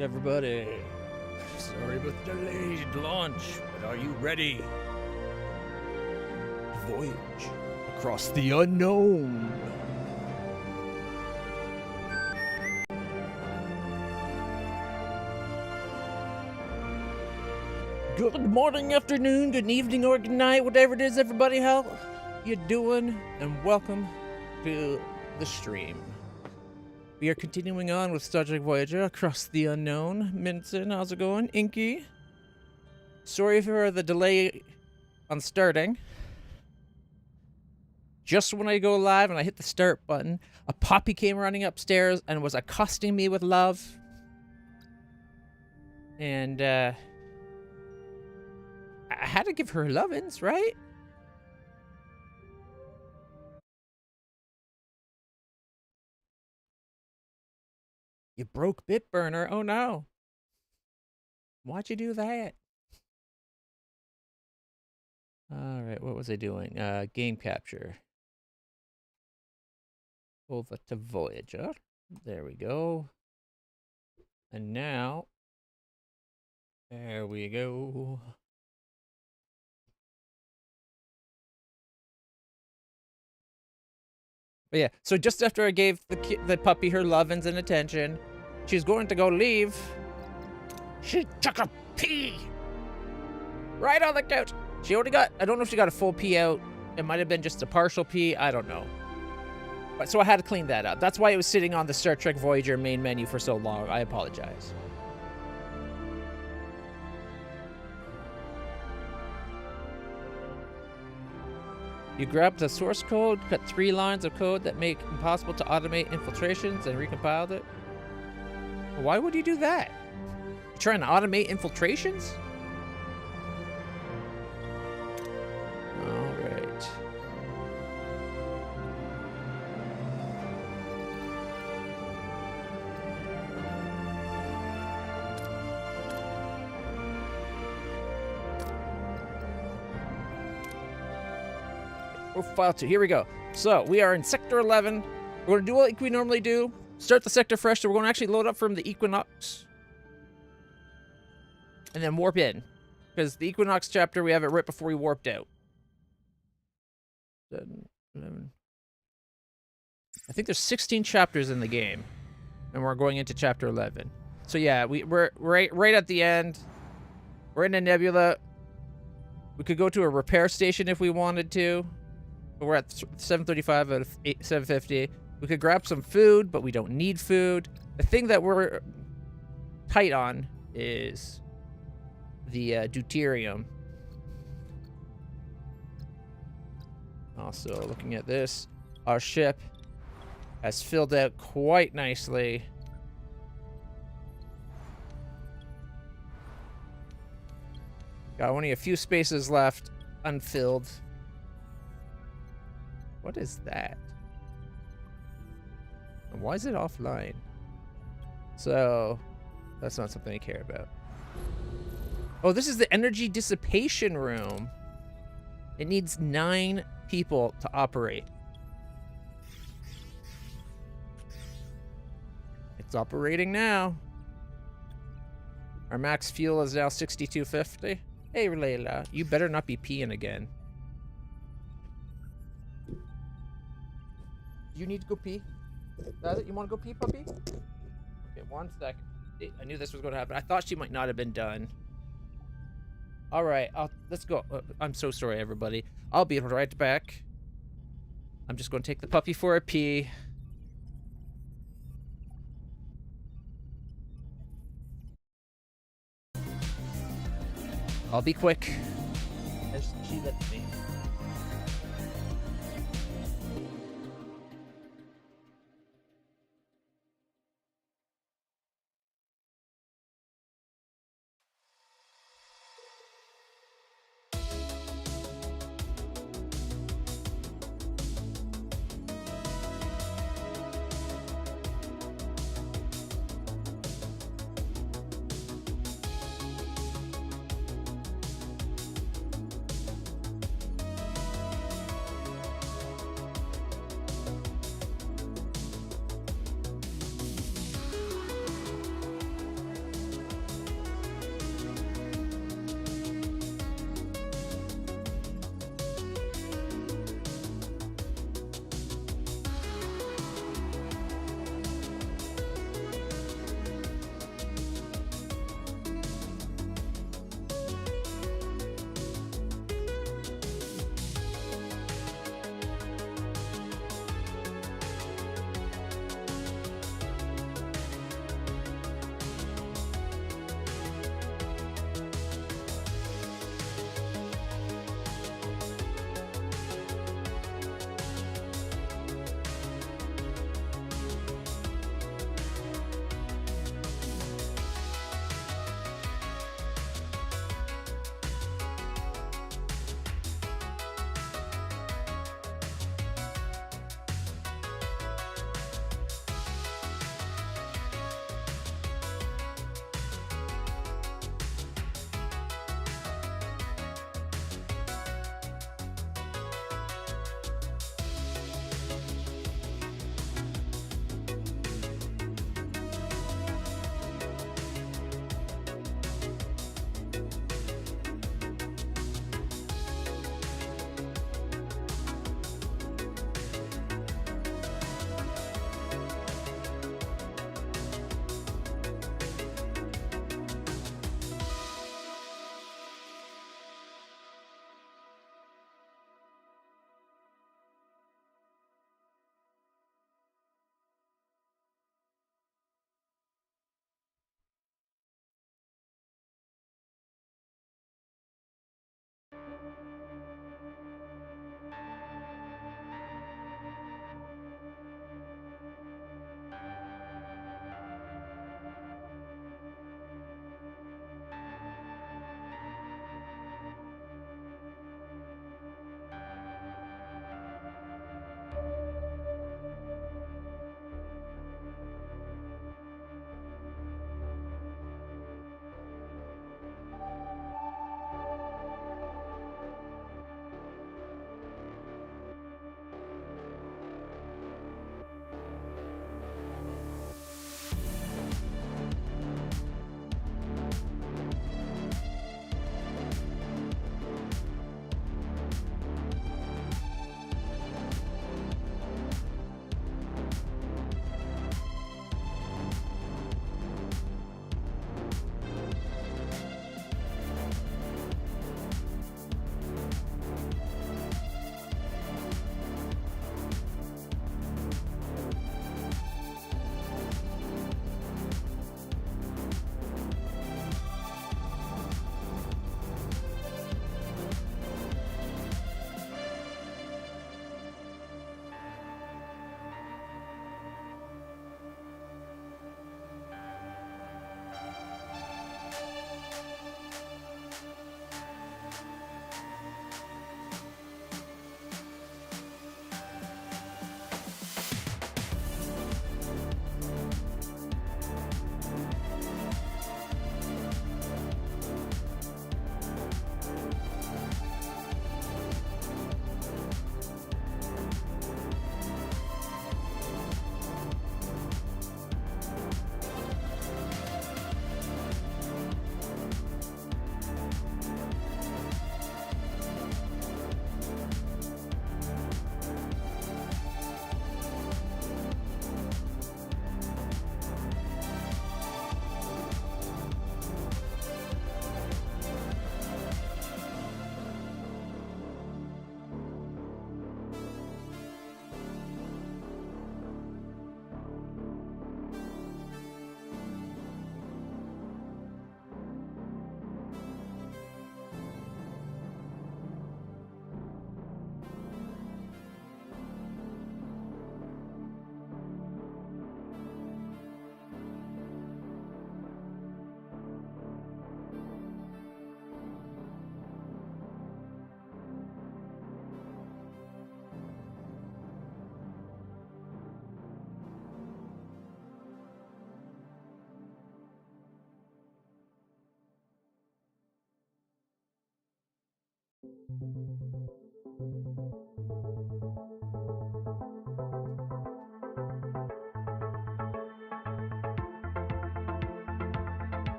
Alright, everybody. Sorry about the delayed launch, but are you ready? Voyage across the unknown. Good morning, afternoon, good evening, or good night, whatever it is, everybody. How you doing? And welcome to the stream. We are continuing on with Star Trek Voyager Across the Unknown. Minson, how's it going? Inky? Sorry for the delay on starting. Just when I go live and I hit the start button, a puppy came running upstairs and was accosting me with love. And, I had to give her lovin's, right? You broke Bitburner. Oh no. Why'd you do that? Alright, what was I doing? Game capture. Over to Voyager. There we go. And now, there we go. But yeah, so just after I gave the puppy her lovin's and attention, she's going to go leave. She took a pee right on the couch. She only got, I don't know if she got a full pee out. It might have been just a partial pee. I don't know. But so I had to clean that up. That's why it was sitting on the Star Trek Voyager main menu for so long. I apologize. You grabbed the source code, cut 3 lines of code that make it impossible to automate infiltrations, and recompiled it. Why would you do that? You trying to automate infiltrations? Alright. File 2. Here we go. So we are in Sector 11. We're going to do what we normally do. Start the sector fresh. So we're going to actually load up from the Equinox. And then warp in. Because the Equinox chapter, we have it right before we warped out. 7, 11. I think there's 16 chapters in the game. And we're going into chapter 11. So yeah, we're right at the end. We're in a nebula. We could go to a repair station if we wanted to. We're at 735 out of 750. We could grab some food, but we don't need food. The thing that we're tight on is the deuterium. Also, looking at this, our ship has filled out quite nicely. Got only a few spaces left unfilled. What is that? And why is it offline? So, that's not something I care about. Oh, this is the energy dissipation room. It needs 9 people to operate. It's operating now. Our max fuel is now 6250. Hey, Layla, you better not be peeing again. You need to go pee? You want to go pee, puppy? Okay, 1 second. I knew this was going to happen. I thought she might not have been done. All right, let's go. I'm so sorry, everybody. I'll be right back. I'm just going to take the puppy for a pee. I'll be quick. As she lets me.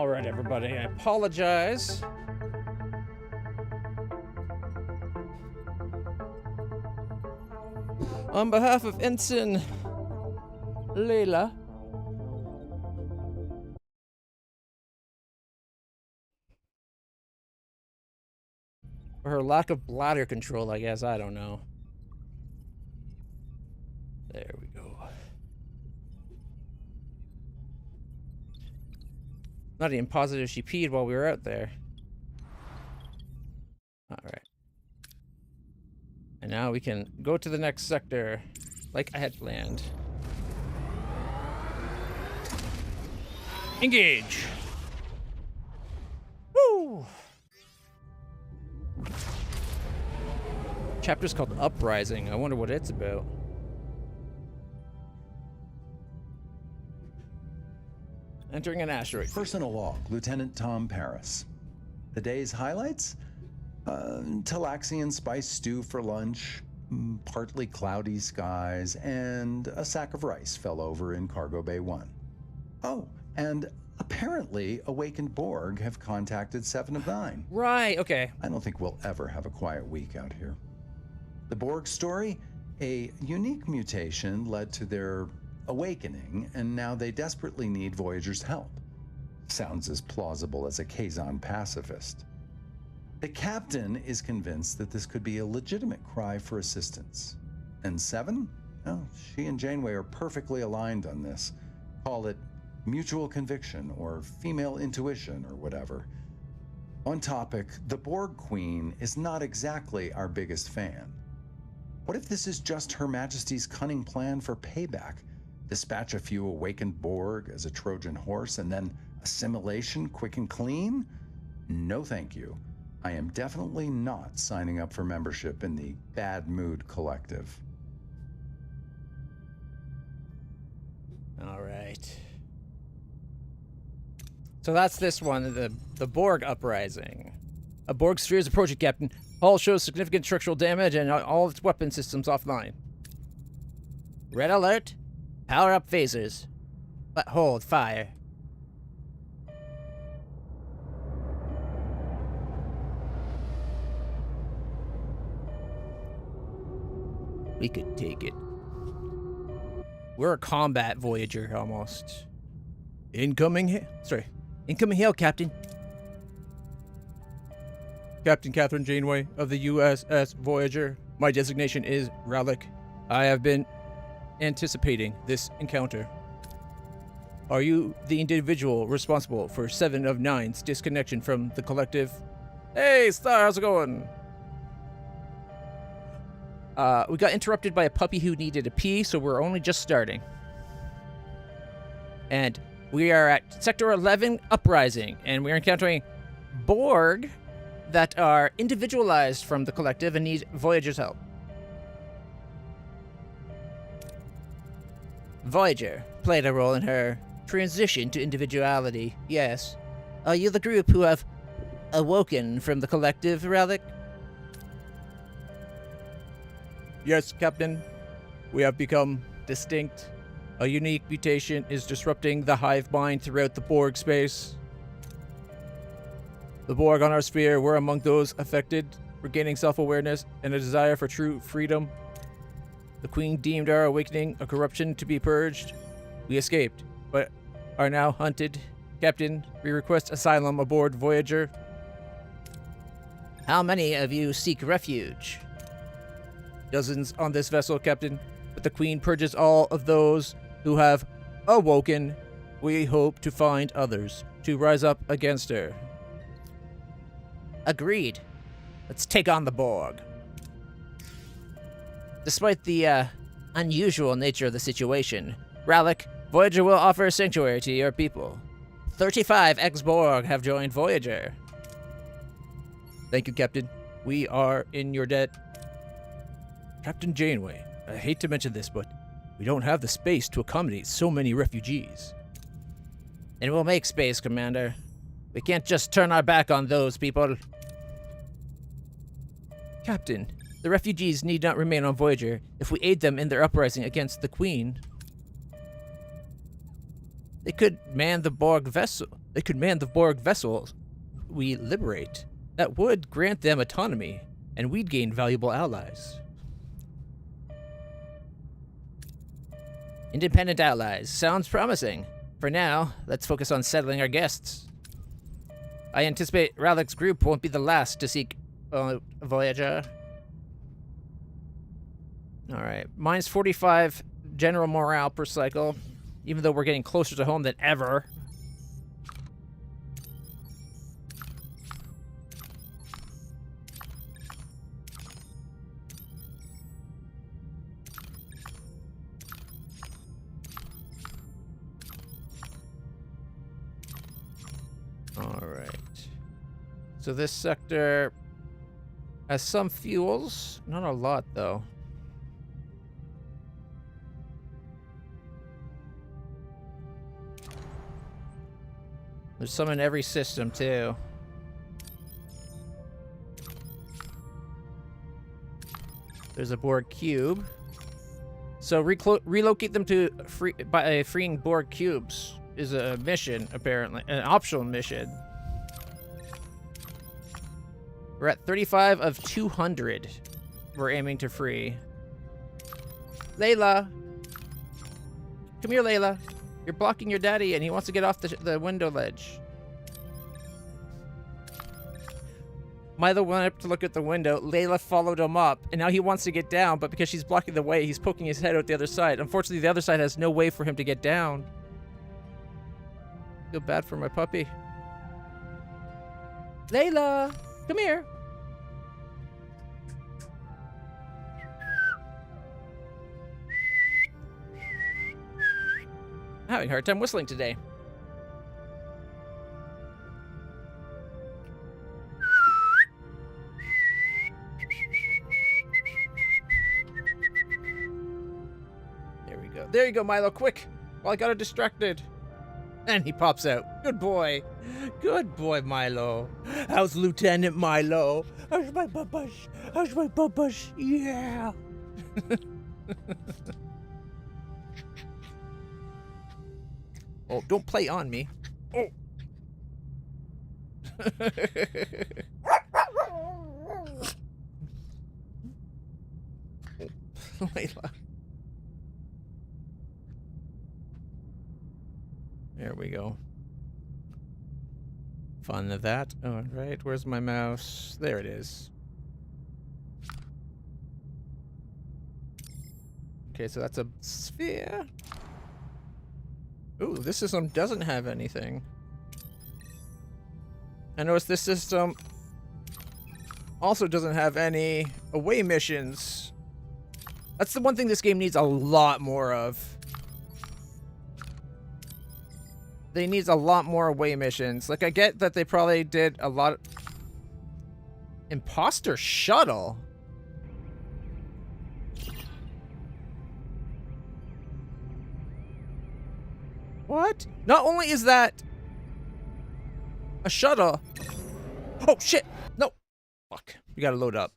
All right, everybody. I apologize. On behalf of Ensign Layla, for her lack of bladder control, I guess. I don't know. There we go. Not even positive she peed while we were out there. Alright. And now we can go to the next sector, like I had planned. Engage! Woo! Chapter's called Uprising. I wonder what it's about. Entering an asteroid. Personal log, Lieutenant Tom Paris. The day's highlights? Talaxian spice stew for lunch, partly cloudy skies, and a sack of rice fell over in Cargo Bay 1. Oh, and apparently awakened Borg have contacted 7 of 9. Right, okay. I don't think we'll ever have a quiet week out here. The Borg story? A unique mutation led to their awakening, and now they desperately need Voyager's help. Sounds as plausible as a Kazon pacifist. The captain is convinced that this could be a legitimate cry for assistance. And 7? Well, she and Janeway are perfectly aligned on this. Call it mutual conviction or female intuition or whatever. On topic, the Borg Queen is not exactly our biggest fan. What if this is just Her Majesty's cunning plan for payback? Dispatch a few awakened Borg as a Trojan horse and then assimilation quick and clean? No thank you. I am definitely not signing up for membership in the Bad Mood Collective. All right. So that's this one, the Borg Uprising. A Borg sphere is approaching, Captain. Hull shows significant structural damage and all its weapon systems offline. Red alert. Power up phasers. But hold fire. We could take it. We're a combat Voyager almost. Incoming hail, Captain. Captain Catherine Janeway of the USS Voyager. My designation is Relic. I have been anticipating this encounter. Are you the individual responsible for 7 of 9's disconnection from the collective? Hey, Star, how's it going? We got interrupted by a puppy who needed a pee, so we're only just starting. And we are at Sector 11 Uprising, and we're encountering Borg that are individualized from the collective and need Voyager's help. Voyager played a role in her transition to individuality, yes. Are you the group who have awoken from the collective, Relic? Yes, Captain. We have become distinct. A unique mutation is disrupting the hive mind throughout the Borg space. The Borg on our sphere were among those affected, regaining self-awareness and a desire for true freedom. The Queen deemed our awakening a corruption to be purged. We escaped, but are now hunted. Captain, we request asylum aboard Voyager. How many of you seek refuge? Dozens on this vessel, Captain, but the Queen purges all of those who have awoken. We hope to find others to rise up against her. Agreed. Let's take on the Borg. Despite the unusual nature of the situation, Relic, Voyager will offer sanctuary to your people. 35 ex-Borg have joined Voyager. Thank you, Captain. We are in your debt. Captain Janeway, I hate to mention this, but we don't have the space to accommodate so many refugees. And we'll make space, Commander. We can't just turn our back on those people. Captain, the refugees need not remain on Voyager if we aid them in their uprising against the Queen. They could man the Borg vessel, They could man the Borg vessels we liberate. That would grant them autonomy, and we'd gain valuable allies. Independent allies. Sounds promising. For now, let's focus on settling our guests. I anticipate Rallick's group won't be the last to seek Voyager. Alright. Minus 45 general morale per cycle, even though we're getting closer to home than ever. Alright. So this sector has some fuels. Not a lot, though. There's some in every system, too. There's a Borg cube. So relocate them to freeing Borg cubes is a mission, apparently. An optional mission. We're at 35 of 200. We're aiming to free. Layla! Come here, Layla. You're blocking your daddy, and he wants to get off the window ledge. Milo went up to look at the window. Layla followed him up, and now he wants to get down, but because she's blocking the way, he's poking his head out the other side. Unfortunately, the other side has no way for him to get down. Feel bad for my puppy. Layla! Come here! I'm having a hard time whistling today. There we go. There you go, Milo, quick! While I got her distracted. And he pops out. Good boy. Good boy, Milo. How's Lieutenant Milo? How's my bubbush? How's my bubbush? Yeah! Oh, don't play on me. Oh. Layla. There we go. Fun of that. All right, where's my mouse? There it is. Okay, so that's a sphere. Ooh, this system doesn't have anything. I notice this system also doesn't have any away missions. That's the one thing this game needs a lot more of. They need a lot more away missions. Like, I get that they probably did a lot of... Imposter shuttle? What? Not only is that a shuttle... Oh, shit! No! Fuck. We gotta load up.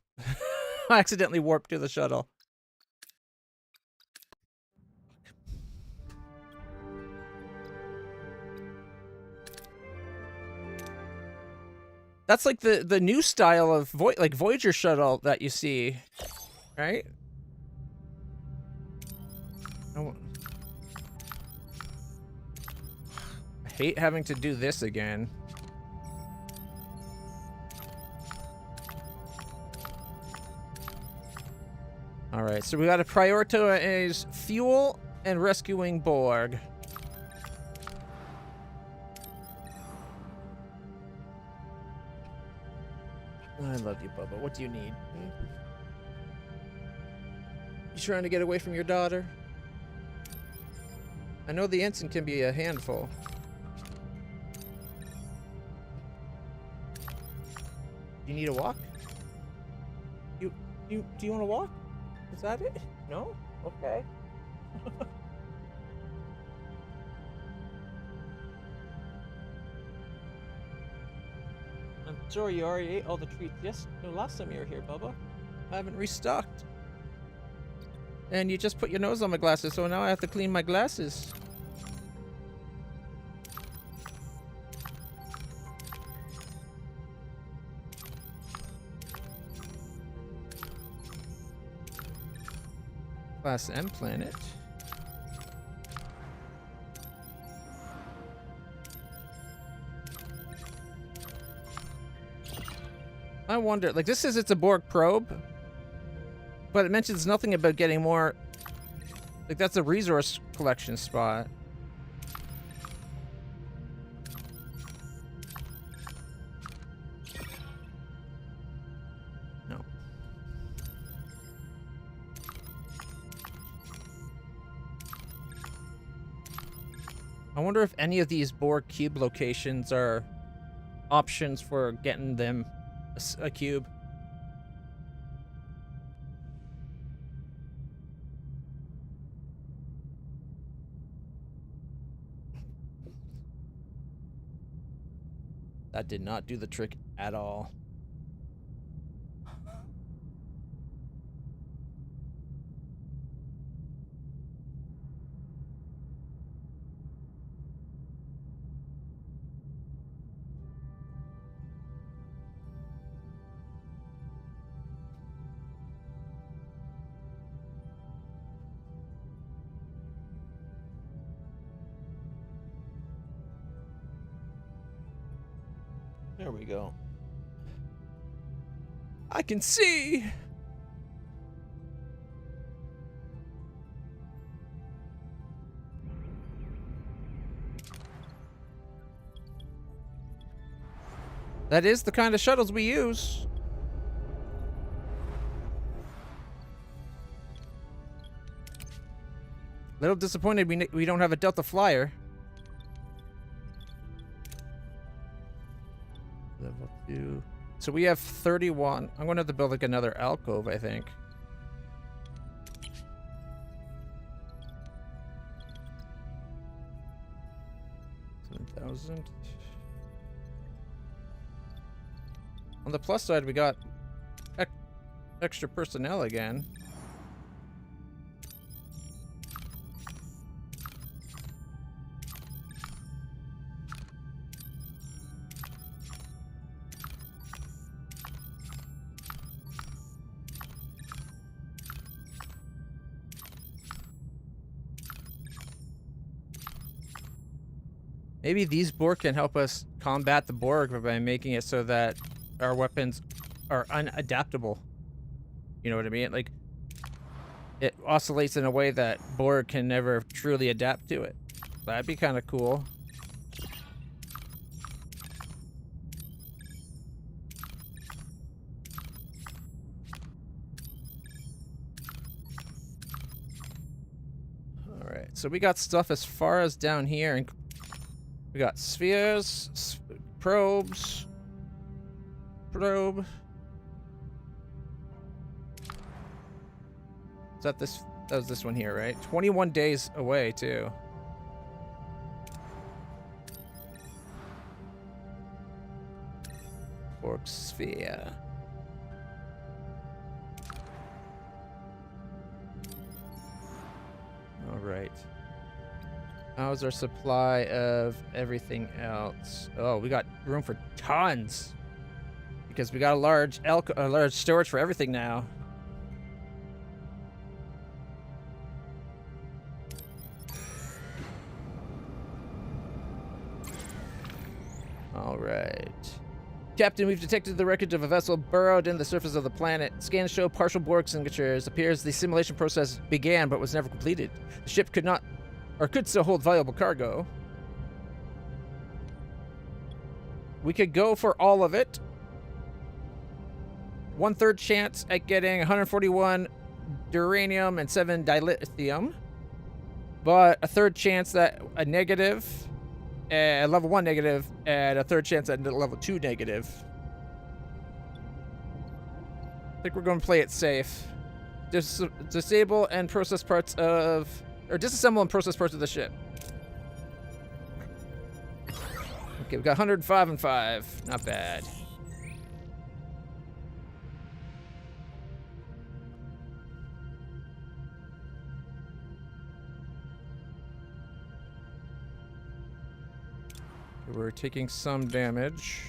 I accidentally warped to the shuttle. That's like the new style of Voyager shuttle that you see, right? I hate having to do this again. All right, so we got to prioritize fuel and rescuing Borg. I love you, Bubba. What do you need? You trying to get away from your daughter? I know the ensign can be a handful. You need a walk? Do you want to walk? Is that it? No? Okay. I'm sure you already ate all the treats last time you were here, Bubba. I haven't restocked. And you just put your nose on my glasses, so now I have to clean my glasses. Class M planet. I wonder, like, this says it's a Borg probe, but it mentions nothing about getting more. Like, that's a resource collection spot. No. I wonder if any of these Borg cube locations are options for getting them a cube. That did not do the trick at all. There we go. I can see. That is the kind of shuttles we use. Little disappointed we don't have a Delta Flyer. Level 2. So we have 31. I'm going to have to build like another alcove, I think. $7,000. On the plus side, we got extra personnel again. Maybe these Borg can help us combat the Borg by making it so that our weapons are unadaptable. You know what I mean? Like, it oscillates in a way that Borg can never truly adapt to it. That'd be kind of cool. All right, so we got stuff as far as down here, and we got spheres, probes, probe. Is that this? That was this one here, right? 21 days away, too. Borg sphere. All right. How's our supply of everything else? Oh, we got room for tons because we got a large storage for everything now. All right. Captain, we've detected the wreckage of a vessel burrowed in the surface of the planet. Scans show partial Borg signatures. Appears the simulation process began but was never completed. The ship could not, or could still hold valuable cargo. We could go for all of it. 1/3 chance at getting 141 duranium and 7 dilithium. But a 1/3 chance that a negative, a level 1 negative, and a 1/3 chance at level 2 negative. I think we're going to play it safe. Disable and process parts of, or disassemble and process parts of the ship. Okay, we got 105 and 5. Not bad. We're taking some damage.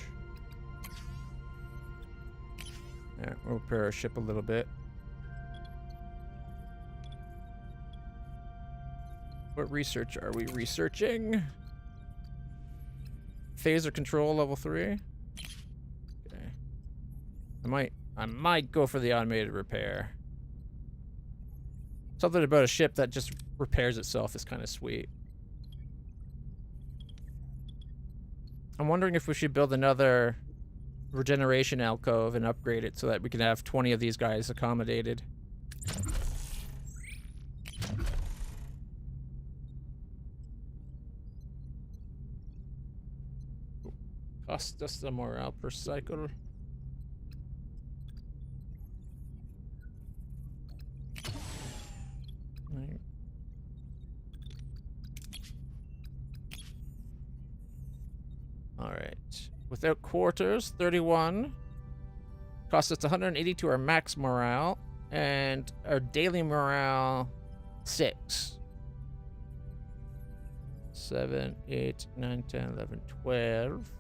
Yeah, we'll repair our ship a little bit. What research are we researching? Phaser control level 3. Okay. I might go for the automated repair. Something about a ship that just repairs itself is kind of sweet. I'm wondering if we should build another regeneration alcove and upgrade it so that we can have 20 of these guys accommodated. Cost us the morale per cycle. Right. All right. Without quarters, 31. Cost us 180 to our max morale, and our daily morale, 6. 7, 8, 9, 10, 11, 12.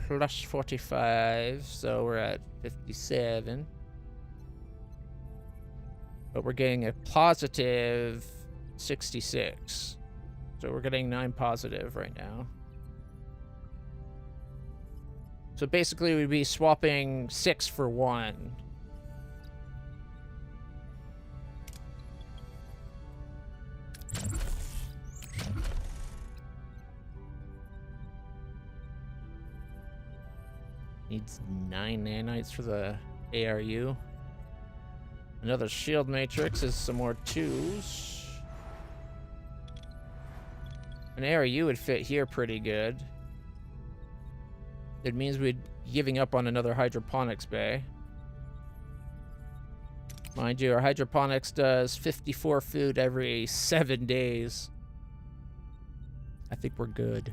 Plus 45, so we're at 57. But we're getting a positive 66. So we're getting 9 positive right now. So basically we'd be swapping 6 for 1. Needs 9 nanites for the ARU. Another shield matrix is some more 2s. An ARU would fit here pretty good. It means we'd be giving up on another hydroponics bay. Mind you, our hydroponics does 54 food every 7 days. I think we're good.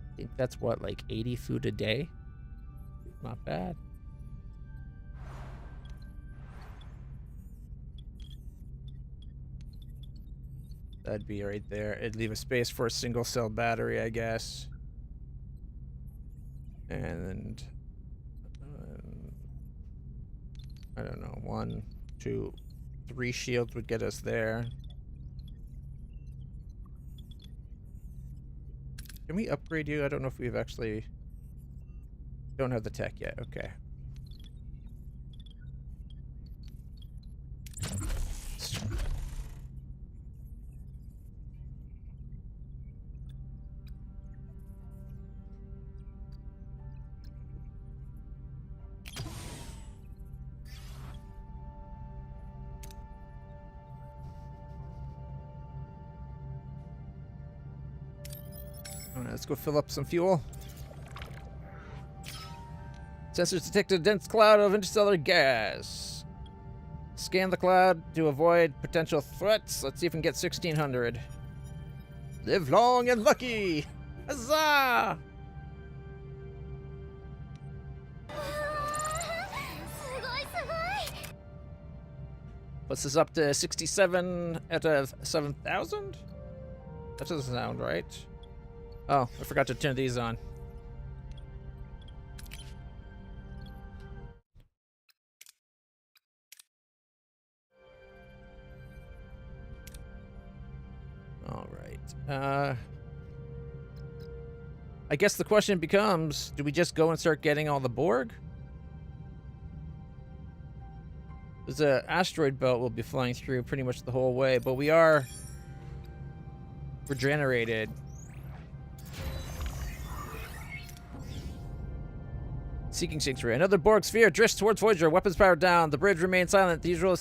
I think that's what, like 80 food a day? Not bad. That'd be right there. It'd leave a space for a single cell battery, I guess. And I don't know, 1, 2, 3 shields would get us there. Can we upgrade you? I don't know if we've actually... Don't have the tech yet. Okay. Alright, let's go fill up some fuel. Sensors detected a dense cloud of interstellar gas. Scan the cloud to avoid potential threats. Let's see if we can get 1600. Live long and lucky! Huzzah! Puts this up to 67 out of 7,000? That doesn't sound right. Oh, I forgot to turn these on. All right. I guess the question becomes, do we just go and start getting all the Borg? There's an asteroid belt we'll be flying through pretty much the whole way, but we are regenerated. Seeking Sanctuary. Another Borg sphere drifts towards Voyager. Weapons powered down. The bridge remains silent. The usual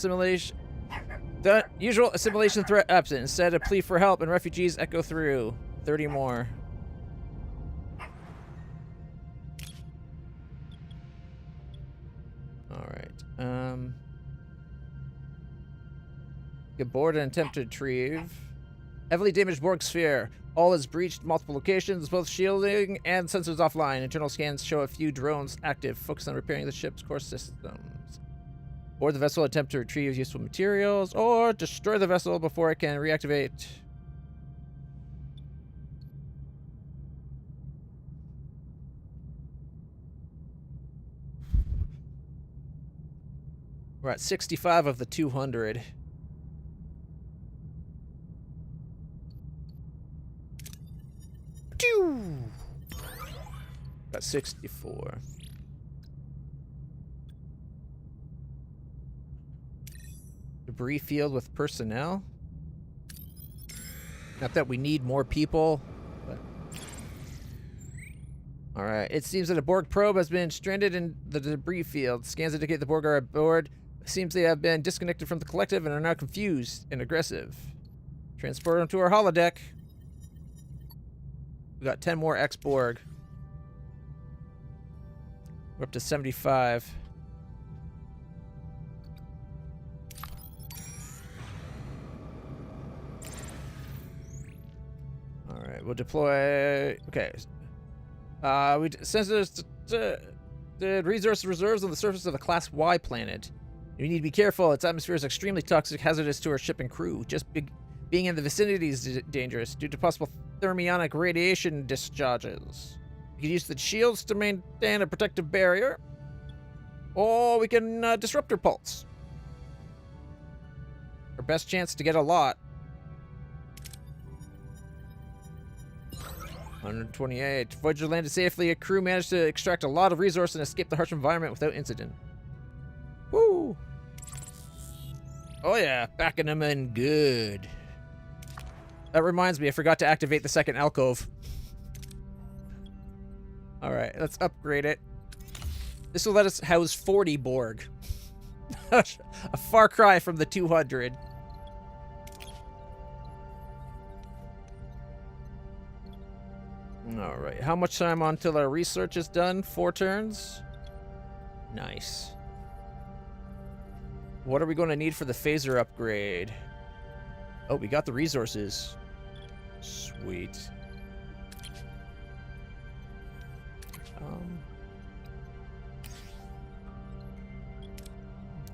assimilation threat absent. Instead, a plea for help and refugees echo through. 30 more. Alright. Get board and attempt to retrieve. Heavily damaged Borg sphere. All is breached, multiple locations, both shielding and sensors offline. Internal scans show a few drones active. Focus on repairing the ship's core systems. Board the vessel, attempt to retrieve useful materials, or destroy the vessel before it can reactivate. We're at 65 of the 200. got 64. Debris field with personnel. Not that we need more people, but... Alright, it seems that a Borg probe has been stranded in the debris field. Scans indicate the Borg are aboard. It seems they have been disconnected from the collective and are now confused and aggressive. Transport them to our holodeck. We got 10 more ex-Borg. We're up to 75. Alright, we'll deploy... Okay. Sensors did resource reserves on the surface of the Class Y planet. You need to be careful. Its atmosphere is extremely toxic, hazardous to our ship and crew. Just being in the vicinity is dangerous due to possible thermionic radiation discharges. We can use the shields to maintain a protective barrier, or we can disruptor pulse. Our best chance to get a lot. 128. Voyager landed safely. A crew managed to extract a lot of resource and escape the harsh environment without incident. Woo! Oh yeah, backing them in good. That reminds me, I forgot to activate the second alcove. Alright, let's upgrade it. This will let us house 40 Borg. A far cry from the 200. Alright, how much time until our research is done? 4 turns? Nice. What are we going to need for the phaser upgrade? Oh, we got the resources. Sweet.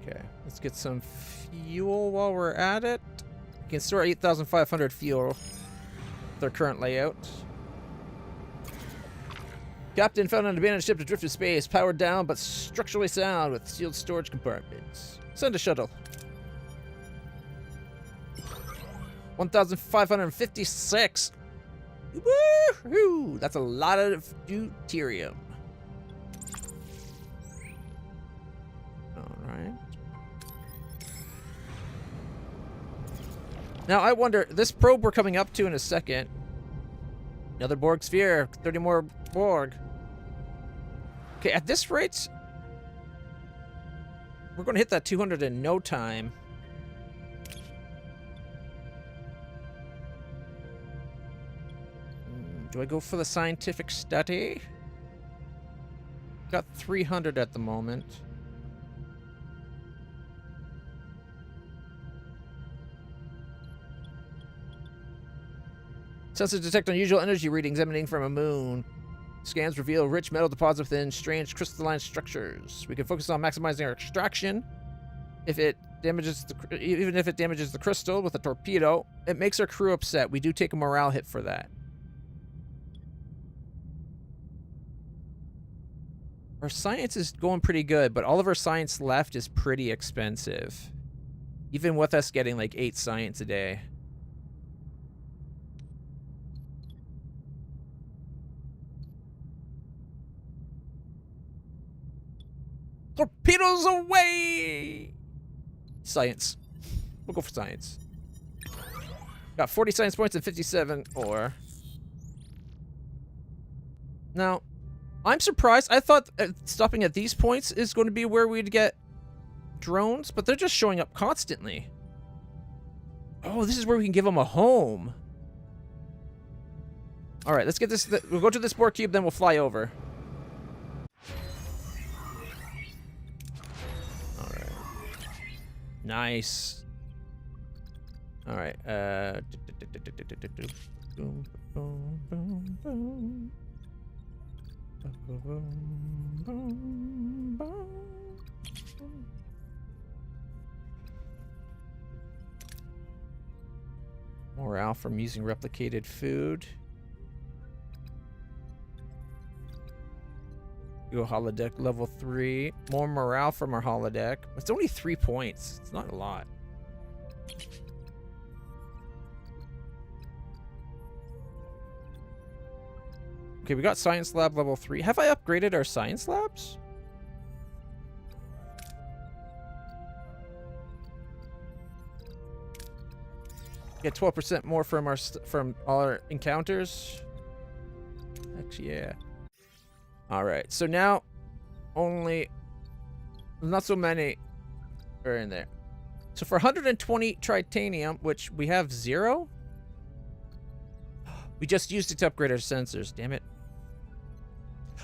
Okay, let's get some fuel while we're at it. We can store 8,500 fuel with their current layout. Captain found an abandoned ship to drift in space, powered down but structurally sound with sealed storage compartments. Send a shuttle. 1,556. Woohoo! That's a lot of deuterium. Alright. Now I wonder, this probe we're coming up to in a second. Another Borg sphere, 30 more Borg. Okay, at this rate, we're going to hit that 200 in no time. Do I go for the scientific study? Got 300 at the moment. Sensors detect unusual energy readings emanating from a moon. Scans reveal rich metal deposits within strange crystalline structures. We can focus on maximizing our extraction. Even if it damages the crystal with a torpedo, it makes our crew upset. We do take a morale hit for that. Our science is going pretty good, but all of our science left is pretty expensive. Even with us getting like 8 science a day. Torpedoes away! Science. We'll go for science. Got 40 science points and 57 ore. Now, I'm surprised. I thought stopping at these points is going to be where we'd get drones, but they're just showing up constantly. Oh, this is where we can give them a home. All right, let's get this. We'll go to this Borg cube, then we'll fly over. All right. Nice. All right. Morale from using replicated food. Go holodeck level 3. More morale from our holodeck. It's only 3 points. It's not a lot. Okay, we got science lab level 3. Have I upgraded our science labs? Get 12% more from from all our encounters. Actually, yeah. All right, so now only not so many are in there. So for 120 titanium, which we have 0, we just used it to upgrade our sensors. Damn it!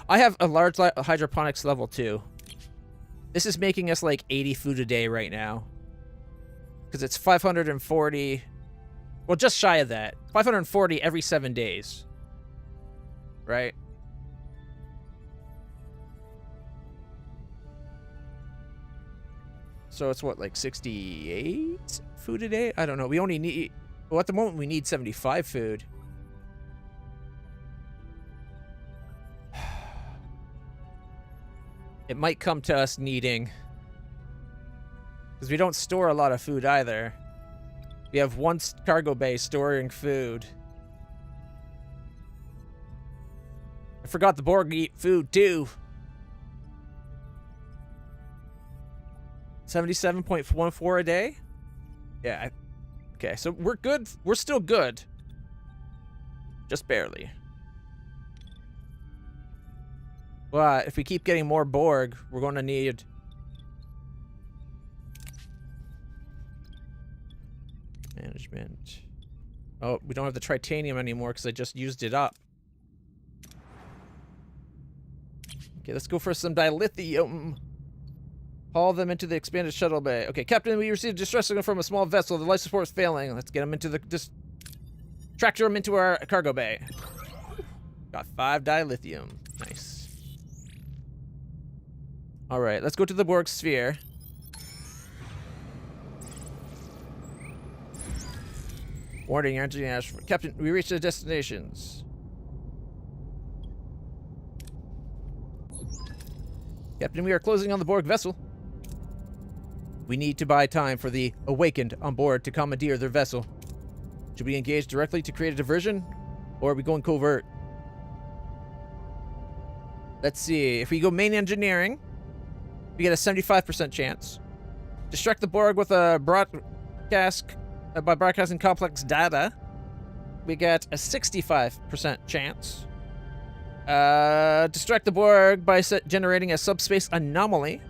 I have a large hydroponics level 2. This is making us like 80 food a day right now, because it's 540. Well, just shy of that. 540 every 7 days. Right? So it's what, like 68 food a day? I don't know. We only need... Well, at the moment, we need 75 food. It might come to us needing... Because we don't store a lot of food either. We have one cargo bay storing food. I forgot the Borg eat food too. 77.14 a day? Yeah. Okay, so we're good. We're still good. Just barely. But if we keep getting more Borg, we're going to need... Management. Oh, we don't have the titanium anymore because I just used it up. Okay, let's go for some dilithium. Haul them into the expanded shuttle bay. Okay, Captain, we received a distress signal from a small vessel. The life support is failing. Let's get them into the... tractor them into our cargo bay. Got 5 dilithium. Nice. Alright, let's go to the Borg sphere. Warning, engineer. Captain, we reached the destinations. Captain, we are closing on the Borg vessel. We need to buy time for the Awakened on board to commandeer their vessel. Should we engage directly to create a diversion? Or are we going covert? Let's see. If we go main engineering, we get a 75% chance. Distract the Borg with a broadcast... by broadcasting complex data, we get a 65% chance. Distract the Borg by generating a subspace anomaly.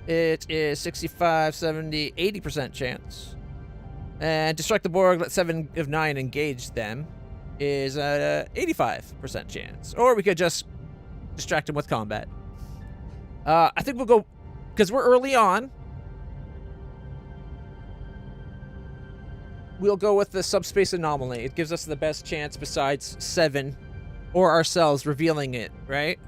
It is 65, 70, 80% chance. And distract the Borg, let 7 of 9 engage them, is a 85% chance. Or we could just distract them with combat. I think we'll go, because we're early on, we'll go with the subspace anomaly. It gives us the best chance besides 7 or ourselves revealing it, right?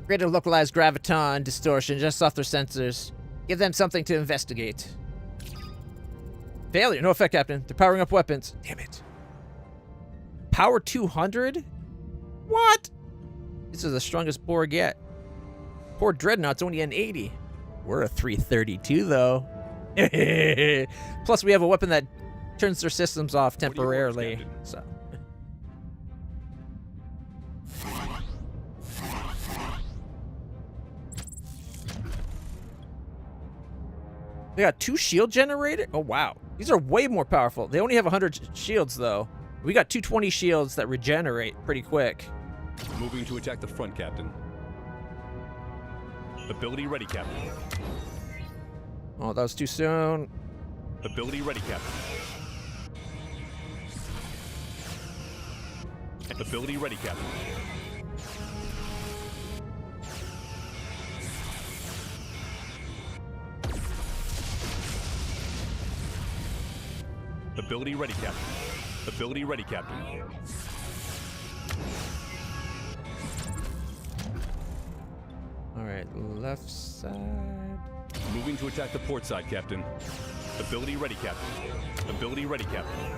Create a localized graviton distortion just off their sensors. Give them something to investigate. Failure. No effect, Captain. They're powering up weapons. Damn it. Power 200? What? This is the strongest Borg yet. Poor Dreadnought's only an 80. We're a 332, though. Plus, we have a weapon that turns their systems off temporarily. So. They got 2 shield generators? Oh, wow. These are way more powerful. They only have 100 shields, though. We got 220 shields that regenerate pretty quick. Moving to attack the front, Captain. Ability ready, Captain. Oh, that was too soon. Ability ready, Captain. Ability ready, Captain. Ability ready, Captain. Ability ready, Captain. All right, left side. Moving to attack the port side, Captain. Ability ready, Captain. Ability ready, Captain.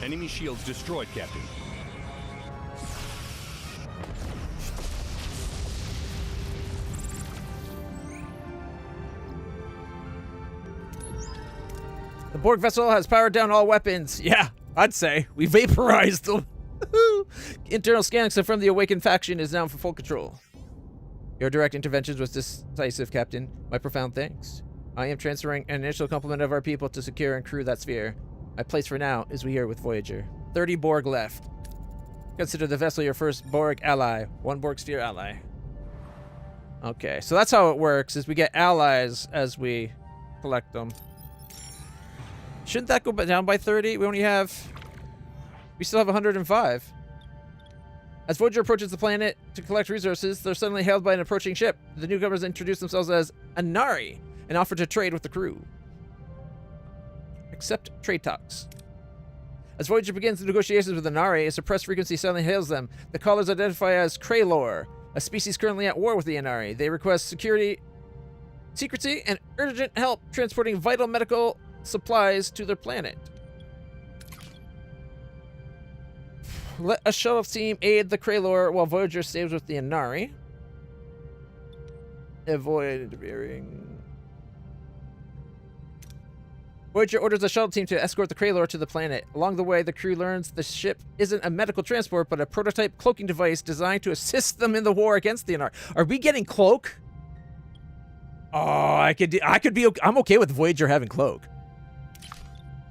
Enemy shields destroyed, Captain. The Borg vessel has powered down all weapons. Yeah, I'd say. We vaporized them. Internal scanning from the awakened faction is now for full control. Your direct interventions was decisive, Captain. My profound thanks. I am transferring an initial complement of our people to secure and crew that sphere. My place for now is here with Voyager. 30 Borg left. Consider the vessel your first Borg ally. 1 Borg sphere ally. Okay, so that's how it works, is we get allies as we collect them. Shouldn't that go down by 30? We still have 105. As Voyager approaches the planet to collect resources, they're suddenly hailed by an approaching ship. The newcomers introduce themselves as Anari and offer to trade with the crew. Accept trade talks. As Voyager begins the negotiations with Anari, a suppressed frequency suddenly hails them. The callers identify as Kraylor, a species currently at war with the Anari. They request secrecy, and urgent help transporting vital medical supplies to their planet. Let a shuttle team aid the Kraylor while Voyager stays with the Anari. Avoid interfering. Voyager orders a shuttle team to escort the Kraylor to the planet. Along the way, the crew learns the ship isn't a medical transport, but a prototype cloaking device designed to assist them in the war against the Anari. Are we getting cloak? Oh, I'm okay with Voyager having cloak.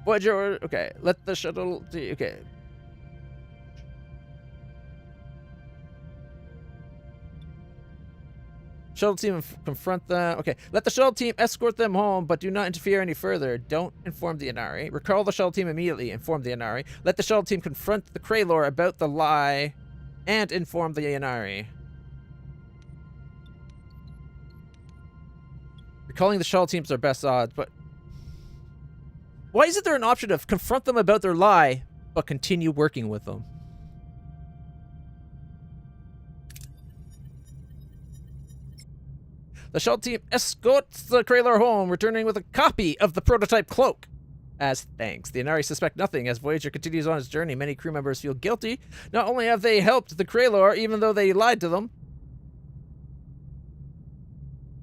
Voyager, okay. Let the shuttle, okay. Shuttle team confront them. Okay, let the shuttle team escort them home, but do not interfere any further. Don't inform the Anari. Recall the shuttle team immediately. Inform the Anari. Let the shuttle team confront the Kraylor about the lie, and inform the Anari. Recalling the shuttle teams are best odds, but why isn't there an option of confront them about their lie, but continue working with them? The shuttle team escorts the Kraylor home, returning with a copy of the prototype cloak. As thanks, the Anari suspect nothing. As Voyager continues on its journey, many crew members feel guilty. Not only have they helped the Kraylor, even though they lied to them.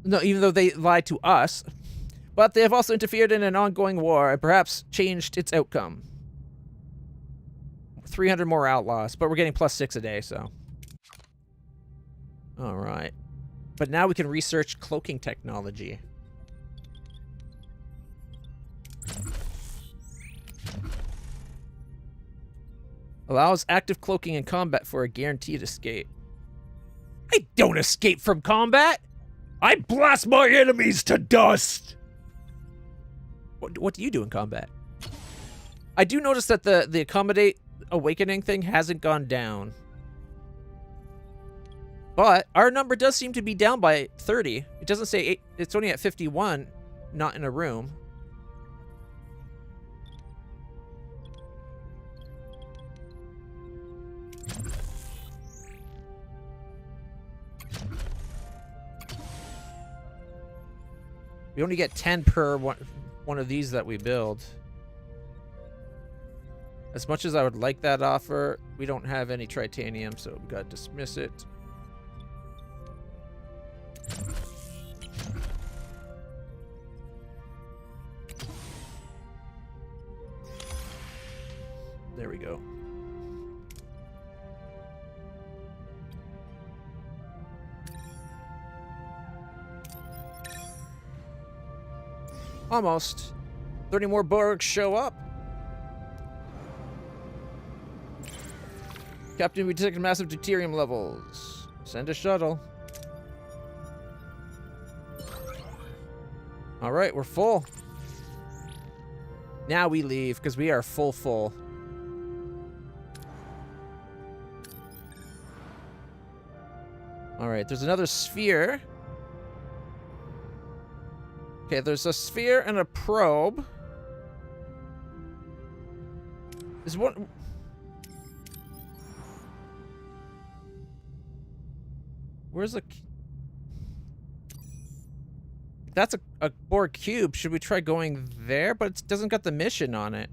No, even though they lied to us. But they have also interfered in an ongoing war and perhaps changed its outcome. 300 more outlaws, but we're getting +6 a day, so. Alright. But now we can research cloaking technology. Allows active cloaking in combat for a guaranteed escape. I don't escape from combat! I blast my enemies to dust! What do you do in combat? I do notice that the accommodate awakening thing hasn't gone down. But our number does seem to be down by 30. It doesn't say 8. It's only at 51, not in a room. We only get 10 per one of these that we build. As much as I would like that offer, we don't have any tritanium, so we gotta dismiss it. There we go. Almost. 30 more Borg show up. Captain, we detected massive deuterium levels. Send a shuttle. All right, we're full. Now we leave because we are full. All right, there's another sphere. Okay, there's a sphere and a probe. Is one... Where's the... That's a Borg cube. Should we try going there? But it doesn't got the mission on it.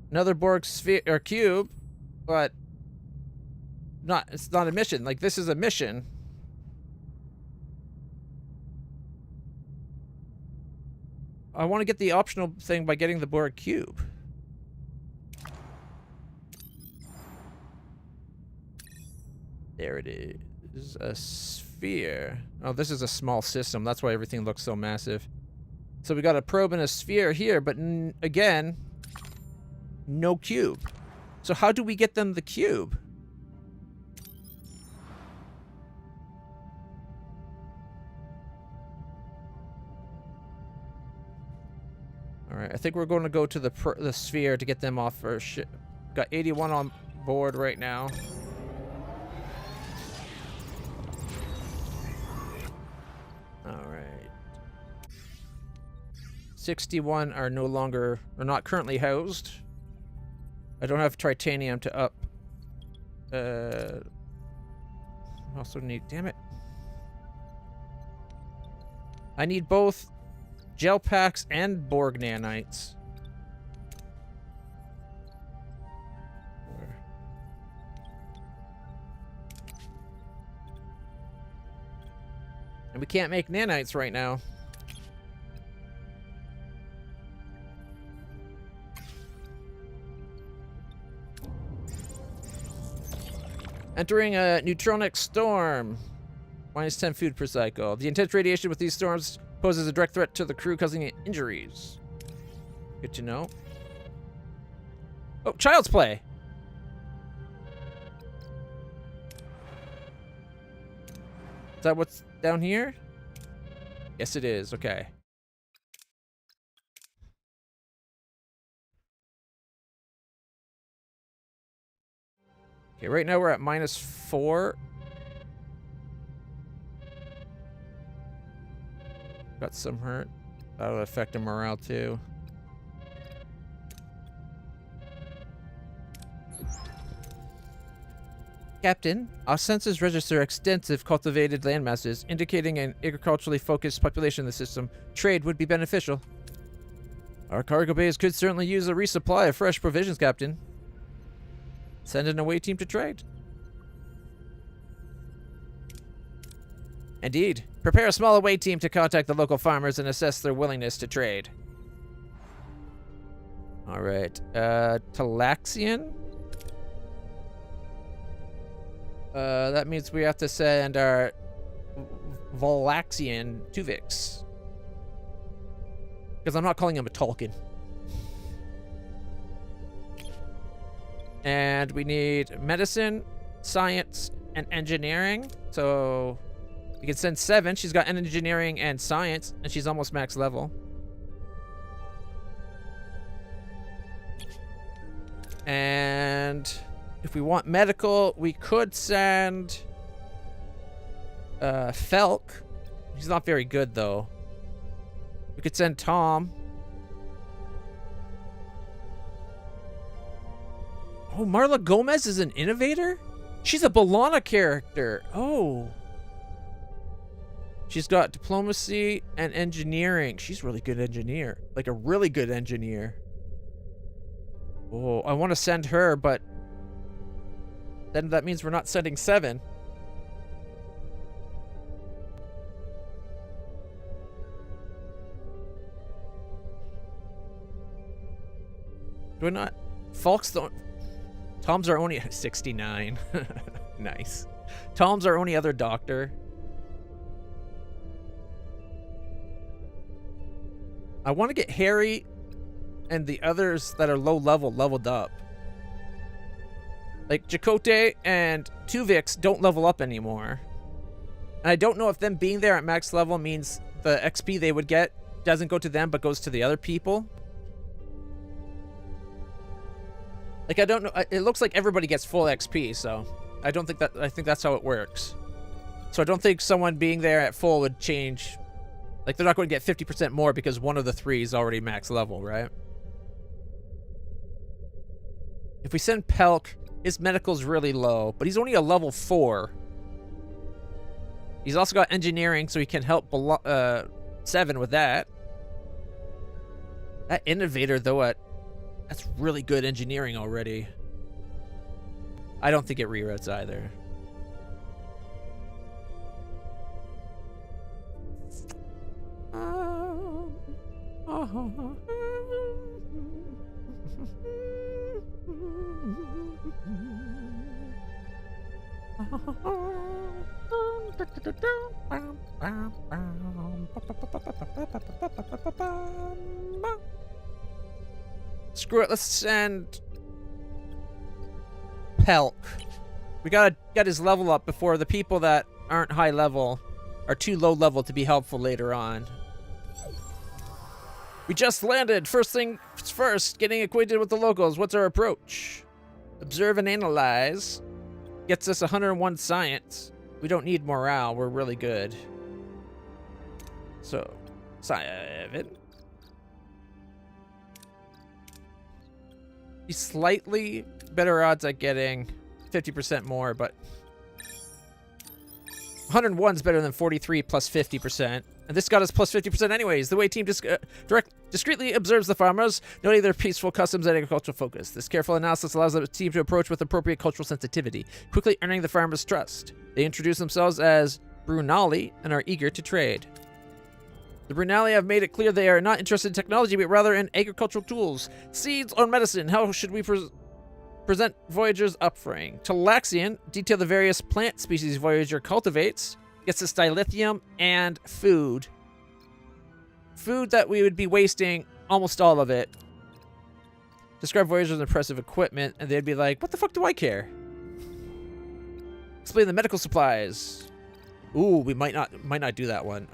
Another Borg sphere or cube, but it's not a mission. Like, this is a mission. I want to get the optional thing by getting the Borg cube. There it is. A sphere. Oh, this is a small system. That's why everything looks so massive. So we got a probe and a sphere here, but again, no cube. So how do we get them the cube? Alright, I think we're going to go to the sphere to get them off our ship. Got 81 on board right now. Alright. 61 are not currently housed. I don't have titanium to up. Also need, damn it. I need both gel packs and Borg nanites. And we can't make nanites right now. Entering a neutronic storm. Minus 10 food per cycle. The intense radiation with these storms poses a direct threat to the crew, causing injuries. Good to know. Oh, Child's Play! Is that what's down here? Yes, it is. Okay. Okay, right now we're at -4. Got some hurt. That'll affect the morale too. Captain, our sensors register extensive cultivated landmasses, indicating an agriculturally focused population in the system. Trade would be beneficial. Our cargo bays could certainly use a resupply of fresh provisions, Captain. Send an away team to trade. Indeed. Prepare a small away team to contact the local farmers and assess their willingness to trade. Alright. Talaxian? That means we have to send our Volaxian Tuvix. Because I'm not calling him a Tolkien. And we need medicine, science, and engineering. So we can send 7. She's got engineering and science, and she's almost max level. And if we want medical, we could send Felk. He's not very good, though. We could send Tom. Oh, Marla Gomez is an innovator? She's a B'Elanna character. Oh. She's got diplomacy and engineering. She's a really good engineer. Like a really good engineer. Oh, I want to send her, but then that means we're not sending 7. Do I not? Falk's the... Tom's our only... 69. Nice. Tom's our only other doctor. I want to get Harry and the others that are low level leveled up. Like Chakotay and Tuvix don't level up anymore. And I don't know if them being there at max level means the XP they would get doesn't go to them but goes to the other people. Like, I don't know. It looks like everybody gets full XP, so I don't think that... I think that's how it works. So I don't think someone being there at full would change... Like, they're not going to get 50% more because one of the 3 is already max level, right? If we send Pelk, his medical's really low, but he's only a level 4. He's also got engineering, so he can help 7 with that. That innovator, though, that's really good engineering already. I don't think it reroutes either. Screw it, let's send Pelk. We gotta get his level up before the people that aren't high level are too low level to be helpful later on. We just landed. First thing first, getting acquainted with the locals. What's our approach? Observe and analyze. Gets us 101 science. We don't need morale. We're really good. So, 7. He's slightly better odds at getting 50% more, but 101 is better than 43 plus 50%. And this got us plus 50% anyways. The way team discreetly observes the farmers, noting their peaceful customs and agricultural focus. This careful analysis allows the team to approach with appropriate cultural sensitivity, quickly earning the farmers' trust. They introduce themselves as Brunali and are eager to trade. The Brunali have made it clear they are not interested in technology, but rather in agricultural tools, seeds, or medicine. How should we present Voyager's offering? Talaxian detail the various plant species Voyager cultivates. Gets us dilithium and food. Food that we would be wasting almost all of it. Describe Voyager's impressive equipment, and they'd be like, what the fuck do I care? Explain the medical supplies. Ooh, we might not do that one.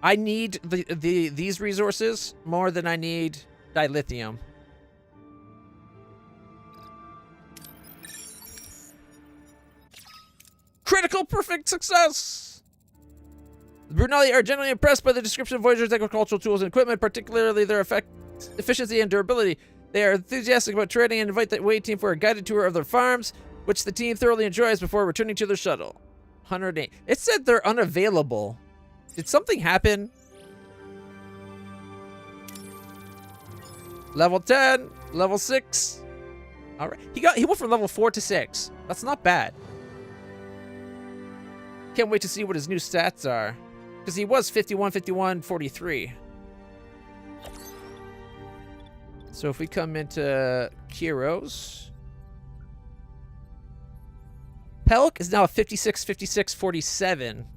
I need these resources more than I need dilithium. Critical perfect success! The Brunali are generally impressed by the description of Voyager's agricultural tools and equipment, particularly their efficiency and durability. They are enthusiastic about trading and invite the away team for a guided tour of their farms, which the team thoroughly enjoys before returning to their shuttle. 108. It said they're unavailable. Did something happen? Level 10, level 6. All right. He went from level 4 to 6. That's not bad. Can't wait to see what his new stats are. Because he was 51, 51, 43. So if we come into heroes. Pelk is now a 56, 56, 47.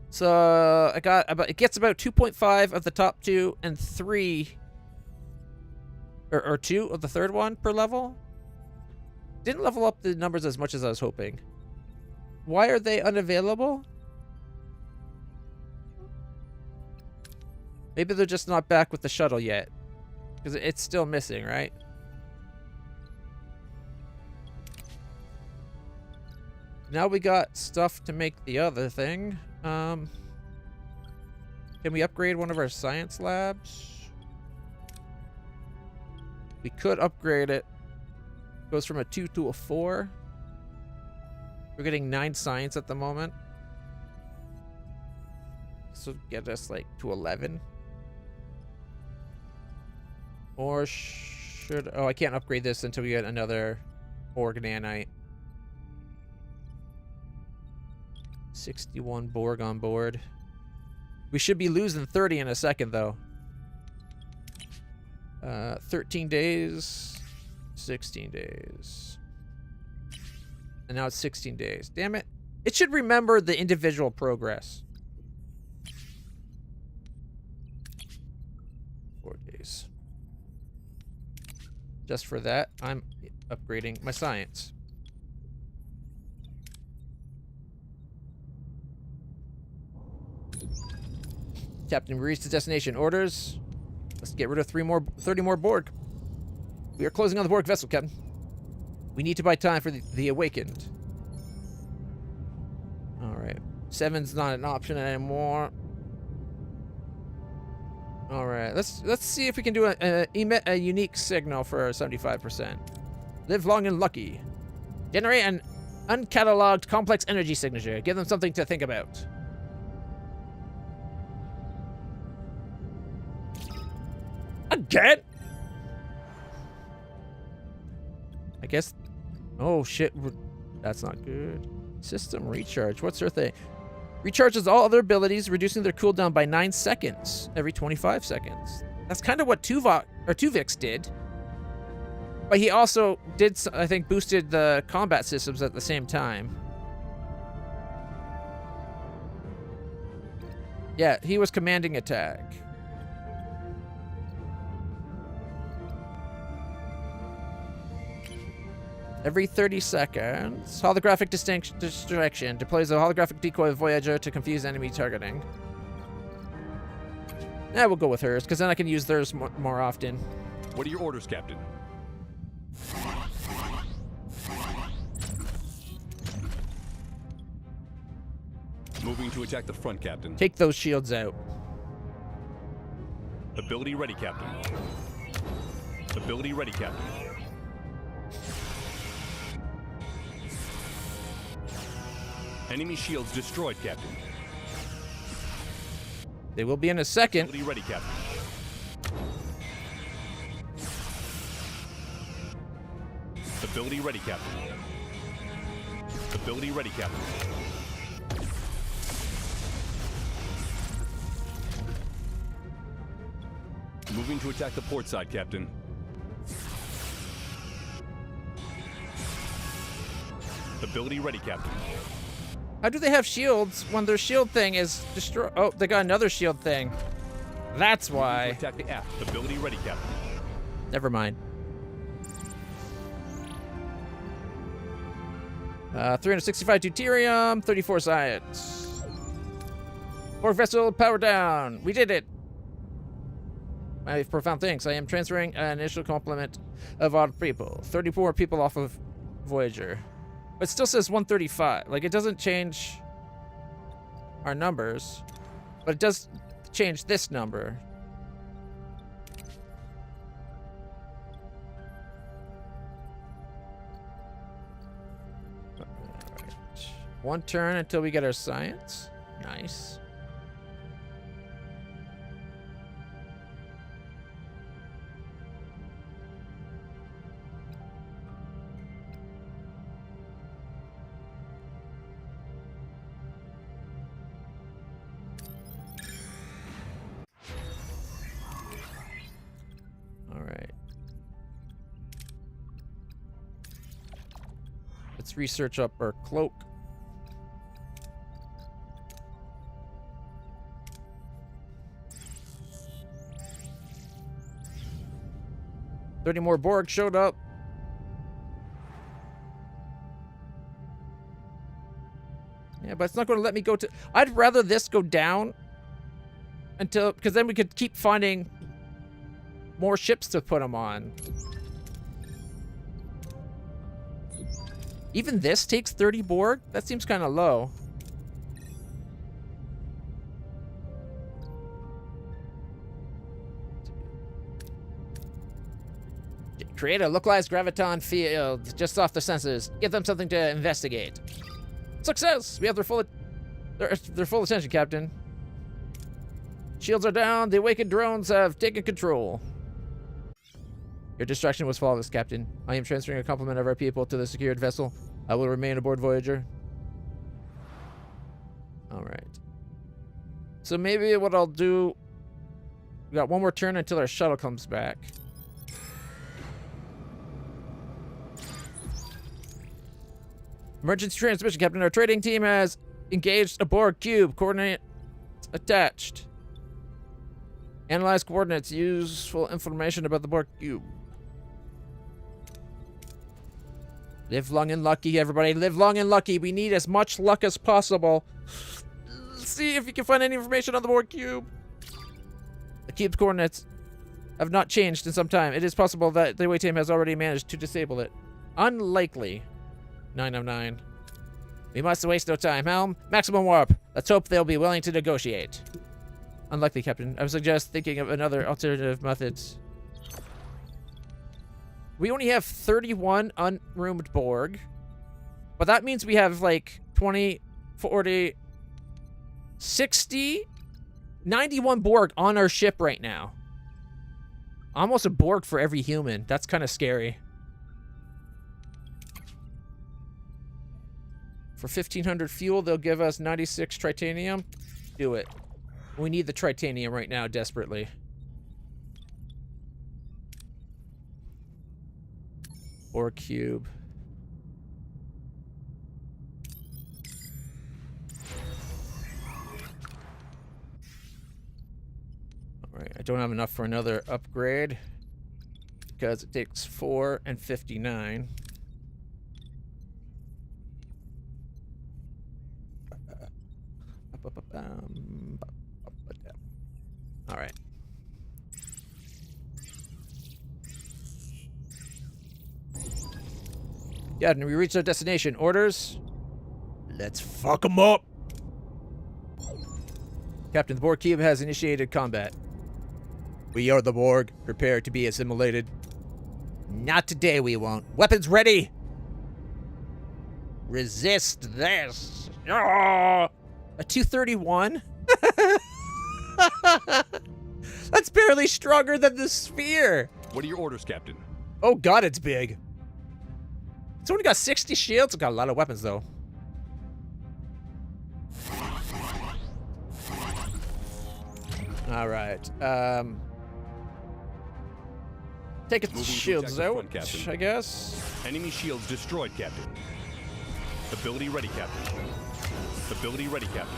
So it gets about 2.5 of the top 2 and 3 or 2 of the third one per level. Didn't level up the numbers as much as I was hoping. Why are they unavailable? Maybe they're just not back with the shuttle yet. Because it's still missing, right? Now we got stuff to make the other thing. Can we upgrade one of our science labs? We could upgrade it. Goes from a 2 to a 4. We're getting 9 science at the moment. This will get us like to 11. Or should... Oh, I can't upgrade this until we get another Organanite. 61 Borg on board. We should be losing 30 in a second, though. 13 days... 16 days. And now it's 16 days. Damn it. It should remember the individual progress. 4 days. Just for that, I'm upgrading my science. Captain, we reached the destination. Orders. Let's get rid of 30 more Borg. We are closing on the Borg vessel, Captain. We need to buy time for the Awakened. Alright. 7's not an option anymore. Alright. Let's see if we can do emit a unique signal for 75%. Live long and lucky. Generate an uncatalogued complex energy signature. Give them something to think about. Again? I guess... Oh, shit. That's not good. System recharge. What's her thing? Recharges all other abilities, reducing their cooldown by 9 seconds every 25 seconds. That's kind of what Tuvix did. But he also did, I think, boosted the combat systems at the same time. Yeah, he was commanding attack. Every 30 seconds. Holographic distraction. Deploys a holographic decoy of Voyager to confuse enemy targeting. Yeah, we'll go with hers, because then I can use theirs more often. What are your orders, Captain? Moving to attack the front, Captain. Take those shields out. Ability ready, Captain. Ability ready, Captain. Enemy shields destroyed, Captain. They will be in a second. Ability ready, Captain. Ability ready, Captain. Ability ready, Captain. Moving to attack the port side, Captain. Ability ready, Captain. How do they have shields when their shield thing is destroyed? Oh, they got another shield thing. That's why. Attack the aft. Ability ready, Captain. Never mind. 365 deuterium, 34 science. Borg vessel power down. We did it. My profound thanks. I am transferring an initial complement of odd people. 34 people off of Voyager. But it still says 135. Like, it doesn't change our numbers, but it does change this number. All right. One turn until we get our science. Nice. Let's research up our cloak. "30 more Borg showed up. Yeah, but it's not going to let me go to... I'd rather this go down until... Because then we could keep finding more ships to put them on. Even this takes 30 Borg? That seems kind of low. Create a localized graviton field just off the sensors. Give them something to investigate. Success! We have their full attention, Captain. Shields are down. The awakened drones have taken control. Your distraction was flawless, Captain. I am transferring a complement of our people to the secured vessel. I will remain aboard Voyager. All right. So maybe what I'll do... We got one more turn until our shuttle comes back. Emergency transmission, Captain. Our trading team has engaged a Borg cube. Coordinates attached. Analyze coordinates. Useful information about the Borg cube. Live long and lucky, everybody. Live long and lucky. We need as much luck as possible. See if you can find any information on the Borg cube. The cube's coordinates have not changed in some time. It is possible that the away team has already managed to disable it. Unlikely. 9 of 9. We must waste no time. Helm, maximum warp. Let's hope they'll be willing to negotiate. Unlikely, Captain. I would suggest thinking of another alternative methods. We only have 31 unroomed Borg. But that means we have like 20, 40, 60, 91 Borg on our ship right now. Almost a Borg for every human. That's kind of scary. For 1,500 fuel, they'll give us 96 titanium. Do it. We need the titanium right now, desperately. Or cube. Alright, I don't have enough for another upgrade. Because it takes 4 and 59. Alright. Yeah, and we reached our destination. Orders? Let's fuck them up! Captain, the Borg cube has initiated combat. We are the Borg. Prepare to be assimilated. Not today, we won't. Weapons ready! Resist this! Ah! A 231? That's barely stronger than the sphere! What are your orders, Captain? Oh god, it's big. It's only got 60 shields. It's got a lot of weapons, though. Alright, take its shields out, I guess. Enemy shields destroyed, Captain. Ability ready, Captain. Ability ready, Captain.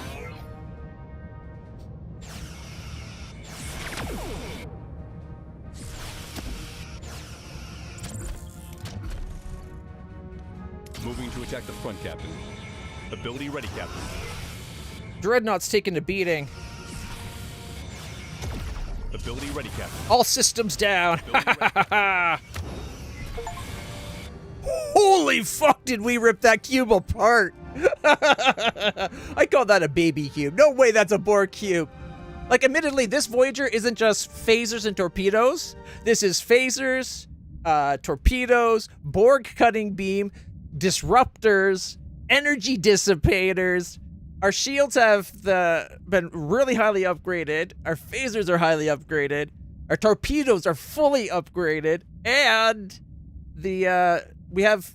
Moving to attack the front, Captain. Ability ready, Captain. Dreadnought's taking a beating. Ability ready, Captain. All systems down. Holy fuck, did we rip that cube apart? I call that a baby cube. No way that's a Borg cube. Like, admittedly, this Voyager isn't just phasers and torpedoes. This is phasers, torpedoes, Borg cutting beam, disruptors, energy dissipators. Our shields have been really highly upgraded. Our phasers are highly upgraded. Our torpedoes are fully upgraded, and we have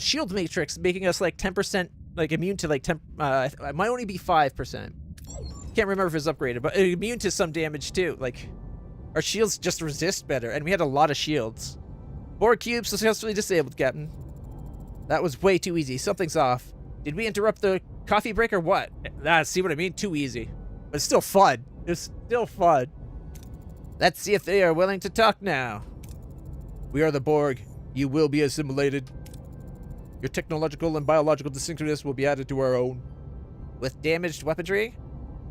shield matrix making us like 10% like immune to like it might only be 5%. Can't remember if it's upgraded, but immune to some damage too. Like, our shields just resist better, and we had a lot of shields. Borg cube successfully disabled, Captain. That was way too easy. Something's off. Did we interrupt the coffee break or what? See what I mean? Too easy. But it's still fun. It's still fun. Let's see if they are willing to talk now. We are the Borg. You will be assimilated. Your technological and biological distinctiveness will be added to our own. With damaged weaponry?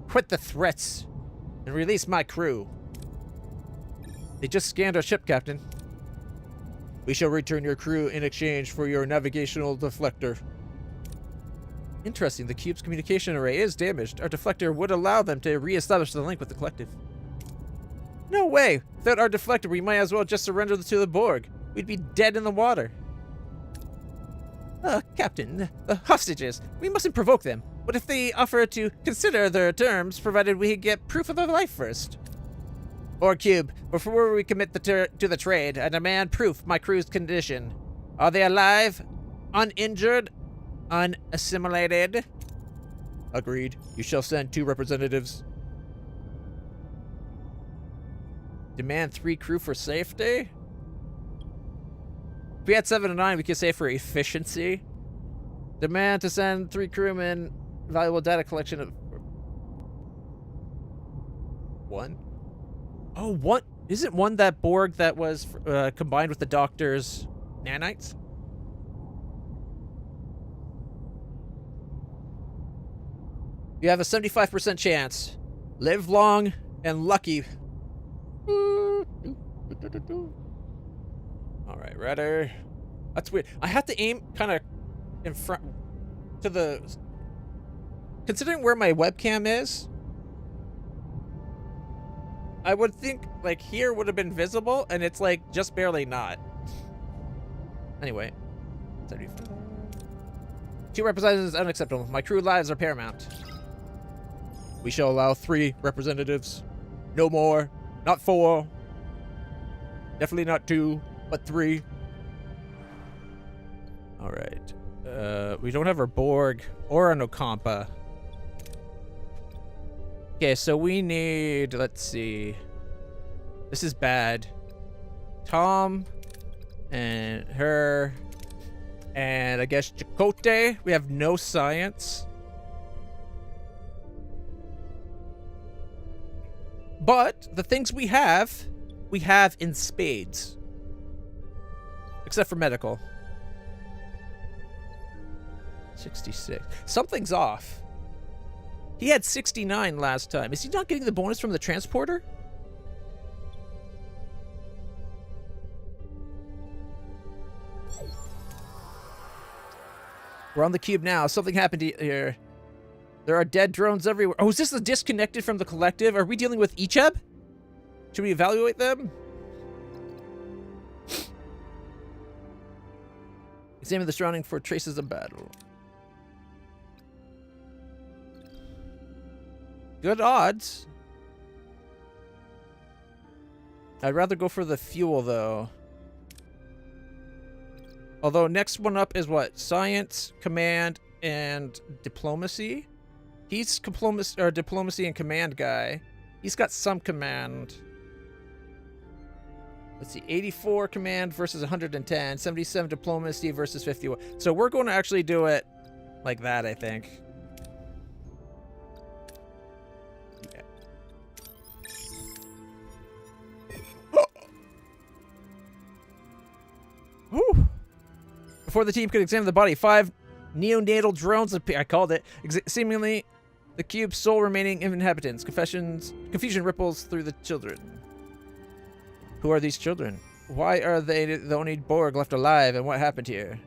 Quit the threats and release my crew. They just scanned our ship, Captain. We shall return your crew in exchange for your navigational deflector. Interesting, the cube's communication array is damaged. Our deflector would allow them to re-establish the link with the collective. No way! Without our deflector, we might as well just surrender to the Borg. We'd be dead in the water. Captain, the hostages. We mustn't provoke them. What if they offer to consider their terms, provided we get proof of their life first? Borg cube, before we commit to the trade, I demand proof of my crew's condition. Are they alive? Uninjured? Unassimilated? Agreed. You shall send 2 representatives. Demand 3 crew for safety? If we had 7 to 9, we could say for efficiency. Demand to send 3 crewmen. Valuable data collection of... 1? Oh, what? Isn't 1 that Borg that was combined with the Doctor's nanites? You have a 75% chance. Live long and lucky. Alright, rudder. That's weird. I have to aim kind of in front to the... Considering where my webcam is, I would think like here would have been visible, and it's like just barely not. Anyway. 75. 2 representatives is unacceptable. My crew lives are paramount. We shall allow 3 representatives. No more. Not 4. Definitely not 2, but 3. All right. We don't have our Borg or an Ocampa. Okay, so we need, let's see. This is bad. Tom and her and I guess Chakotay. We have no science. But the things we have in spades. Except for medical. 66. Something's off. He had 69 last time. Is he not getting the bonus from the transporter? We're on the cube now. Something happened here. There are dead drones everywhere. Oh, is this the disconnected from the collective? Are we dealing with Icheb? Should we evaluate them? Examine the surrounding for traces of battle. Good odds. I'd rather go for the fuel, though. Although next one up is what? Science, command, and diplomacy. He's diplomacy and command guy. He's got some command. Let's see, 84 command versus 110, 77 diplomacy versus 51. So we're going to actually do it like that, I think. Yeah. Whew. Before the team could examine the body, 5 neonatal drones appear. I called it. Seemingly the cube's sole remaining inhabitants. Confusion ripples through the children. Who are these children? Why are they the only Borg left alive, and what happened here?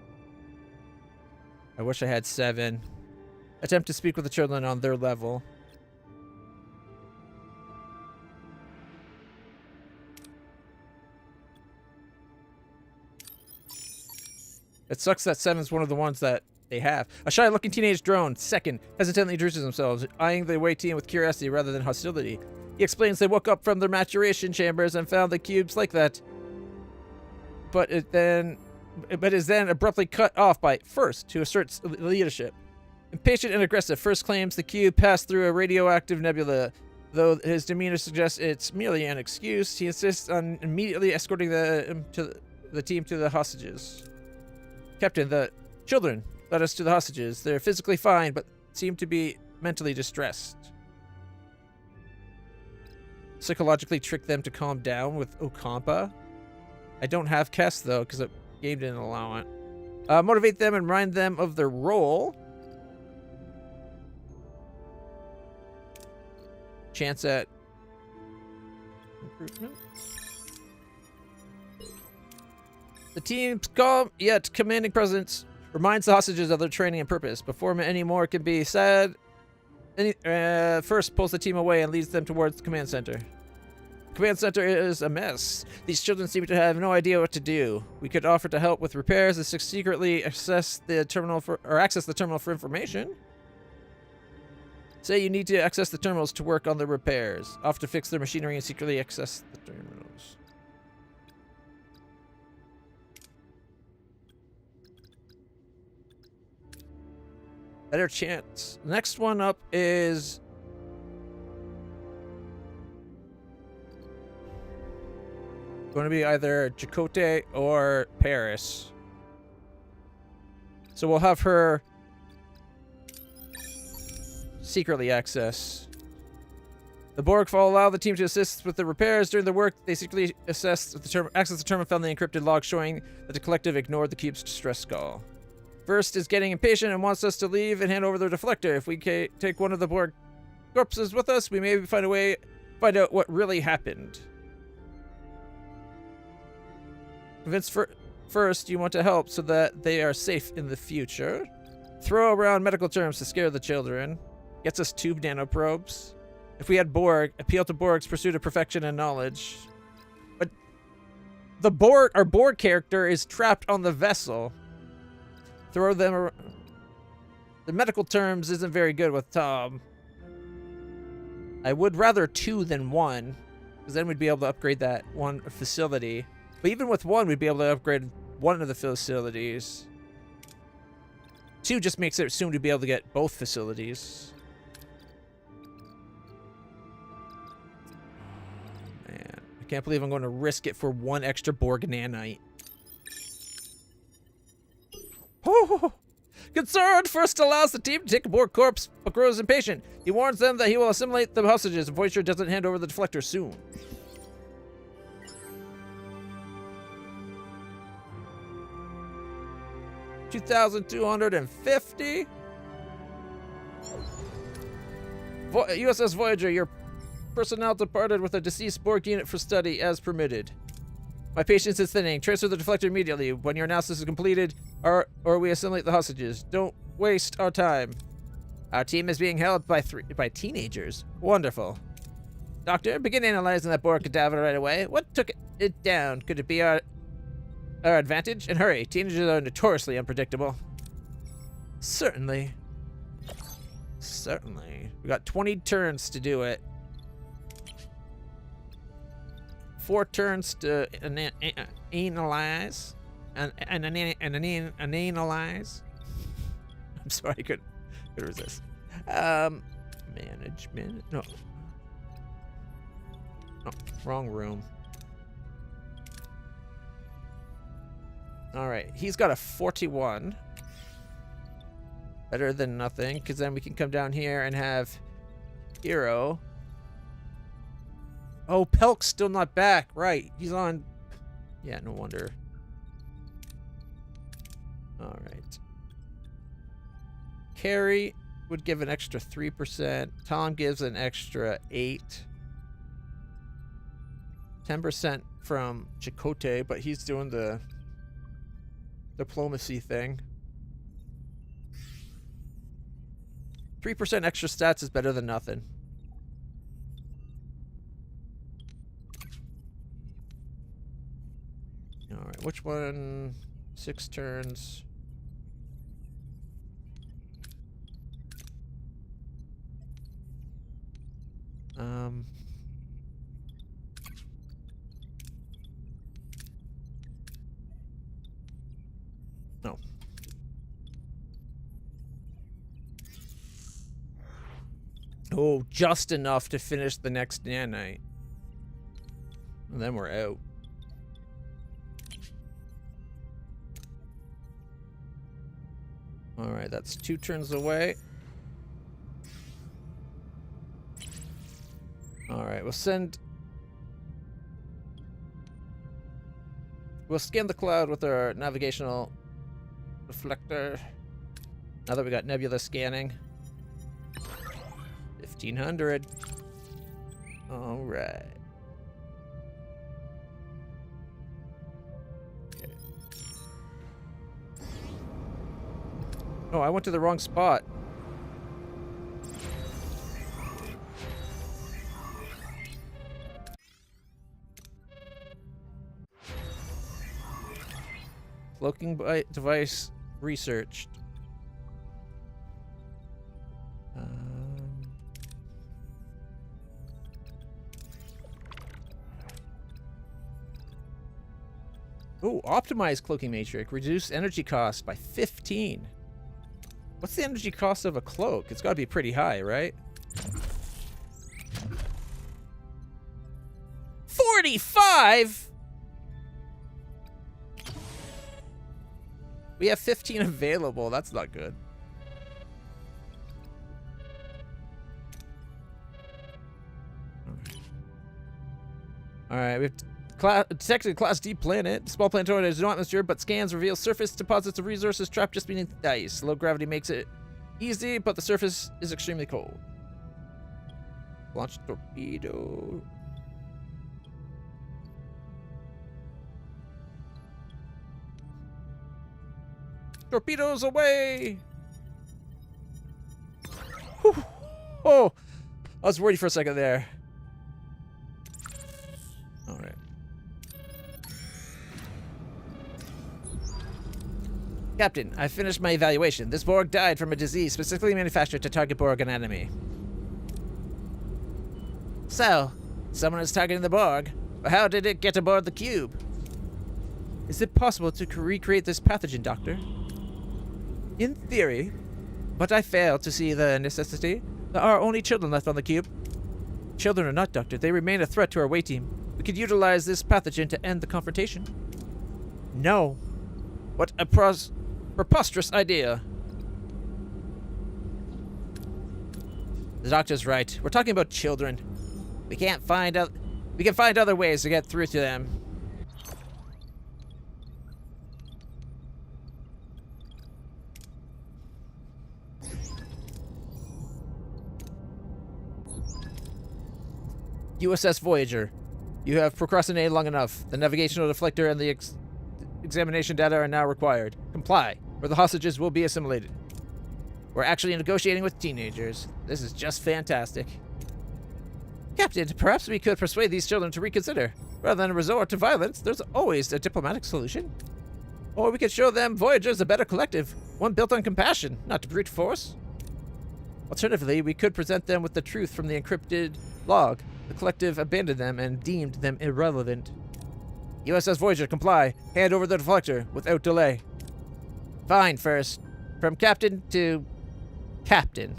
I wish I had 7. Attempt to speak with the children on their level. It sucks that 7's one of the ones that they have. A shy-looking teenage drone, 2nd, hesitantly introduces themselves, eyeing the away team with curiosity rather than hostility. He explains they woke up from their maturation chambers and found the cubes like that. But is then abruptly cut off by First, who asserts leadership. Impatient and aggressive, First claims the cube passed through a radioactive nebula. Though his demeanor suggests it's merely an excuse, he insists on immediately escorting the team to the hostages. Captain, the children led us to the hostages. They're physically fine, but seem to be mentally distressed. Psychologically trick them to calm down with Ocampa. I don't have Kess, though, because the game didn't allow it. Motivate them and remind them of their role. Chance at improvement. The team's calm yet commanding presence reminds the hostages of their training and purpose. Before any more can be said, First pulls the team away and leads them towards the command center. Command center is a mess. These children seem to have no idea what to do. We could offer to help with repairs and secretly access the terminal for information. Say you need to access the terminals to work on the repairs. Offer to fix their machinery and secretly access the terminals. Better chance. Next one up is going to be either Chakotay or Paris. So we'll have her secretly access. The Borg will allow the team to assist with the repairs. During the work, they secretly access the terminal, found the encrypted log showing that the collective ignored the cube's distress call. First is getting impatient and wants us to leave and hand over the deflector. If we take one of the Borg corpses with us, we may find out what really happened. Convince First you want to help so that they are safe in the future. Throw around medical terms to scare the children. Gets us tube nanoprobes. If we had Borg, appeal to Borg's pursuit of perfection and knowledge. But our Borg character is trapped on the vessel. Throw them around. The medical terms isn't very good with Tom. I would rather 2 than 1, because then we'd be able to upgrade that one facility. But even with 1, we'd be able to upgrade one of the facilities. 2 just makes it assumed to be able to get both facilities. Man, I can't believe I'm going to risk it for 1 extra Borg nanite. Oh, concerned first allows the team to take a Borg corpse, but grows impatient. He warns them that he will assimilate the hostages if Voyager doesn't hand over the deflector soon. $2,250. USS Voyager, your personnel departed with a deceased Borg unit for study as permitted. My patience is thinning. Transfer the deflector immediately when your analysis is completed, or we assimilate the hostages. Don't waste our time. Our team is being held by teenagers. Wonderful. Doctor, begin analyzing that Borg cadaver right away. What took it down? Could it be our advantage? And hurry, teenagers are notoriously unpredictable. Certainly. Certainly. We got 20 turns to do it. 4 turns to analyze. Analyze. I'm sorry, I couldn't resist. Management. No. Oh, wrong room. All right, he's got a 41. Better than nothing, because then we can come down here and have Hero. Oh, Pelk's still not back. Right, he's on. Yeah, no wonder. All right. Carrie would give an extra 3%. Tom gives an extra 8. 10% from Chakotay, but he's doing the diplomacy thing. 3% extra stats is better than nothing. All right, which one? 6 turns. No. Oh, just enough to finish the next nanite. And then we're out. Alright, that's 2 turns away. Alright, we'll scan the cloud with our navigational reflector. Now that we got nebula scanning. 1,500. Alright. Okay. Oh, I went to the wrong spot. Cloaking device researched. Oh, optimize cloaking matrix. Reduce energy costs by 15. What's the energy cost of a cloak? It's got to be pretty high, right? 45? We have 15 available. That's not good. All right, we have detected a Class D planet. Small planetoid has no atmosphere, but scans reveal surface deposits of resources trapped just beneath the ice. Low gravity makes it easy, but the surface is extremely cold. Launch torpedo. Torpedoes away! Whew. Oh, I was worried for a second there. All right. Captain, I finished my evaluation. This Borg died from a disease specifically manufactured to target Borg anatomy. So, someone is targeting the Borg, but how did it get aboard the cube? Is it possible to recreate this pathogen, Doctor? In theory, but I fail to see the necessity. There are only children left on the cube. Children or not, Doctor, they remain a threat to our away team. We could utilize this pathogen to end the confrontation. No. What a preposterous idea. The Doctor's right. We're talking about children. We can find other ways to get through to them. USS Voyager. You have procrastinated long enough. The navigational deflector and the examination data are now required. Comply, or the hostages will be assimilated. We're actually negotiating with teenagers. This is just fantastic. Captain, perhaps we could persuade these children to reconsider. Rather than resort to violence, there's always a diplomatic solution. Or we could show them Voyager's a better collective, one built on compassion, not brute force. Alternatively, we could present them with the truth from the encrypted log. The collective abandoned them and deemed them irrelevant. USS Voyager, comply. Hand over the deflector without delay. Fine, first. From captain to captain.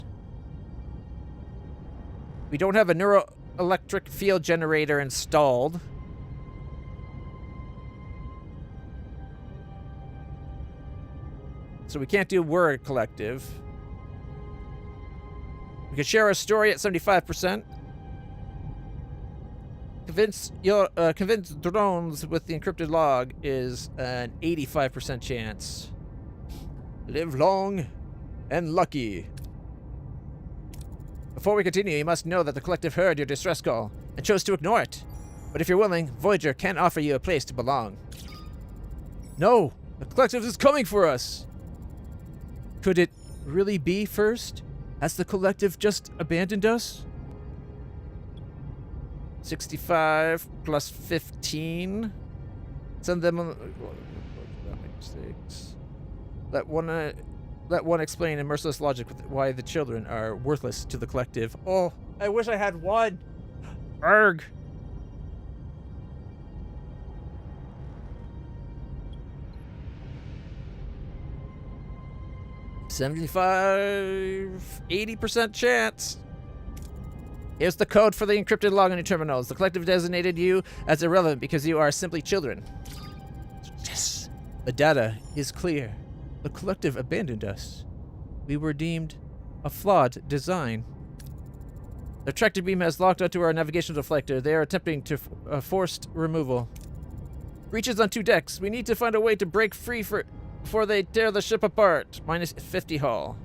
We don't have a neuroelectric field generator installed. So we can't do word collective. We could share our story at 75%. Convince drones with the encrypted log is an 85% chance. Live long and lucky. Before we continue, you must know that the collective heard your distress call and chose to ignore it. But if you're willing, Voyager can offer you a place to belong. No! The collective is coming for us! Could it really be first? Has the collective just abandoned us? 65 plus 15. Send them on. Mistakes. Let one explain in merciless logic why the children are worthless to the collective. Oh, I wish I had one. Arg. $75, 80% chance. Here's the code for the encrypted log on your terminals. The collective designated you as irrelevant because you are simply children. Yes. The data is clear. The collective abandoned us. We were deemed a flawed design. The tractor beam has locked onto our navigation deflector. They are attempting to forced removal. Breaches on 2 decks. We need to find a way to break free before they tear the ship apart. Minus 50 hull.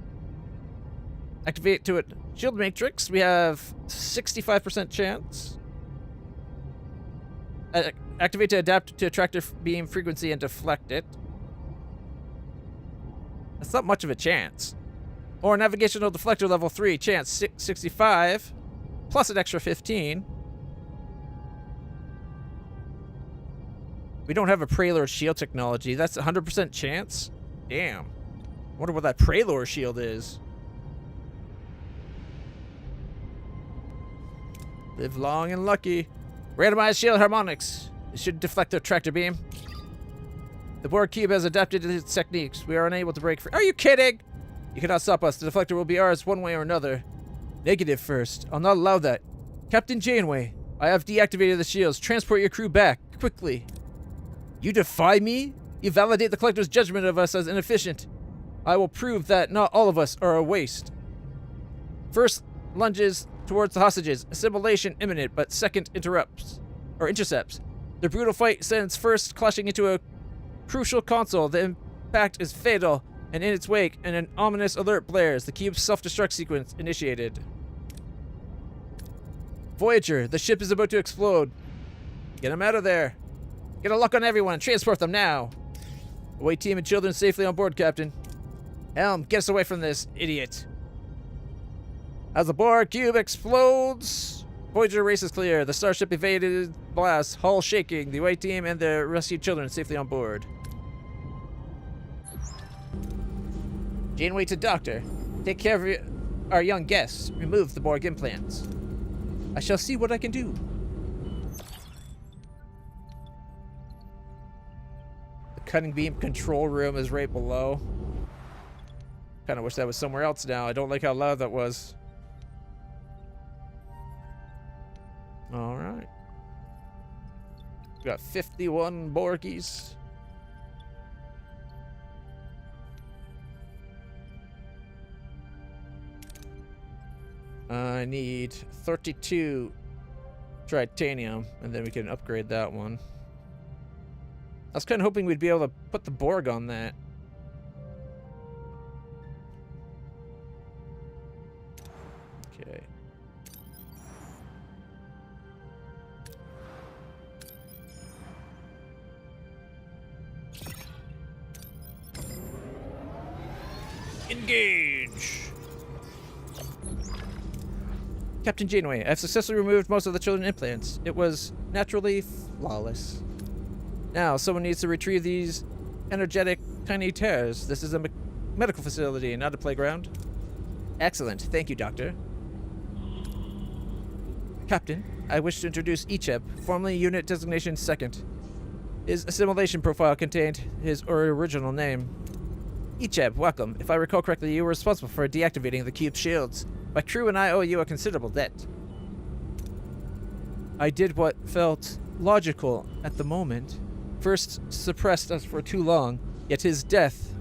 Activate to it. Shield matrix. We have 65% chance. Activate to adapt to tractor beam frequency and deflect it. That's not much of a chance. Or navigational deflector level 3. Chance 65. Plus an extra 15. We don't have a Prelor shield technology. That's 100% chance? Damn. I wonder what that Prelor shield is. Live long and lucky. Randomized shield harmonics. It should deflect the tractor beam. The Borg cube has adapted to its techniques. We are unable to break free. Are you kidding? You cannot stop us. The deflector will be ours one way or another. Negative first. I'll not allow that. Captain Janeway, I have deactivated the shields. Transport your crew back. Quickly. You defy me? You validate the collector's judgment of us as inefficient. I will prove that not all of us are a waste. First lunges towards the hostages. Assimilation imminent, but second intercepts. The brutal fight sends first clashing into a crucial console. The impact is fatal, and in its wake, an ominous alert blares. The cube's self-destruct sequence initiated. Voyager, the ship is about to explode. Get them out of there. Get a lock on everyone and transport them now. Away team and children safely on board, Captain. Helm, get us away from this idiot. As the Borg cube explodes, Voyager races clear. The starship evaded blast, hull shaking. The away team and the rescued children safely on board. Janeway to Doctor. Take care of our young guests. Remove the Borg implants. I shall see what I can do. The cutting beam control room is right below. Kind of wish that was somewhere else now. I don't like how loud that was. All right. We got 51 Borgies. I need 32 titanium, and then we can upgrade that one. I was kind of hoping we'd be able to put the Borg on that. Okay. Engage! Captain Janeway, I've successfully removed most of the children implants. It was naturally flawless. Now, someone needs to retrieve these energetic tiny tears. This is a medical facility, not a playground. Excellent. Thank you, Doctor. Captain, I wish to introduce Icheb, formerly Unit Designation 2nd. His assimilation profile contained his original name. Icheb, welcome. If I recall correctly, you were responsible for deactivating the cube's shields. My crew and I owe you a considerable debt. I did what felt logical at the moment. First suppressed us for too long, yet his death,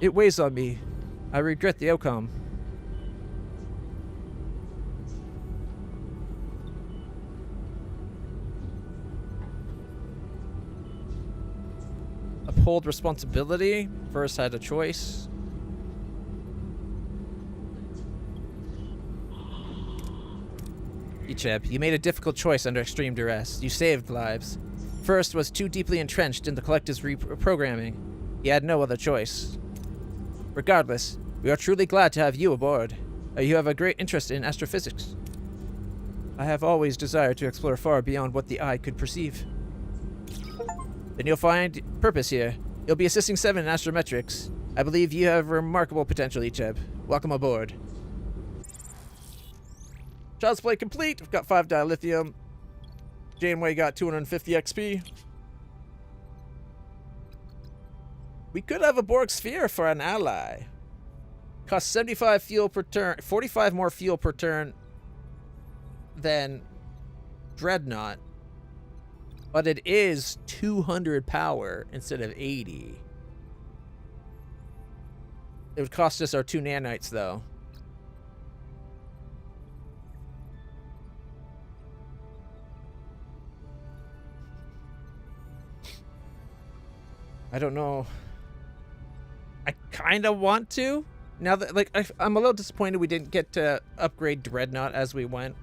it weighs on me. I regret the outcome. Uphold responsibility. First had a choice. Icheb, you made a difficult choice under extreme duress. You saved lives. First was too deeply entrenched in the collective's reprogramming. He had no other choice. Regardless, we are truly glad to have you aboard. You have a great interest in astrophysics. I have always desired to explore far beyond what the eye could perceive. Then you'll find purpose here. You'll be assisting 7 in astrometrics. I believe you have remarkable potential, Icheb. Welcome aboard. Child's play complete. We've got 5 dilithium. Janeway got 250 XP. We could have a Borg sphere for an ally. Costs 75 fuel per turn, 45 more fuel per turn than Dreadnought. But it is 200 power instead of 80. It would cost us our 2 nanites, though. I don't know. I kind of want to. Now that, like, I'm a little disappointed we didn't get to upgrade Dreadnought as we went.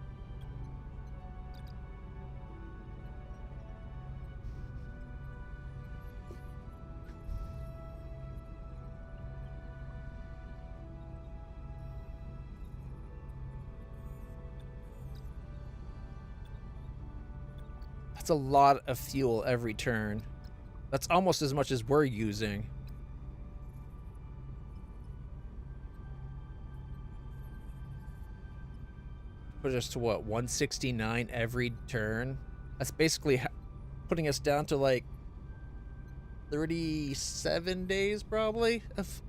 That's a lot of fuel every turn. That's almost as much as we're using. Put us to what, 169 every turn? That's basically putting us down to like 37 days probably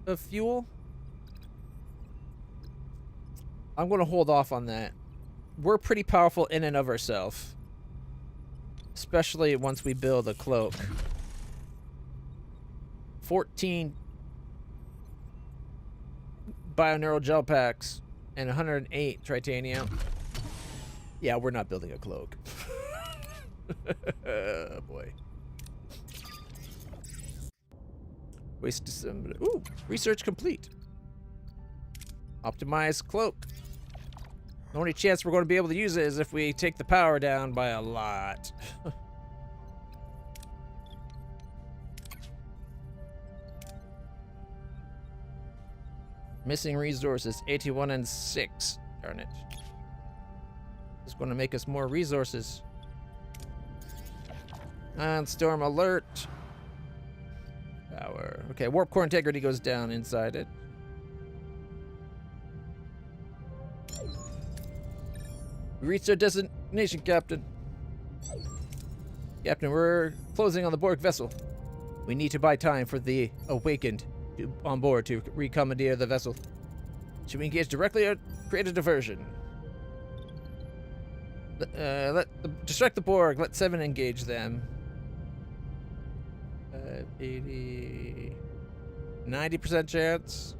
of fuel. I'm going to hold off on that. We're pretty powerful in and of ourselves. Especially once we build a cloak. 14 bioneural gel packs and 108 titanium. Yeah, we're not building a cloak. Oh boy. Waste some. Ooh, research complete. Optimize cloak. The only chance we're going to be able to use it is if we take the power down by a lot. Missing resources, 81 and 6. Darn it. It's going to make us more resources. And storm alert. Power. Okay, warp core integrity goes down inside it. We reached our destination, Captain. Captain, we're closing on the Borg vessel. We need to buy time for the Awakened on board to recommandeer the vessel. Should we engage directly or create a diversion? Distract the Borg. Let 7 engage them. 80... 90% chance.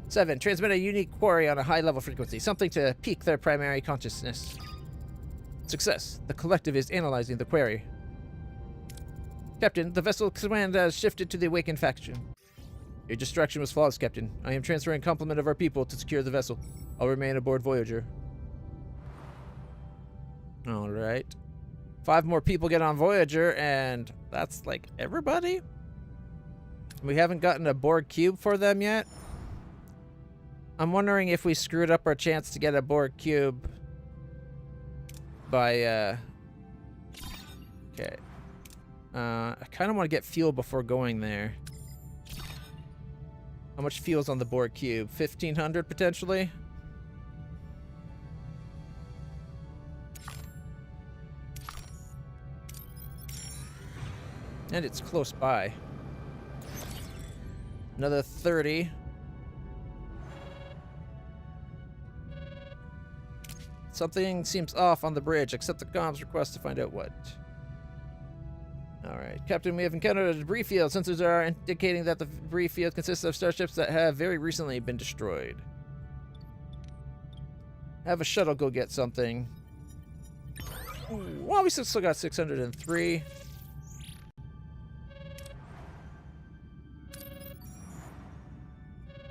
7. Transmit a unique query on a high-level frequency. Something to pique their primary consciousness. Success. The collective is analyzing the query. Captain, the vessel command has shifted to the awakened faction. Your distraction was flawless, Captain. I am transferring complement of our people to secure the vessel. I'll remain aboard Voyager. Alright. 5 more people get on Voyager, and that's like everybody? We haven't gotten a Borg cube for them yet? I'm wondering if we screwed up our chance to get a Borg cube by, okay. I kind of want to get fuel before going there. How much fuel's on the Borg cube? 1,500 potentially? And it's close by. Another 30. Something seems off on the bridge. Accept the comms request to find out what. Alright. Captain, we have encountered a debris field. Sensors are indicating that the debris field consists of starships that have very recently been destroyed. Have a shuttle go get something. Well, we still got 603.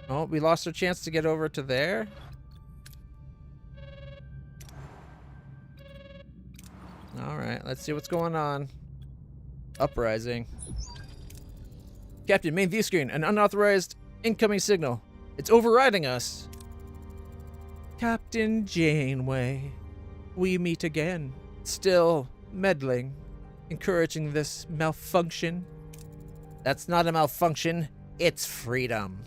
Oh, we lost our chance to get over to there. Alright, let's see what's going on. Uprising. Captain, main view screen. An unauthorized incoming signal. It's overriding us. Captain Janeway. We meet again. Still meddling. Encouraging this malfunction. That's not a malfunction. It's freedom.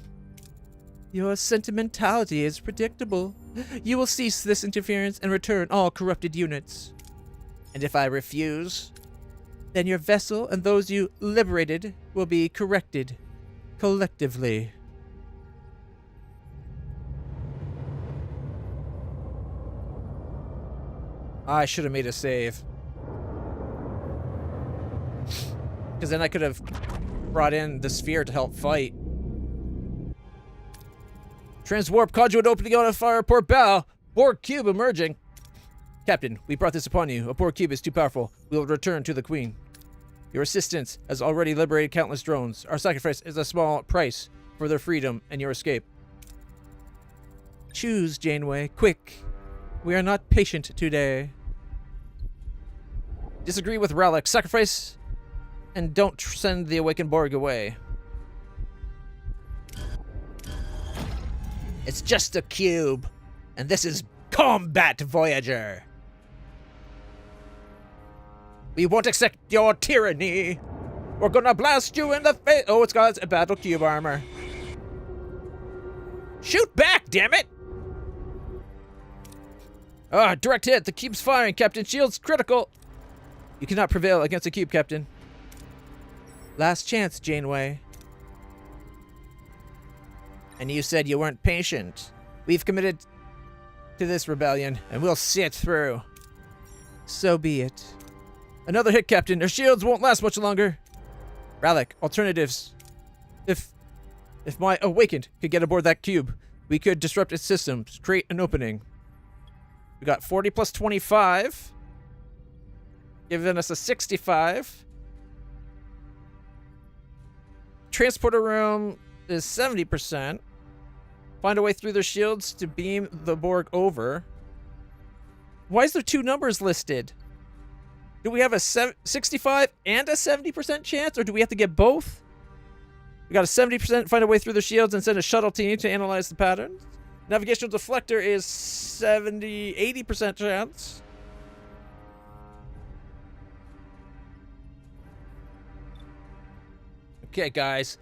Your sentimentality is predictable. You will cease this interference and return all corrupted units. And if I refuse, then your vessel and those you liberated will be corrected collectively. I should have made a save. Because then I could have brought in the sphere to help fight. Transwarp conduit opening on a fire port bow. Borg cube emerging. Captain, we brought this upon you. A Borg cube is too powerful. We will return to the Queen. Your assistance has already liberated countless drones. Our sacrifice is a small price for their freedom and your escape. Choose, Janeway, quick. We are not patient today. Disagree with Relic. Sacrifice and don't send the awakened Borg away. It's just a cube, and this is combat, Voyager. We won't accept your tyranny. We're gonna blast you in the face. Oh, it's got a battle cube armor. Shoot back, damn it! Ah, direct hit. The cube's firing, Captain. Shield's critical. You cannot prevail against a cube, Captain. Last chance, Janeway. And you said you weren't patient. We've committed to this rebellion, and we'll see it through. So be it. Another hit, Captain. Our shields won't last much longer. Relic, alternatives. If my awakened could get aboard that cube, we could disrupt its systems, create an opening. We got 40 plus 25. Giving us a 65. Transporter room is 70%. Find a way through their shields to beam the Borg over. Why is there 2 numbers listed? Do we have a 65 and a 70% chance, or do we have to get both? We got a 70% find a way through their shields and send a shuttle team to analyze the patterns. Navigational deflector is 80% chance. Okay, guys.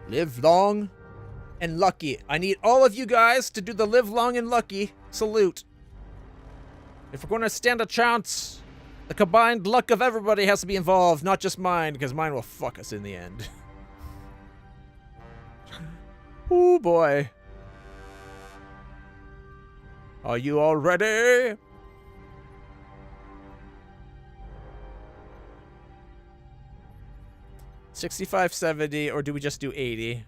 Live long and lucky. I need all of you guys to do the live long and lucky salute. If we're going to stand a chance The combined luck of everybody has to be involved, not just mine, because mine will fuck us in the end. Oh boy. Are you all ready? $65, $70, or do we just do 80?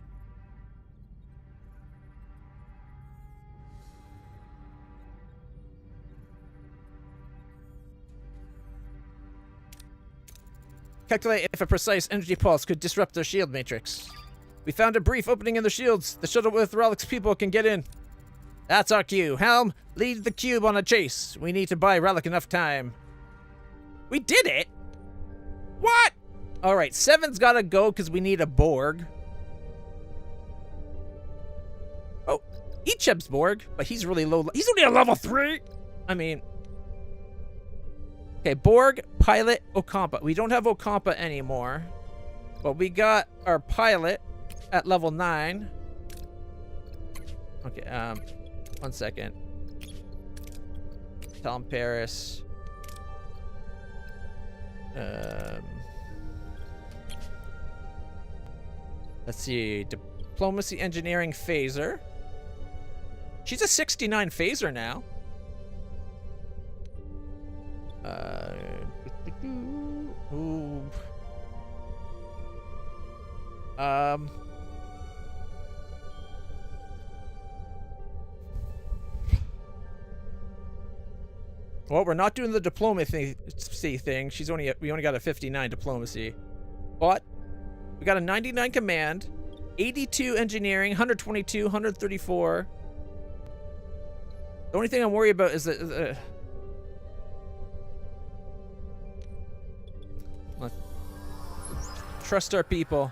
Calculate if a precise energy pulse could disrupt their shield matrix. We found a brief opening in their shields. The shuttle with Relic's people can get in. That's our cue. Helm, lead the cube on a chase. We need to buy Relic enough time. We did it? What? Alright, 7's gotta go because we need a Borg. Oh, Icheb's Borg, but he's really low. He's only a level 3. I mean... Okay, Borg, pilot, Ocampa. We don't have Ocampa anymore. But we got our pilot at level 9. Okay, 1 second. Tom Paris. Let's see. Diplomacy, engineering, phaser. She's a 69 phaser now. Ooh. Well, we're not doing the diplomacy thing. We only got a 59 diplomacy. But we got a 99 command, 82 engineering, 122, 134. The only thing I'm worried about is that trust our people.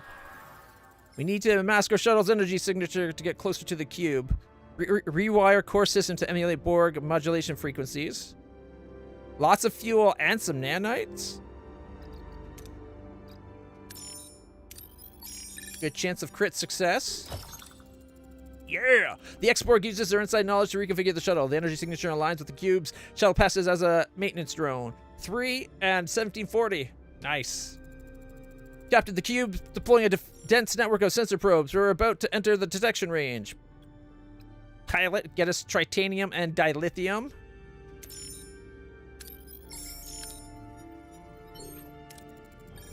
We need to mask our shuttle's energy signature to get closer to the cube. Rewire core system to emulate Borg modulation frequencies. Lots of fuel and some nanites. Good chance of crit success. Yeah! The X-Borg uses their inside knowledge to reconfigure the shuttle. The energy signature aligns with the cube's. Shuttle passes as a maintenance drone. 3 and 1740. Nice. Captain, the cube deploying a dense network of sensor probes. We're about to enter the detection range. Pilot, get us tritanium and dilithium.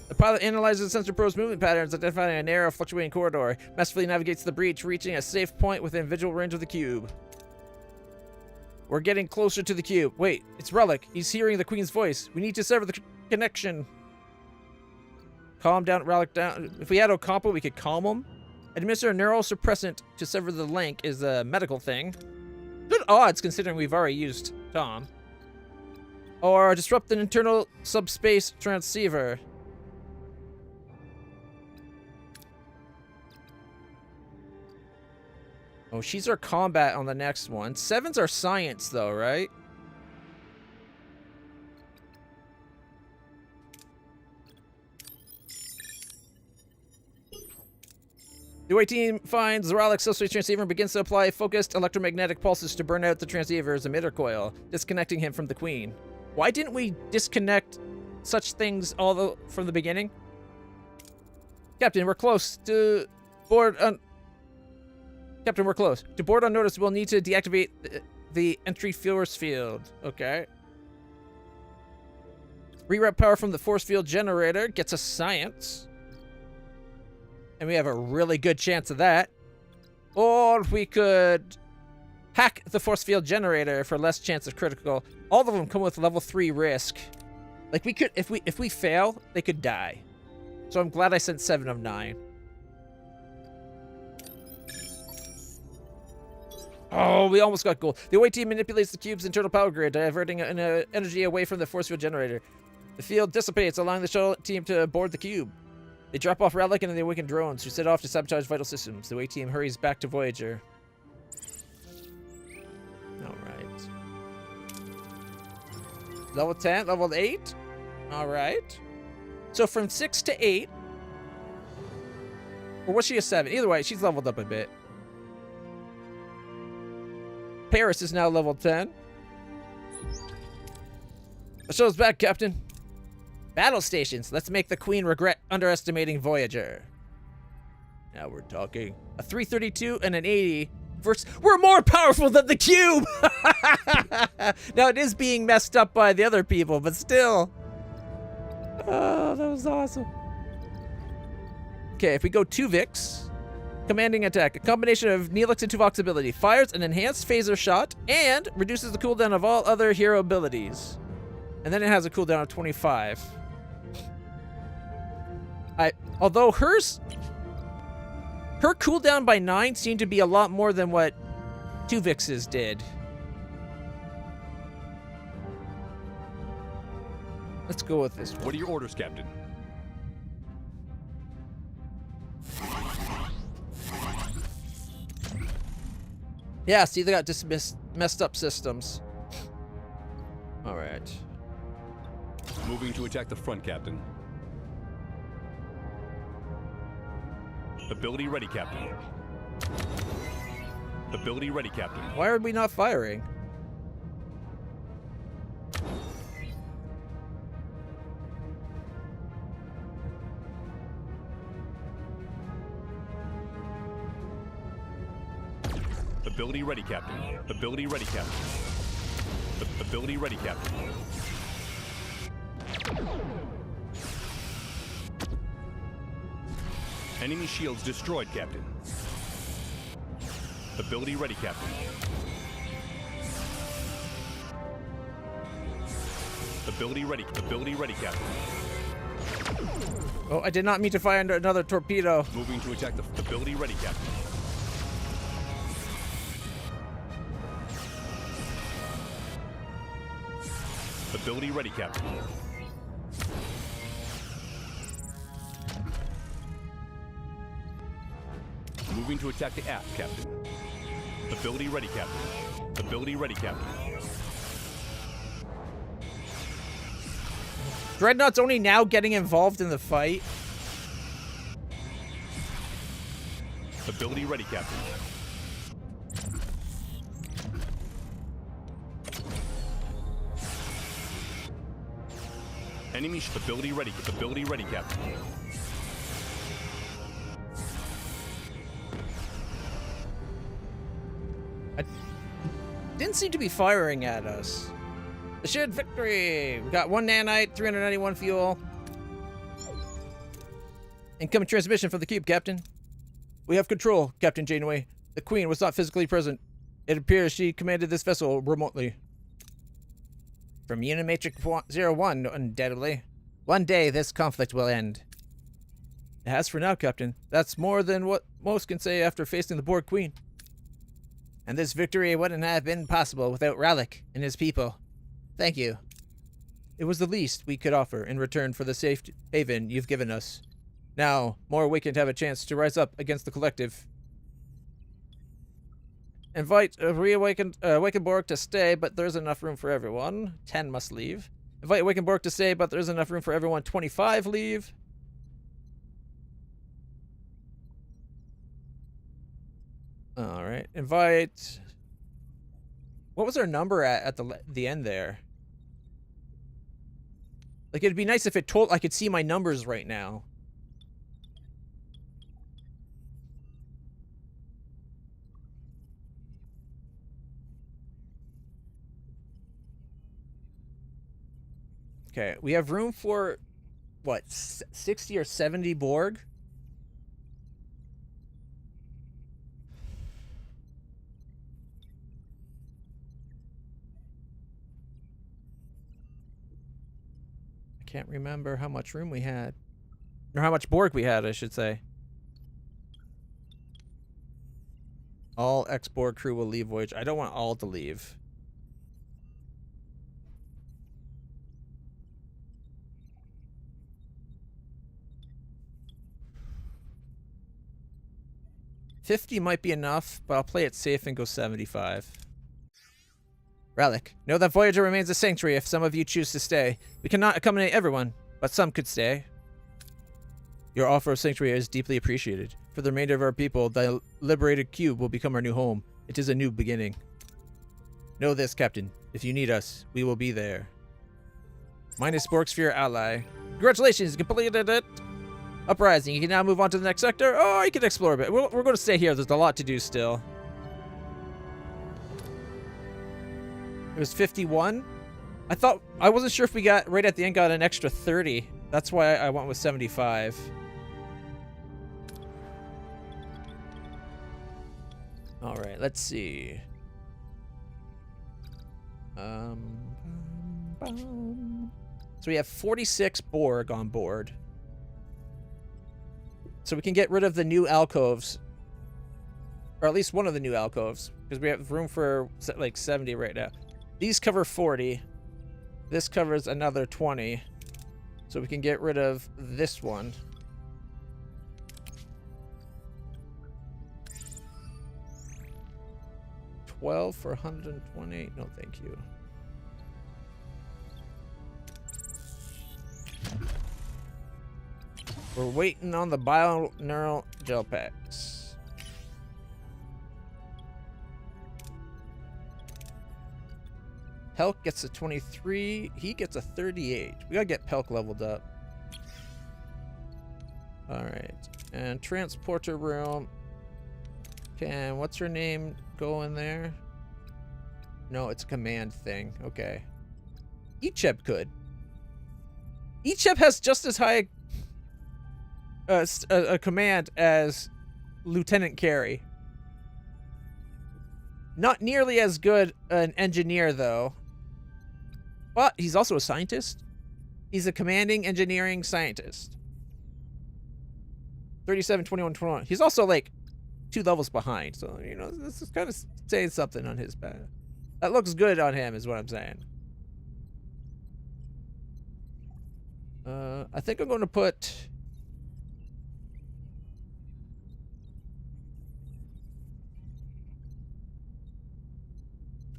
The pilot analyzes the sensor probe's movement patterns, identifying a narrow, fluctuating corridor. Masterfully navigates the breach, reaching a safe point within visual range of the cube. We're getting closer to the cube. Wait, it's Relic. He's hearing the Queen's voice. We need to sever the connection. Calm down, Relic down. If we had Ocampa, we could calm him. Administer a neural suppressant to sever the link is a medical thing. Good odds, considering we've already used Tom. Or disrupt an internal subspace transceiver. Oh, she's our combat on the next one. 7's our science, though, right? The away team finds the Relic subspace transceiver and begins to apply focused electromagnetic pulses to burn out the transceiver's emitter coil, disconnecting him from the Queen. Why didn't we disconnect such things from the beginning? Captain, we're close to board. Captain, we're close. To board unnoticed, we'll need to deactivate the entry force field. Okay. Reroute power from the force field generator gets us science. And we have a really good chance of that. Or we could hack the force field generator for less chance of critical. All of them come with level 3 risk. Like we could, if we fail, they could die. So I'm glad I sent 7 of 9. Oh, we almost got gold. The away team manipulates the cube's internal power grid, diverting energy away from the force field generator. The field dissipates, allowing the shuttle team to board the cube. They drop off Relic and the awakened drones, who set off to sabotage vital systems. The away team hurries back to Voyager. Alright. Level 10, level 8. Alright. So from 6 to 8. Or was she a 7? Either way, she's leveled up a bit. Paris is now level 10. The show's back, Captain. Battle stations. Let's make the Queen regret underestimating Voyager. Now we're talking. A 332 and an 80 versus... We're more powerful than the cube! Now it is being messed up by the other people, but still. Oh, that was awesome. Okay, if we go 2 Vix, commanding attack, a combination of Neelix and Tuvok's ability, fires an enhanced phaser shot and reduces the cooldown of all other hero abilities. And then it has a cooldown of 25. Although her cooldown by 9 seemed to be a lot more than what 2 Vix's did. Let's go with this one. What are your orders, Captain? Yeah, see, they got just messed up systems. All right. Moving to attack the front, Captain. Ability ready, Captain. Ability ready, Captain. Why are we not firing? Ability ready, Captain. Ability ready, Captain. Ability ready, Captain. Enemy shields destroyed, Captain. Ability ready, Captain. Ability ready, Captain. Oh, I did not mean to fire another torpedo. Moving to attack the ability ready, Captain. Ability ready, Captain. Moving to attack the aft, Captain. Ability ready, Captain. Ability ready, Captain. Dreadnought's only now getting involved in the fight. Ability ready, Captain. Enemy ability ready, Captain. Didn't seem to be firing at us. Assured victory! We got 1 nanite, 391 fuel. Incoming transmission from the cube, Captain. We have control, Captain Janeway. The Queen was not physically present. It appears she commanded this vessel remotely. From Unimatrix 01, undoubtedly. One day, this conflict will end. As for now, Captain, that's more than what most can say after facing the Borg Queen. And this victory wouldn't have been possible without Rallick and his people. Thank you. It was the least we could offer in return for the safe haven you've given us. Now, more Awakened have a chance to rise up against the Collective. Invite Awakened Borg to stay, but there's enough room for everyone. 10 must leave. Invite Awakened Borg to stay, but there's enough room for everyone. 25 leave. All right. Invite... What was our number at the end there? Like, it'd be nice if it told... I could see my numbers right now. Okay, we have room for, what, 60 or 70 Borg? I can't remember how much room we had. Or how much Borg we had, I should say. All ex-Borg crew will leave Voyager. I don't want all to leave. $50 might be enough, but I'll play it safe and go 75. Rallick, know that Voyager remains a sanctuary if some of you choose to stay. We cannot accommodate everyone, but some could stay. Your offer of sanctuary is deeply appreciated. For the remainder of our people, the liberated cube will become our new home. It is a new beginning. Know this, Captain. If you need us, we will be there. Minus Borg Sphere ally. Congratulations, you completed it. Uprising. You can now move on to the next sector. Oh, you can explore a bit. We're going to stay here. There's a lot to do still. It was 51. I wasn't sure if we got right at the end got an extra 30. That's why I went with 75. All right, let's see. So we have 46 Borg on board. So we can get rid of the new alcoves. Or at least one of the new alcoves. Because we have room for like 70 right now. These cover 40. This covers another 20. So we can get rid of this one. $12 for 128. No, thank you. We're waiting on the bio-neural gel packs. Pelk gets a 23. He gets a 38. We gotta get Pelk leveled up. Alright. And transporter room. Can what's her name go in there? No, it's a command thing. Okay. Icheb could. Icheb has just as high a command as Lieutenant Carey. Not nearly as good an engineer, though. But he's also a scientist. He's a commanding engineering scientist. 37, 21, 21. He's also like 2 levels behind. So, you know, this is kind of saying something on his back. That looks good on him, is what I'm saying. I think I'm going to put...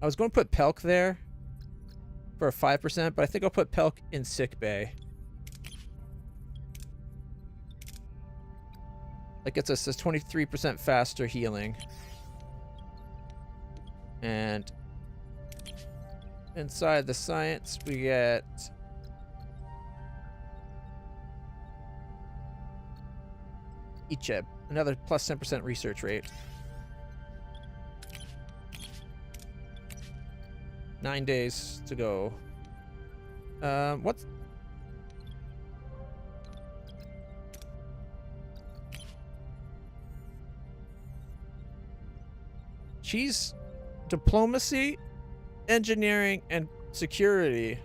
I was going to put Pelk there for a 5%, but I think I'll put Pelk in sick bay. That gets us a 23% faster healing. And inside the science, we get... Icheb, another plus 10% research rate. 9 days to go. What's... She's diplomacy, engineering, and security.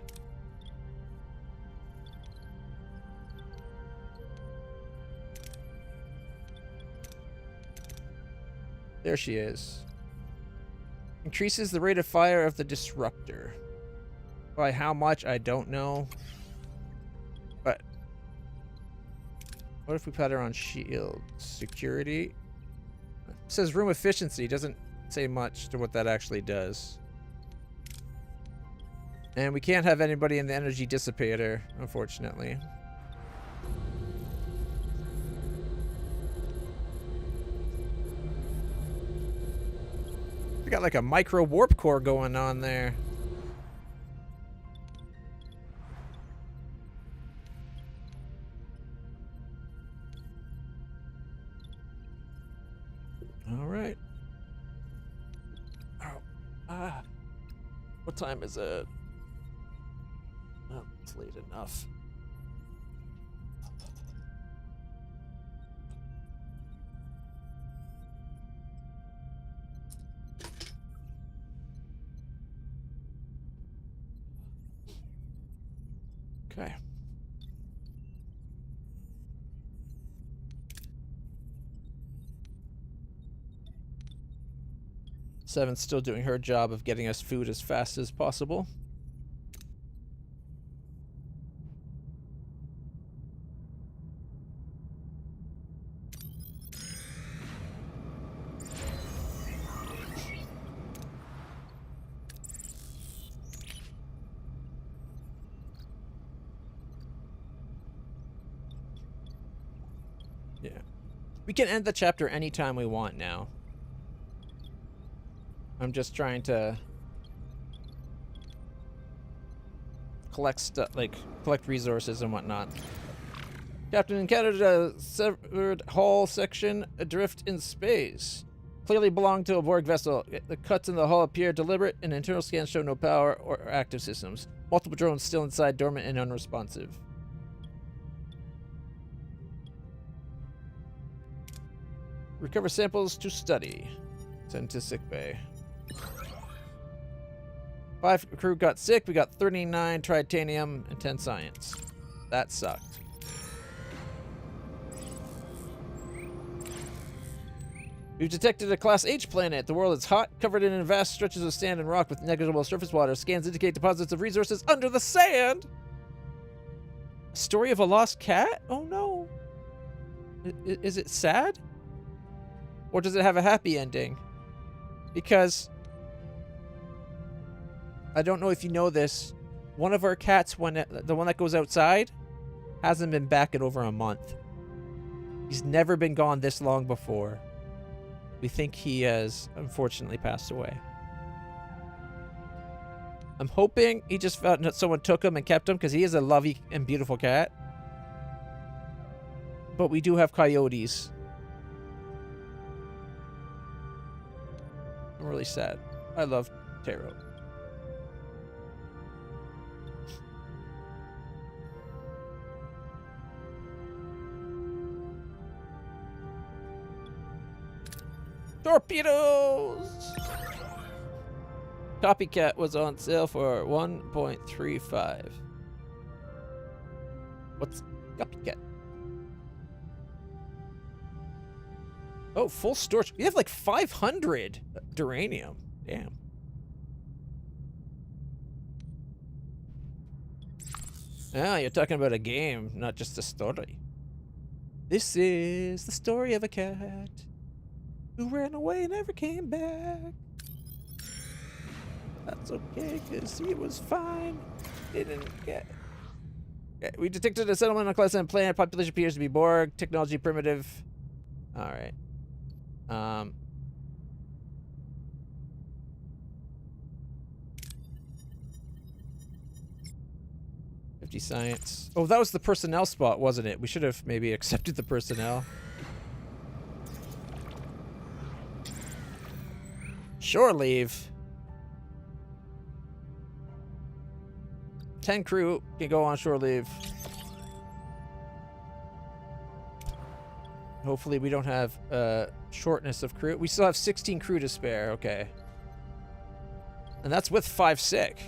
There she is. Increases the rate of fire of the disruptor. By how much, I don't know. But what if we put her on shield? Security? It says room efficiency. Doesn't say much to what that actually does. And we can't have anybody in the energy dissipator, unfortunately. We got like a micro warp core going on there. All right. Oh, what time is it? Oh, it's late enough. Okay. Seven's still doing her job of getting us food as fast as possible. Yeah. We can end the chapter anytime we want now. I'm just trying to... collect stuff, like collect resources and whatnot. Captain encountered a severed hull section adrift in space. Clearly belonged to a Borg vessel. The cuts in the hull appear deliberate, and internal scans show no power or active systems. Multiple drones still inside, dormant and unresponsive. Recover samples to study. Send to sickbay. 5 crew got sick. We got 39 tritanium and 10 science. That sucked. We've detected a Class H planet. The world is hot, covered in vast stretches of sand and rock with negligible surface water. Scans indicate deposits of resources under the sand. A story of a lost cat? Oh no. Is it sad? Or does it have a happy ending? Because I don't know if you know this. One of our cats, the one that goes outside, hasn't been back in over a month. He's never been gone this long before. We think he has unfortunately passed away. I'm hoping he just felt that someone took him and kept him because he is a lovely and beautiful cat. But we do have coyotes. I'm really sad. I love Taro. Torpedoes! Copycat was on sale for 1.35. What's Copycat? Oh, full storage. We have like 500 duranium. Damn. Ah, you're talking about a game, not just a story. This is the story of a cat who ran away and never came back. That's okay, because he was fine. Didn't get... Okay, we detected a settlement on a class M planet. Population appears to be Borg. Technology primitive. Alright. 50 science. Oh, that was the personnel spot, wasn't it? We should have maybe accepted the personnel. Shore leave. 10 crew can go on shore leave. Hopefully we don't have shortness of crew. We still have 16 crew to spare. Okay. And that's with 5 sick.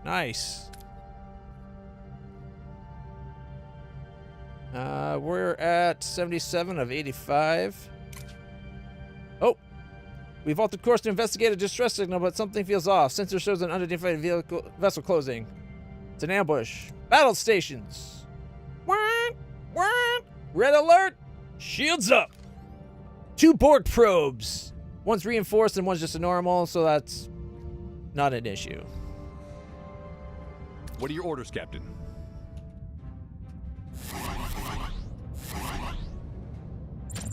Nice. We're at 77 of 85. Oh! We've altered course to investigate a distress signal, but something feels off. Sensor shows an unidentified vessel closing. It's an ambush. Battle stations. Red alert! Shields up! 2 Borg probes. One's reinforced and one's just a normal, so that's not an issue. What are your orders, Captain?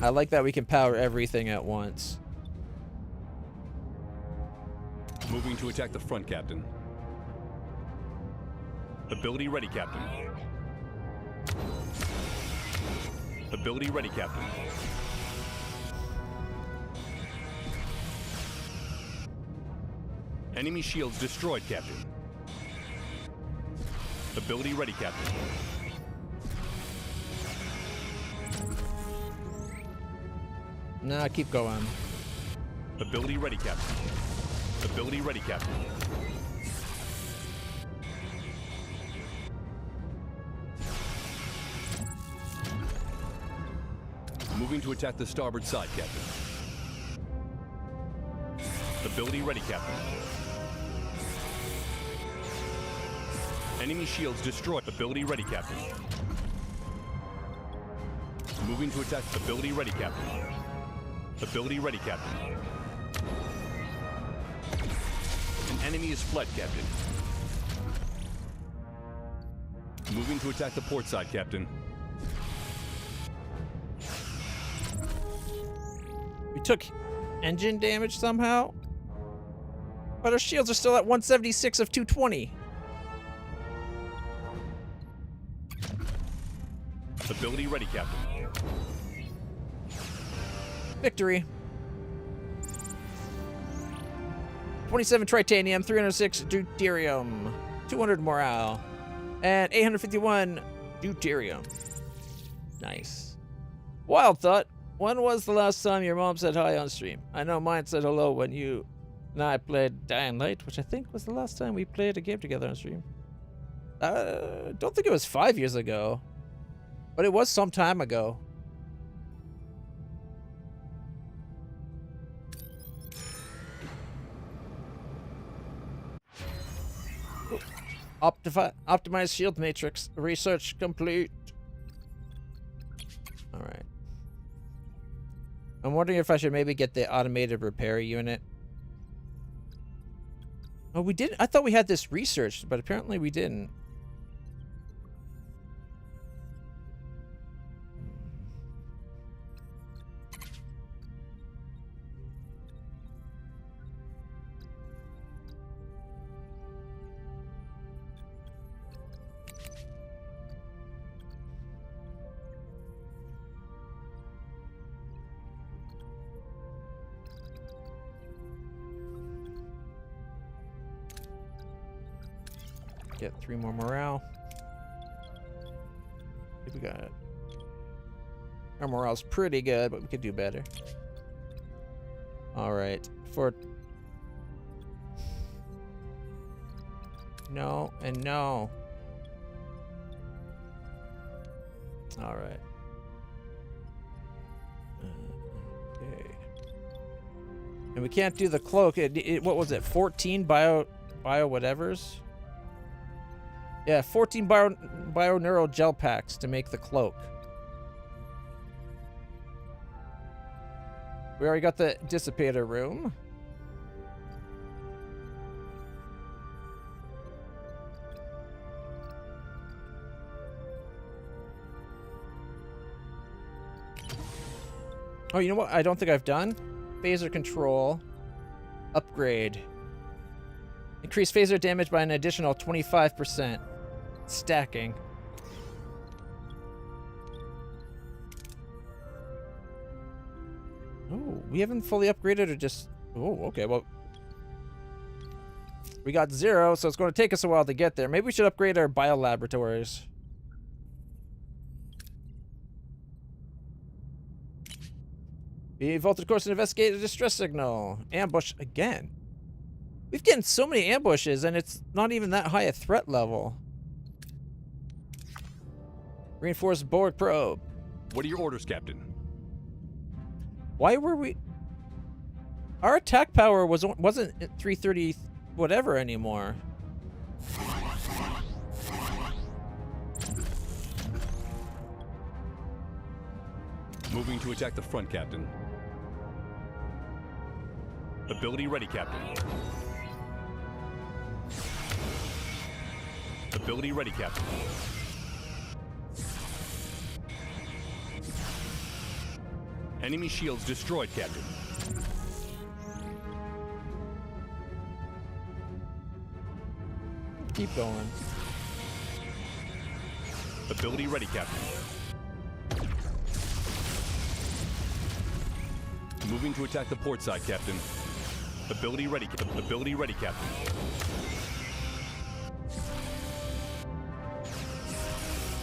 I like that we can power everything at once. Moving to attack the front, Captain. Ability ready, Captain. Ability ready, Captain. Enemy shields destroyed, Captain. Ability ready, Captain. Nah, keep going. Ability ready, Captain. Ability ready, Captain. Moving to attack the starboard side, Captain. Ability ready, Captain. Enemy shields destroyed. Ability ready, Captain. Moving to attack. Ability ready, Captain. Ability ready, Captain. An enemy is fled, Captain. Moving to attack the port side, Captain. We took engine damage somehow, but our shields are still at 176 of 220. Ability ready, Captain. Victory. 27 tritanium, 306 deuterium, 200 morale, and 851 deuterium. Nice. Wild thought. When was the last time your mom said hi on stream? I know mine said hello when you and I played Dying Light, which I think was the last time we played a game together on stream. Don't think it was 5 years ago, but it was some time ago. Optimize shield matrix. Research complete. All right. I'm wondering if I should maybe get the automated repair unit. Oh, we didn't. I thought we had this researched, but apparently we didn't. Get 3 more morale. I think we got it. Our morale's pretty good, but we could do better. Alright. No and no. Alright. Okay. And we can't do the cloak. What was it? 14 bio whatevers? Yeah, 14 bio-neural gel packs to make the cloak. We already got the dissipator room. Oh, you know what I don't think I've done? Phaser control. Upgrade. Increase phaser damage by an additional 25%. Stacking. Oh, we haven't fully upgraded or just... Oh, okay, well... We got 0, so it's going to take us a while to get there. Maybe we should upgrade our biolaboratories. Be voltage course and investigate a distress signal. Ambush again. We've gotten so many ambushes, and it's not even that high a threat level. Reinforced Borg probe. What are your orders, Captain? Why were we... Our attack power wasn't at 330 whatever anymore. Moving to attack the front, Captain. Ability ready, Captain. Ability ready, Captain. Enemy shields destroyed, Captain. Keep going. Ability ready, Captain. Moving to attack the port side, Captain. Ability ready, Ability ready, Captain.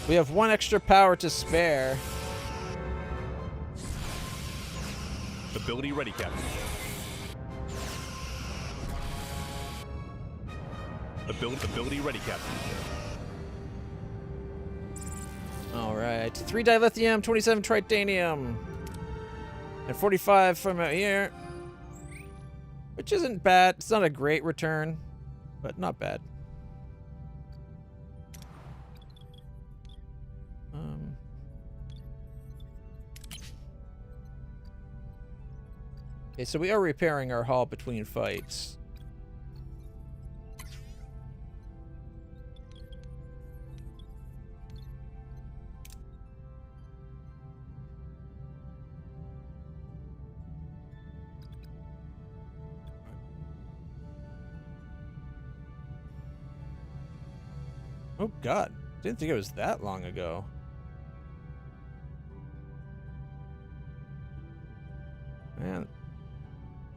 We have 1 extra power to spare. Ability ready, Captain. Ability ready, Captain. Alright. 3 dilithium, 27 tritanium. And 45 from out here. Which isn't bad. It's not a great return, but not bad. Okay, so we are repairing our hull between fights. Oh god, didn't think it was that long ago.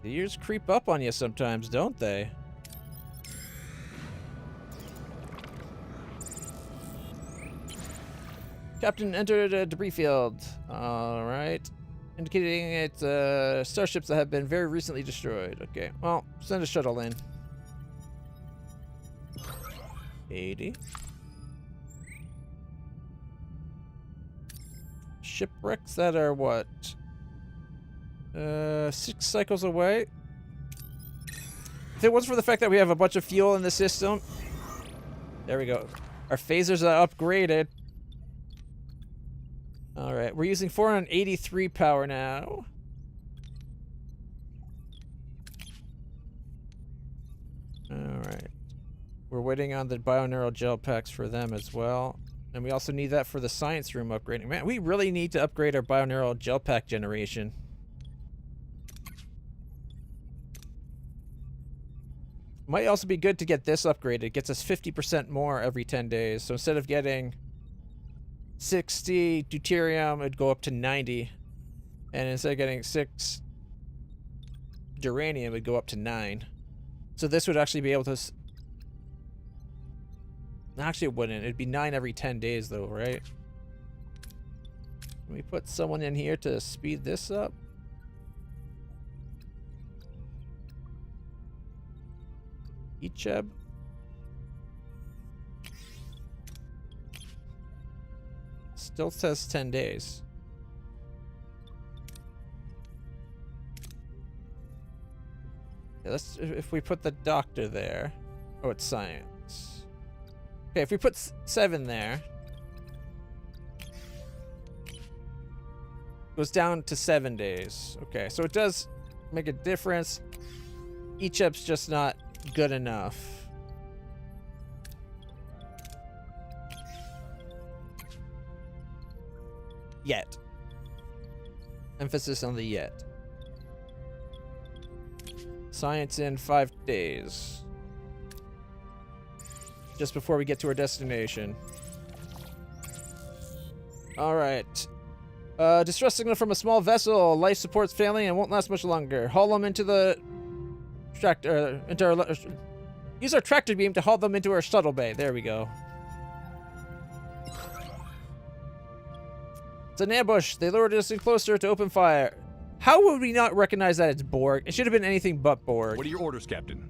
The years creep up on you sometimes, don't they? Captain entered a debris field. Alright. Indicating it's starships that have been very recently destroyed. Okay, well, send a shuttle in. 80. Shipwrecks that are what? 6 cycles away. If it wasn't for the fact that we have a bunch of fuel in the system. There we go. Our phasers are upgraded. Alright, we're using 483 power now. Alright. We're waiting on the bioneural gel packs for them as well. And we also need that for the science room upgrading. Man, we really need to upgrade our bioneural gel pack generation. Might also be good to get this upgraded. It gets us 50% more every 10 days. So instead of getting 60 deuterium, it'd go up to 90. And instead of getting 6 duranium, it'd go up to 9. So this would actually be able to... Actually, it wouldn't. It'd be 9 every 10 days, though, right? Can we put someone in here to speed this up? Icheb. Still says 10 days. Yeah, let's, if we put the doctor there. Oh, it's science. Okay, if we put 7 there. Goes down to 7 days. Okay, so it does make a difference. Icheb's just not good enough. Yet. Emphasis on the yet. Science in 5 days. Just before we get to our destination. Alright. Distress signal from a small vessel. Life support's failing and won't last much longer. Haul them into the tractor. Use our tractor beam to haul them into our shuttle bay. There we go. It's an ambush. They lured us in closer to open fire. How would we not recognize that it's Borg? It should have been anything but Borg. What are your orders, Captain?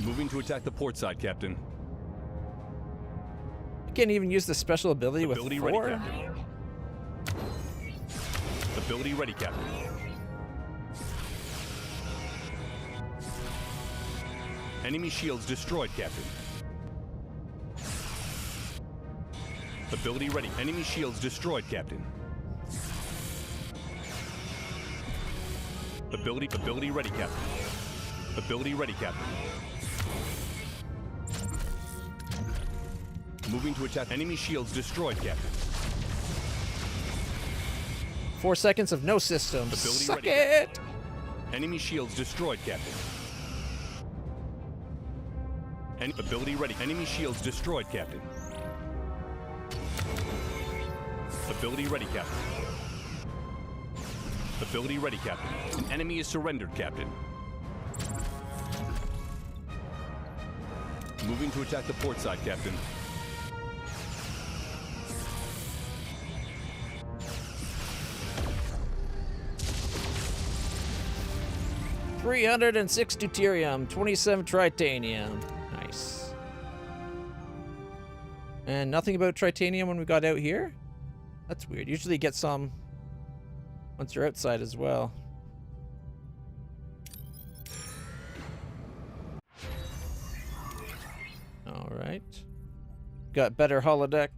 Moving to attack the port side, Captain. You can't even use the special ability with Ability 4? ready, Captain. Ability ready, Captain. Enemy shields destroyed, Captain. Ability ready. Enemy shields destroyed, Captain. Ability ready, Captain. Ability ready, Captain. Moving to attack. Enemy shields destroyed, Captain. 4 seconds of no systems. Ability Suck ready, it! Captain. Enemy shields destroyed, Captain. Ability ready. Enemy shields destroyed, Captain. Ability ready, Captain. Ability ready, Captain. An enemy is surrendered, Captain. Moving to attack the port side, Captain. $306 deuterium, 27 tritanium. Nice. And nothing about tritanium when we got out here? That's weird. Usually you get some once you're outside as well. Alright. Got better holodeck.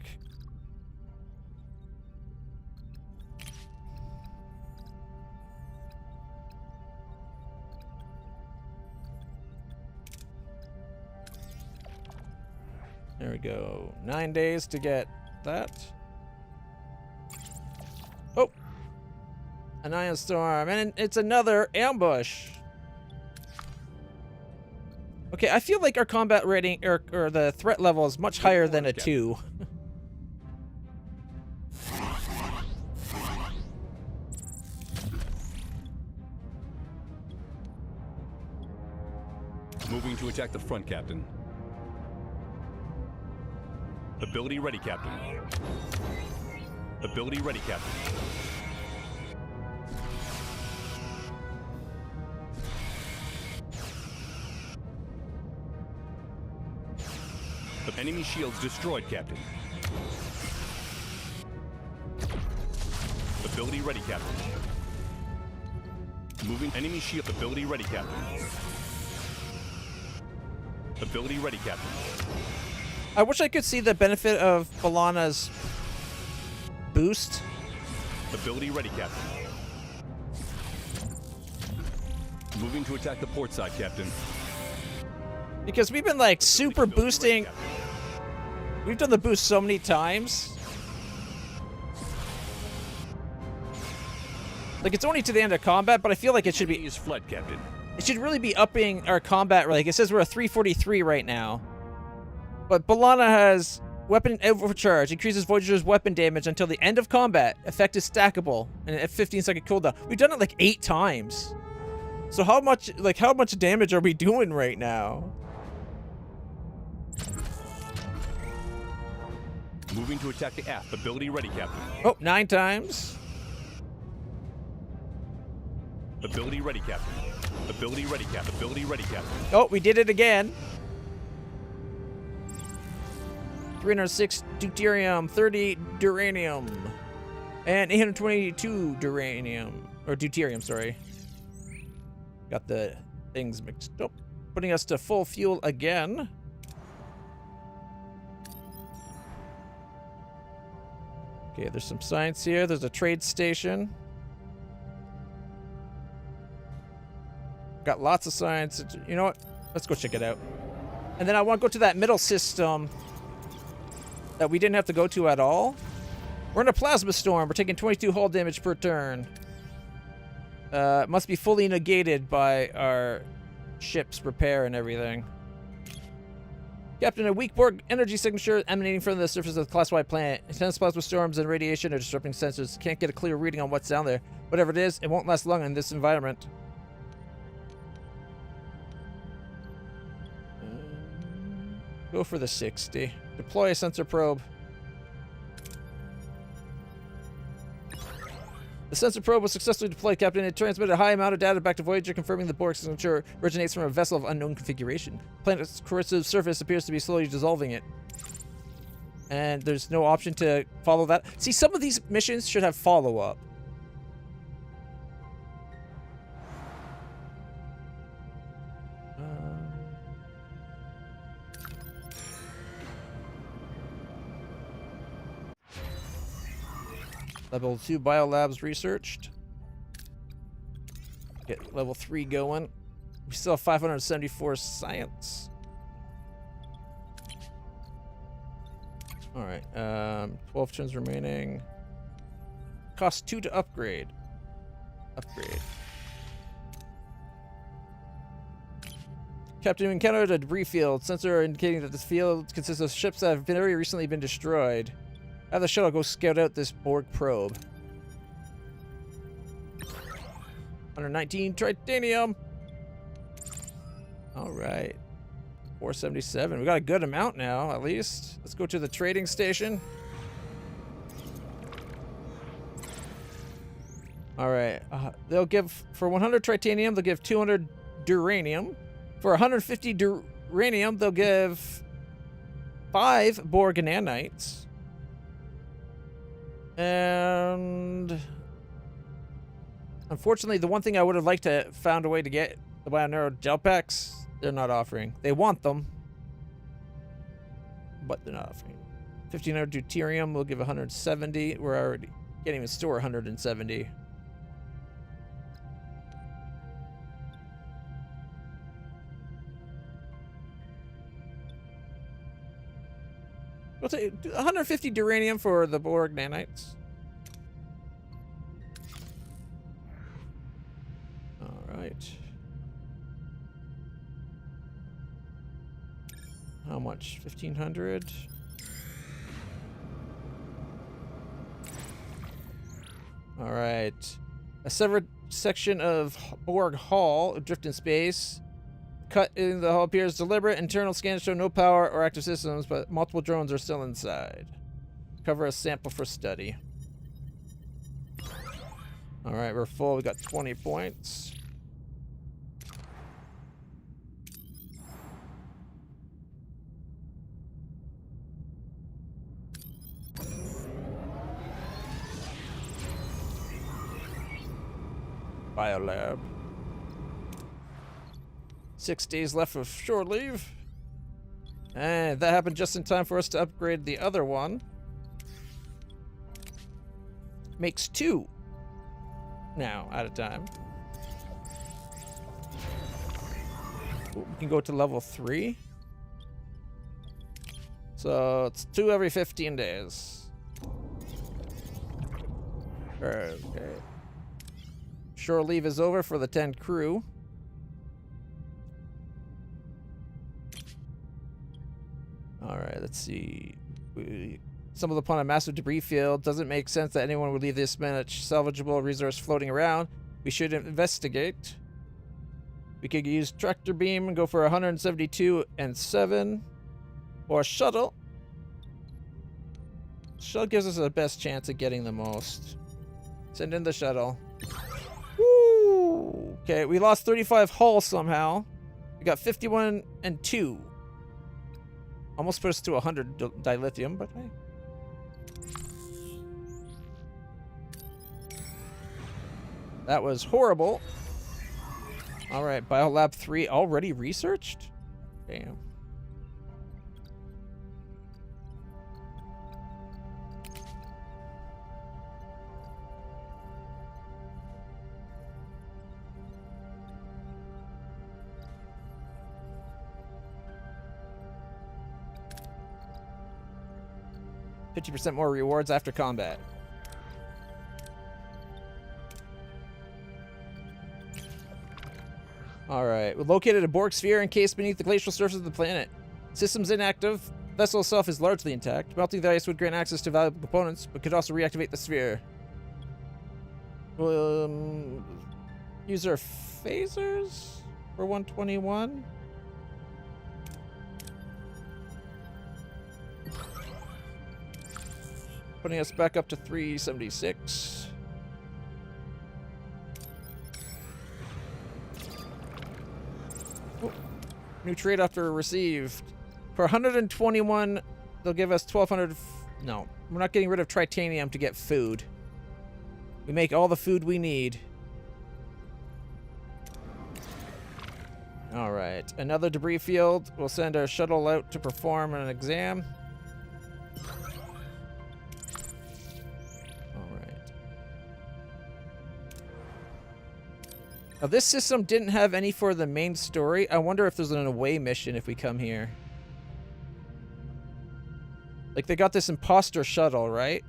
There we go. 9 days to get that. Oh! An ion storm. And it's another ambush. Okay, I feel like our combat rating, or the threat level is much higher than a 2. Moving to attack the front, Captain. Ability ready, Captain. Ability ready, Captain. The enemy shields destroyed, Captain. Ability ready, Captain. Moving enemy shield. Ability ready, Captain. Ability ready, Captain. I wish I could see the benefit of B'Elanna's boost. Ability ready, Captain. Moving to attack the port side, Captain. Because we've been like super Ability ready, boosting. Captain. We've done the boost so many times. Like, it's only to the end of combat, but I feel like it should be... Is fled, Captain. It should really be upping our combat. Like, it says we're at 343 right now. But B'Elanna has weapon overcharge. Increases Voyager's weapon damage until the end of combat. Effect is stackable. And at 15-second cooldown. We've done it like 8 times. So how much damage are we doing right now? Moving to attack the aft. Ability ready, Captain. Oh, 9 times. Ability ready, Captain. Ability ready, Captain. Ability ready, Captain. Oh, we did it again. 306 deuterium, 30 duranium, and 822 duranium, or deuterium, sorry. Got the things mixed up. Putting us to full fuel again. Okay, there's some science here. There's a trade station. Got lots of science. You know what? Let's go check it out. And then I want to go to that middle system that we didn't have to go to at all. We're in a plasma storm. We're taking 22 hull damage per turn. Must be fully negated by our ship's repair and everything. Captain, a weak Borg energy signature emanating from the surface of the class-wide planet. Intense plasma storms and radiation are disrupting sensors. Can't get a clear reading on what's down there. Whatever it is, it won't last long in this environment. Go for the 60. Deploy a sensor probe. The sensor probe was successfully deployed, Captain. It transmitted a high amount of data back to Voyager, confirming the Borg signature originates from a vessel of unknown configuration. The planet's corrosive surface appears to be slowly dissolving it. And there's no option to follow that. See, some of these missions should have follow-up. Level 2 biolabs researched. Get level 3 going. We still have 574 science. Alright, 12 turns remaining. Costs 2 to upgrade. Upgrade. Captain, we encountered a debris field. Sensor indicating that this field consists of ships that have very recently been destroyed. Have the shuttle go scout out this Borg probe. 119 titanium. All right. 477. We got a good amount now, at least. Let's go to the trading station. All right. They'll give, for 100 titanium, they'll give 200 duranium. For 150 duranium, they'll give 5 Borg nanites. And unfortunately, the one thing I would have liked to found a way to get, the Bionero gel packs, they're not offering. They want them, but they're not offering. 1500 deuterium will give 170. We're already can't even store 170. We'll take 150 duranium for the Borg nanites. All right. How much? 1,500. All right. A severed section of Borg hull adrift in space. cut in the hull appears deliberate. Internal scans show no power or active systems, but multiple drones are still inside. Cover a sample for study. All right, we're full. We got 20 points. Biolab. 6 days left of shore leave. And that happened just in time for us to upgrade the other one. Makes 2 now at a time. Ooh, we can go to level 3. So it's 2 every 15 days. Okay. Shore leave is over for the 10 crew. Alright, let's see. Stumbled upon a massive debris field. Doesn't make sense that anyone would leave this much salvageable resource floating around. We should investigate. We could use tractor beam and go for 172 and 7. Or shuttle. Shuttle gives us the best chance of getting the most. Send in the shuttle. Woo! Okay, we lost 35 hull somehow. We got 51 and 2. Almost put us to 100 dilithium, but hey. That was horrible. Alright, Biolab 3 already researched? Damn. %50 more rewards after combat. Alright, we located a Borg sphere encased beneath the glacial surface of the planet. Systems inactive. Vessel itself is largely intact. Melting the ice would grant access to valuable components, but could also reactivate the sphere. Use our phasers for 121. Putting us back up to 376. Oh, new trade offer received. For 121, they'll give us 1,200. No, we're not getting rid of tritanium to get food. We make all the food we need. All right, another debris field. We'll send our shuttle out to perform an exam. Now, this system didn't have any for the main story. I wonder if there's an away mission if we come here. Like, they got this imposter shuttle, right?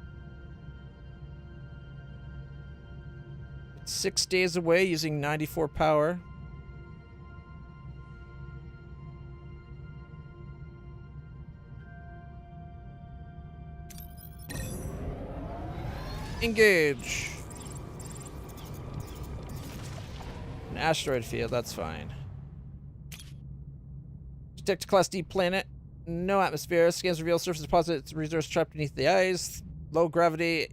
It's 6 days away using 94 power. Engage. An asteroid field, that's fine. Detect Class D planet. No atmosphere. Scans reveal surface deposits, resource trapped beneath the ice. Low gravity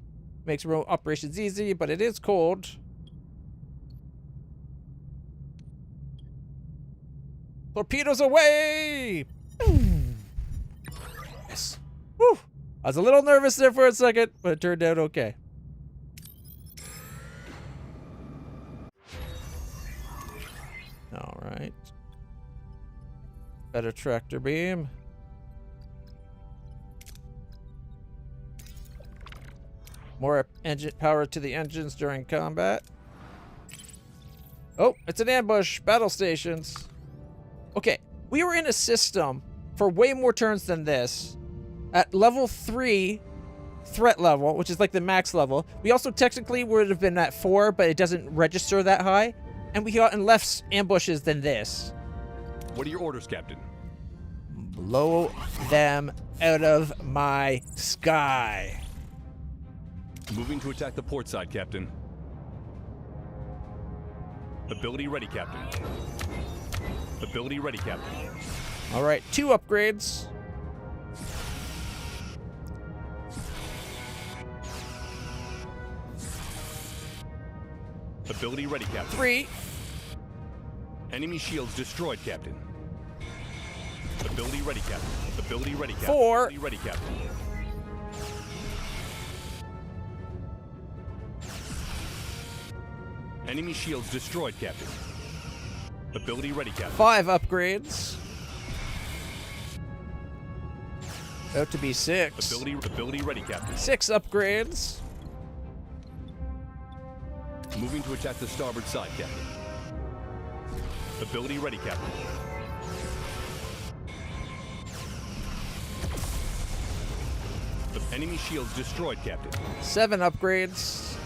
makes remote operations easy, but it is cold. Torpedoes away! Yes. Woo! I was a little nervous there for a second, but it turned out okay. All right. Better tractor beam. More engine power to the engines during combat. Oh, it's an ambush. Battle stations. Okay, we were in a system for way more turns than this. At level 3 threat level, which is like the max level. We also technically would have been at 4, but it doesn't register that high. And we got in less ambushes than this. What are your orders, Captain? Blow them out of my sky. Moving to attack the port side, Captain. Ability ready, Captain. Ability ready, Captain. All right, 2 upgrades. Ability ready, Captain. 3. Enemy shields destroyed, Captain. Ability ready, Captain. Ability ready, Captain. 4. Ability ready, Captain. Enemy shields destroyed, Captain. Ability ready, Captain. 5 upgrades. Out to be 6. Ability ready, Captain. 6 upgrades. Moving to attack the starboard side, Captain. Ability ready, Captain. The enemy shields destroyed, Captain. 7 upgrades.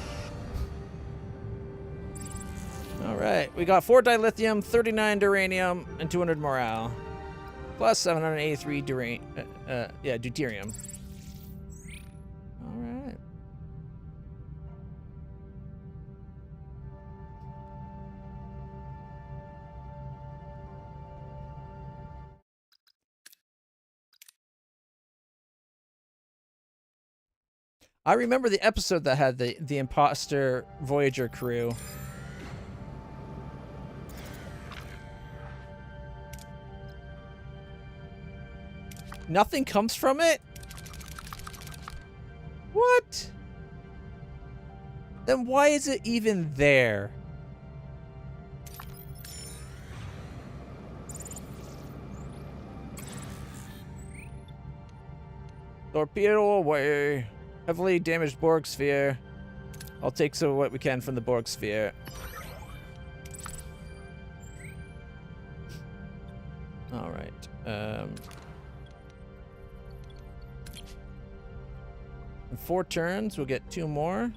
All right, we got 4 dilithium, 39 duranium, and 200 morale, plus 783 deuterium. All right. I remember the episode that had the imposter Voyager crew. Nothing comes from it? What? Then why is it even there? Torpedo away. Heavily damaged Borg sphere. I'll take some what we can from the Borg sphere. All right. In 4 turns, we'll get 2 more.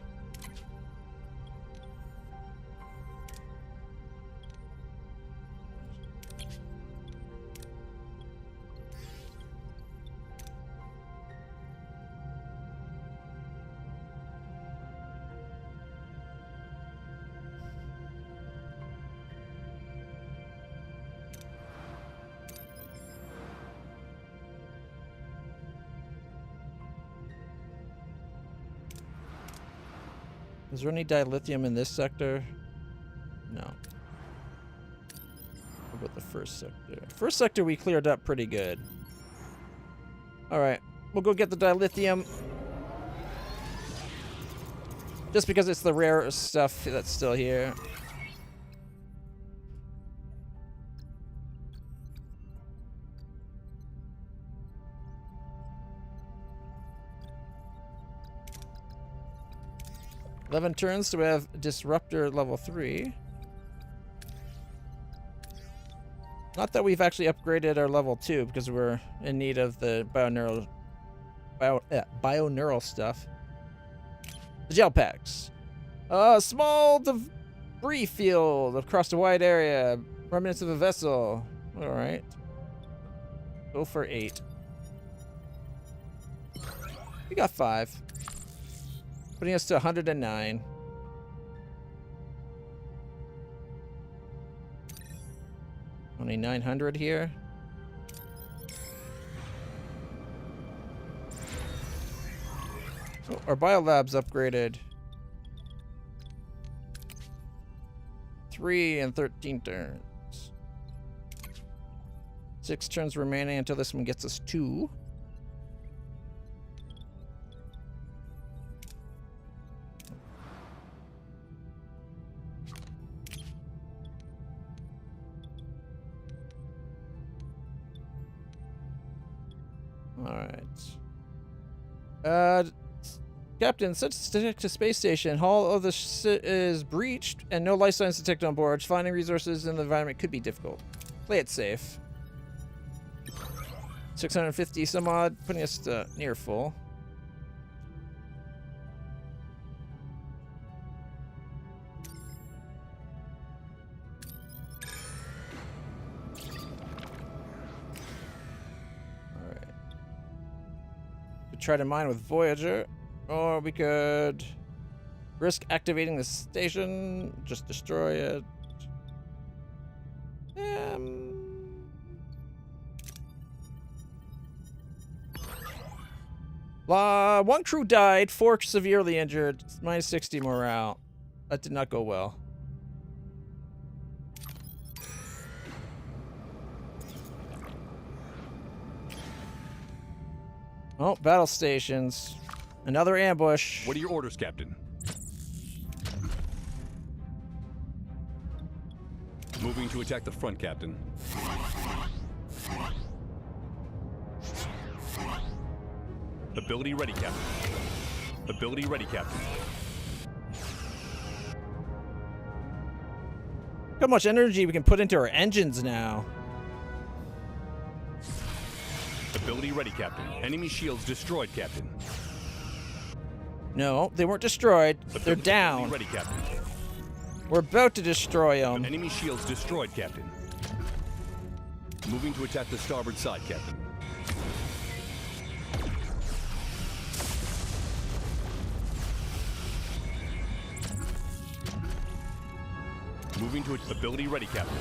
Is there any dilithium in this sector? No. What about the first sector? First sector we cleared up pretty good. Alright, we'll go get the dilithium. Just because it's the rare stuff that's still here. $11 turns, so we have Disruptor level 3. Not that we've actually upgraded our level 2 because we're in need of the bioneural stuff. The gel packs. Small debris field across a wide area. Remnants of a vessel. All right. Go for 8. We got 5. Putting us to 109. Only 900 here. Oh, our biolab's upgraded. 3 and 13 turns. 6 turns remaining until this one gets us 2. Alright. Captain, such to space station. Hull of the ship is breached and no life signs detected on board. Finding resources in the environment could be difficult. Play it safe. 650 some odd, putting us to near full. Try to mine with Voyager, or we could risk activating the station, just destroy it. One crew died, 4 severely injured, minus 60 morale. That did not go well. Oh, battle stations. Another ambush. What are your orders, Captain? Moving to attack the front, Captain. Ability ready, Captain. Ability ready, Captain. Look how much energy we can put into our engines now. Ability ready, Captain. Enemy shields destroyed, Captain. No, they weren't destroyed. They're Ability down. ready, Captain. We're about to destroy them. Enemy shields destroyed, Captain. Moving to attack the starboard side, Captain. Moving to ability ready, Captain.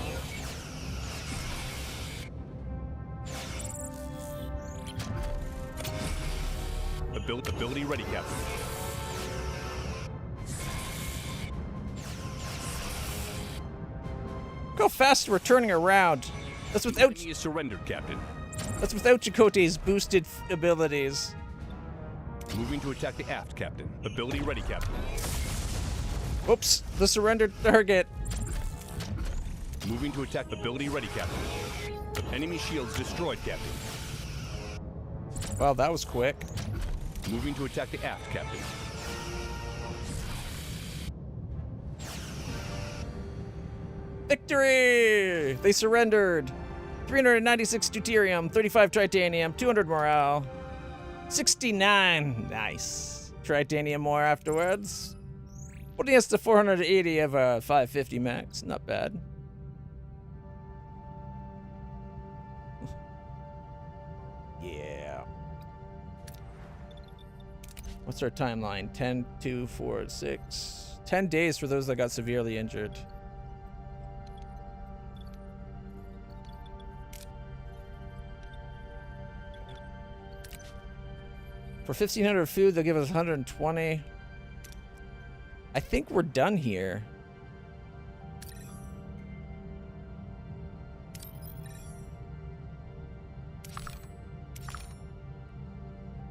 Ability ready, Captain. Look how fast we're turning around. That's without Enemy is surrendered, Captain. Chakotay's boosted abilities. Moving to attack the aft, Captain. Ability ready, Captain. Oops, the surrendered target. Moving to attack ability ready, Captain. Enemy shields destroyed, Captain. Wow, that was quick. Moving to attack the aft, Captain. Victory! They surrendered. 396 deuterium, 35 titanium, 200 morale, 69. Nice. Titanium more afterwards. Putting us to 480 of a 550 max. Not bad. Yeah. What's our timeline? 10, 2, 4, 6. 10 days for those that got severely injured. For 1,500 food, they'll give us 120. I think we're done here.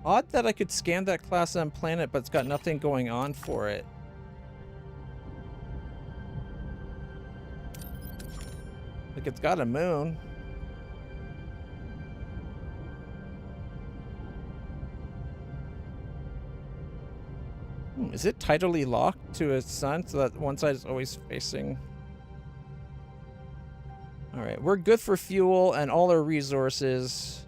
Odd that I could scan that class M planet, but it's got nothing going on for it. Like, it's got a moon. Is it tidally locked to its sun so that one side is always facing? Alright, we're good for fuel and all our resources.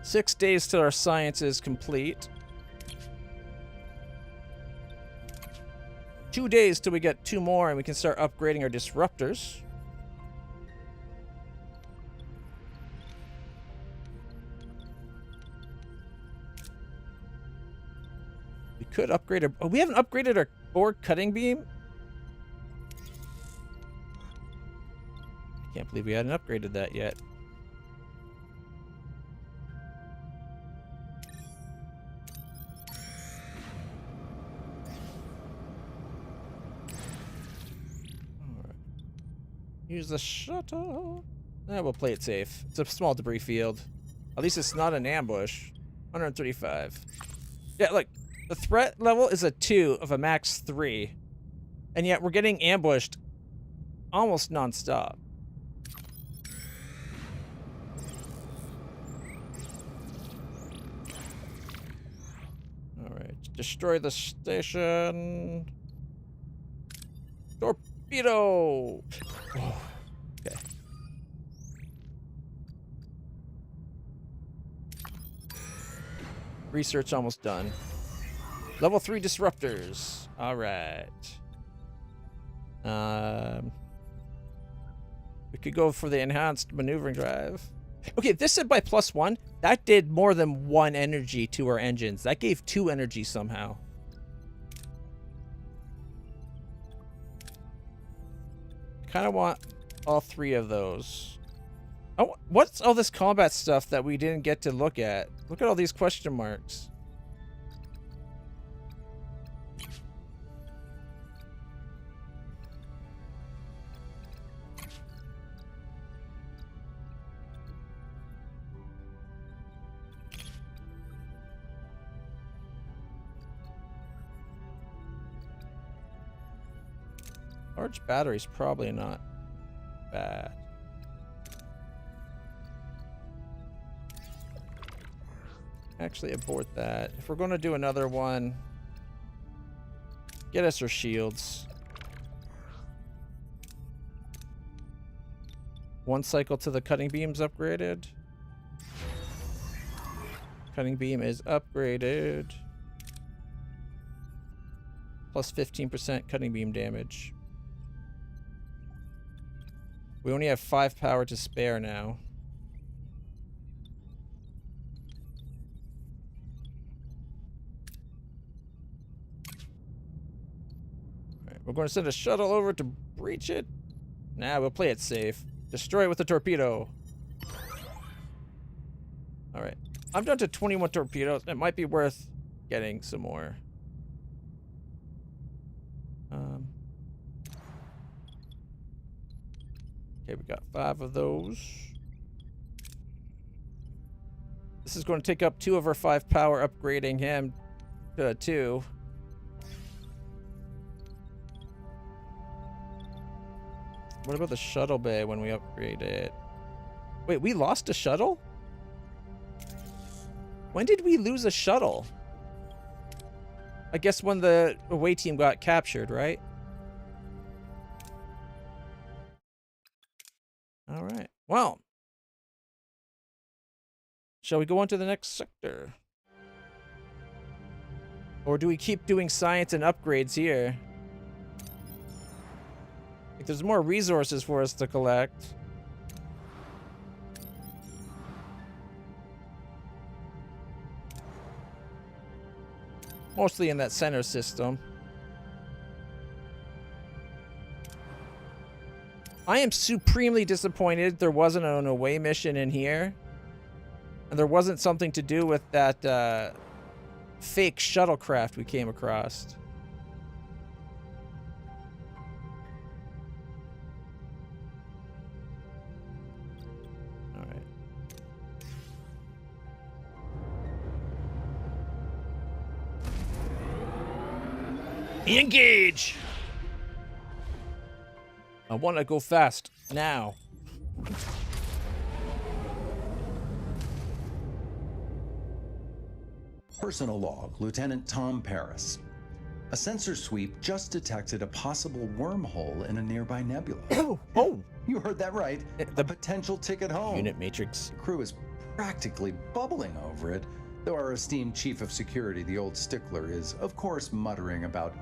Six days till our science is complete. 2 days till we get 2 more and we can start upgrading our disruptors. We could upgrade our... Oh, we haven't upgraded our Borg cutting beam? I can't believe we hadn't upgraded that yet. Use the shuttle. We'll play it safe. It's a small debris field. At least it's not an ambush. 135. Yeah, look. The threat level is a 2 of a max 3. And yet we're getting ambushed almost non-stop. Alright. Destroy the station. Torpedo! Oh, okay. Research almost done. Level 3 disruptors. Alright. We could go for the enhanced maneuvering drive. Okay, this said by +1. That did more than 1 energy to our engines. That gave 2 energy somehow. Kind of want all 3 of those. Oh, what's all this combat stuff that we didn't get to look at? Look at all these question marks. Large battery's probably not bad. Actually, abort that. If we're going to do another one, get us our shields. 1 cycle to the cutting beam's upgraded. Cutting beam is upgraded. Plus 15% cutting beam damage. We only have 5 power to spare now. Alright, we're going to send a shuttle over to breach it. Nah, we'll play it safe. Destroy it with a torpedo. Alright. I'm down to 21 torpedoes. It might be worth getting some more. Okay, we got 5 of those. This is going to take up 2 of our 5 power, upgrading him to 2. What about the shuttle bay when we upgrade it? Wait, we lost a shuttle? When did we lose a shuttle? I guess when the away team got captured, right? All right. Well, shall we go on to the next sector? Or do we keep doing science and upgrades here? Like, there's more resources for us to collect. Mostly in that center system. I am supremely disappointed there wasn't an away mission in here. And there wasn't something to do with that fake shuttlecraft we came across. Alright. Engage! I want to go fast now. Personal log, Lieutenant Tom Paris. A sensor sweep just detected a possible wormhole in a nearby nebula. Oh! You heard that right. The potential ticket home. Unit matrix. The crew is practically bubbling over it, though our esteemed chief of security, the old stickler, is of course muttering about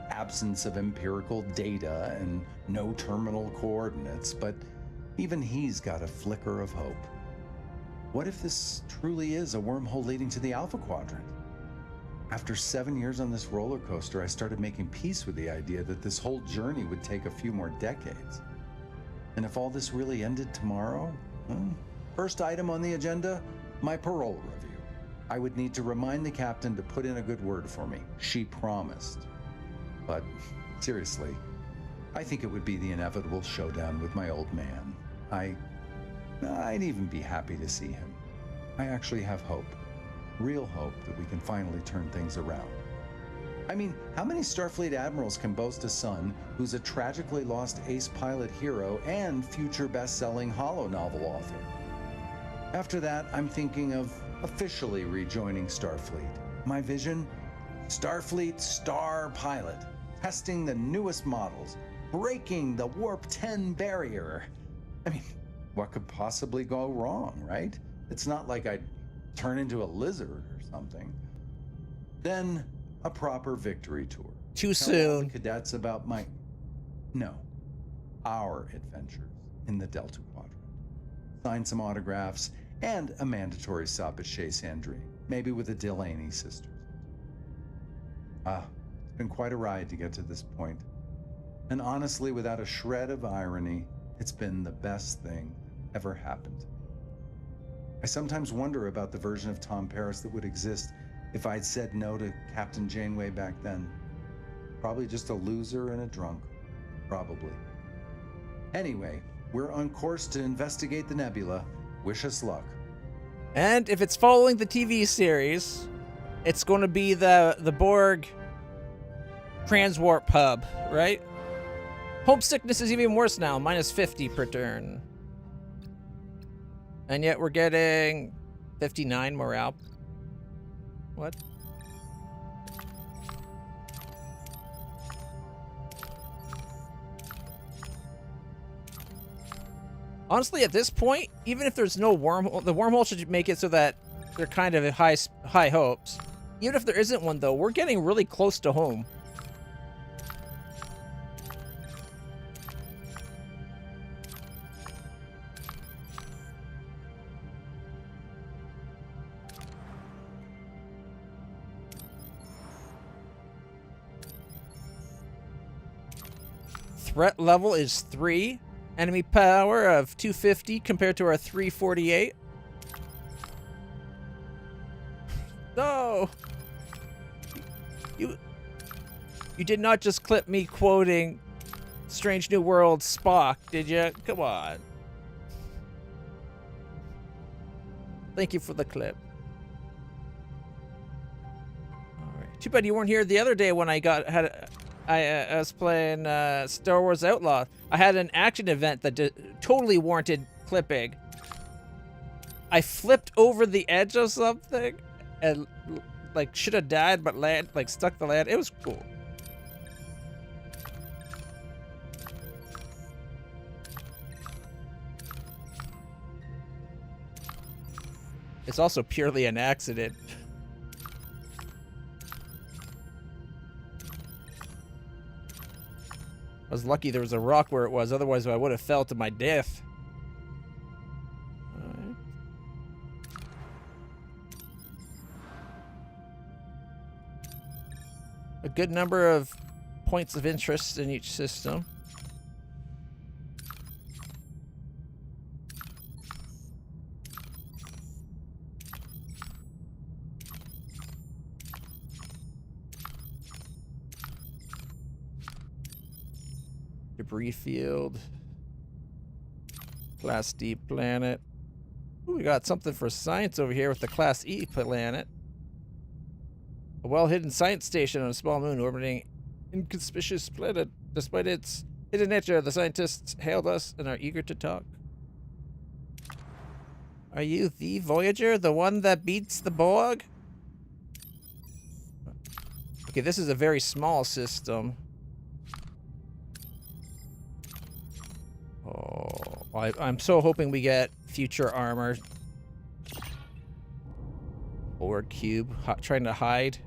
absence of empirical data and no terminal coordinates, but even he's got a flicker of hope. What if this truly is a wormhole leading to the Alpha Quadrant? After 7 years on this roller coaster, I started making peace with the idea that this whole journey would take a few more decades. And if all this really ended tomorrow, first item on the agenda, my parole review. I would need to remind the captain to put in a good word for me. She promised. But seriously, I think it would be the inevitable showdown with my old man. I'd even be happy to see him. I actually have hope. Real hope that we can finally turn things around. I mean, how many Starfleet admirals can boast a son who's a tragically lost ace pilot hero and future best-selling holo novel author? After that, I'm thinking of officially rejoining Starfleet. My vision? Starfleet Star Pilot, testing the newest models, breaking the Warp 10 barrier. I mean, what could possibly go wrong, right? It's not like I'd turn into a lizard or something. Then a proper victory tour. Too Tell all the soon. cadets about our adventures in the Delta Quadrant. sign some autographs, and a mandatory stop at Chez Sandrine, maybe with the Delaney sisters. It's been quite a ride to get to this point. And honestly, without a shred of irony, it's been the best thing that ever happened. I sometimes wonder about the version of Tom Paris that would exist if I'd said no to Captain Janeway back then. Probably just a loser and a drunk. Probably. Anyway, we're on course to investigate the nebula. Wish us luck. And if it's following the TV series, it's going to be the Borg transwarp hub, right? Homesickness is even worse now, -50 per turn. And yet we're getting 59 morale. What? Honestly, at this point, even if there's no wormhole, the wormhole should make it so that they're kind of high hopes. Even if there isn't one, though, we're getting really close to home. Threat level is 3. Enemy power of 250 compared to our 348. No! You did not just clip me quoting Strange New World Spock, did you? Come on. Thank you for the clip. Alright. Too bad you weren't here the other day when I was playing Star Wars Outlaw. I had an action event that totally warranted clipping. I flipped over the edge of something and like should have died, but stuck the land. It was cool. It's also purely an accident. I was lucky there was a rock where it was, otherwise I would have fell to my death. Alright. A good number of points of interest in each system. Debris field. Class D planet. Ooh, we got something for science over here with the Class E planet. A well-hidden science station on a small moon orbiting inconspicuous planet. Despite its hidden nature, the scientists hailed us and are eager to talk. Are you the Voyager? The one that beats the Borg? Okay, this is a very small system. Oh, I'm so hoping we get future armor. Borg cube, trying to hide.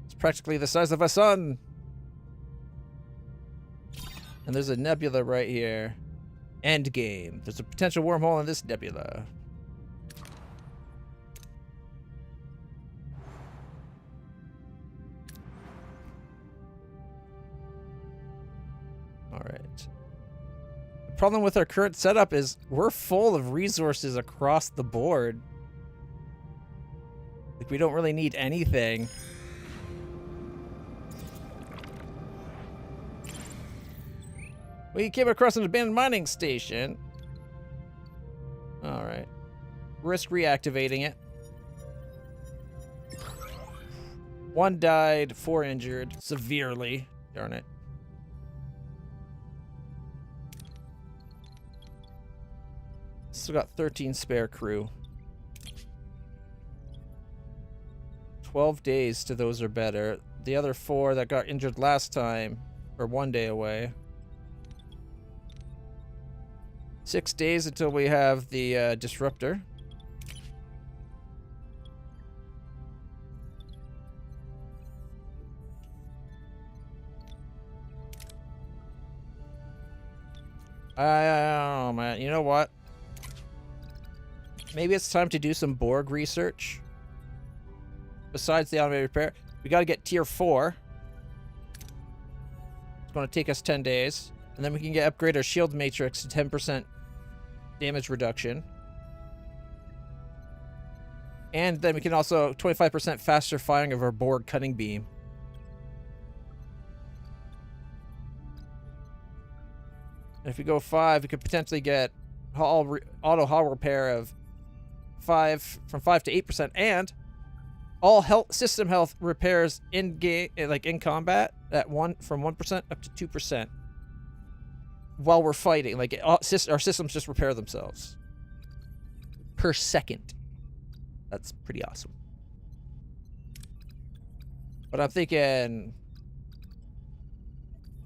It's practically the size of a sun. And there's a nebula right here. Endgame. There's a potential wormhole in this nebula. All right. Problem with our current setup is we're full of resources across the board. Like, we don't really need anything. We came across an abandoned mining station. Alright. Risk reactivating it. 1 died, 4 injured. Severely. Darn it. Still got 13 spare crew. 12 days to those or better. The other 4 that got injured last time are 1 day away. 6 days until we have the disruptor. I don't know, man. You know what? Maybe it's time to do some Borg research. Besides the automated repair, we got to get tier 4. It's going to take us 10 days. And then we can upgrade our shield matrix to 10% damage reduction. And then we can also 25% faster firing of our Borg cutting beam. And if we go 5, we could potentially get auto hull repair of 5 from 5 to 8%, and all system health repairs in game, like in combat, at from 1% up to 2% while we're fighting. Like our systems just repair themselves per second. That's pretty awesome. But I'm thinking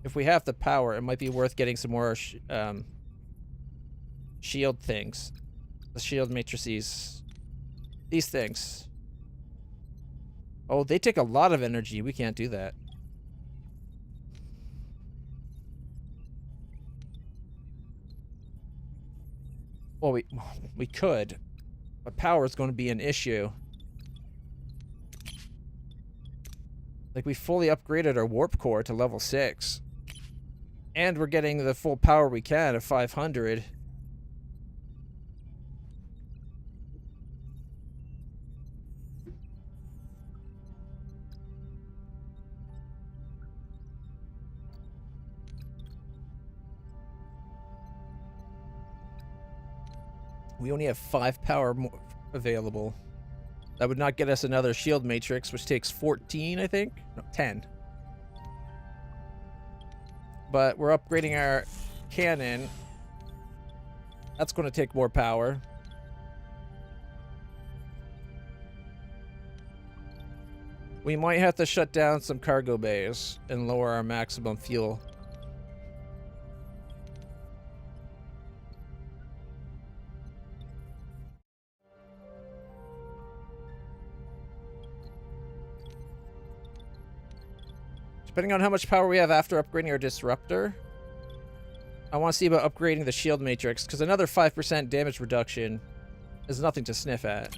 if we have the power, it might be worth getting some more shield things. The shield matrices. These things. Oh, they take a lot of energy. We can't do that. Well, we could. But power is going to be an issue. Like, we fully upgraded our warp core to level 6. And we're getting the full power we can of 500. We only have 5 power available. That would not get us another shield matrix, which takes 14, I think? No, 10. But we're upgrading our cannon. That's going to take more power. We might have to shut down some cargo bays and lower our maximum fuel. Depending on how much power we have after upgrading our disruptor, I want to see about upgrading the shield matrix, because another 5% damage reduction is nothing to sniff at.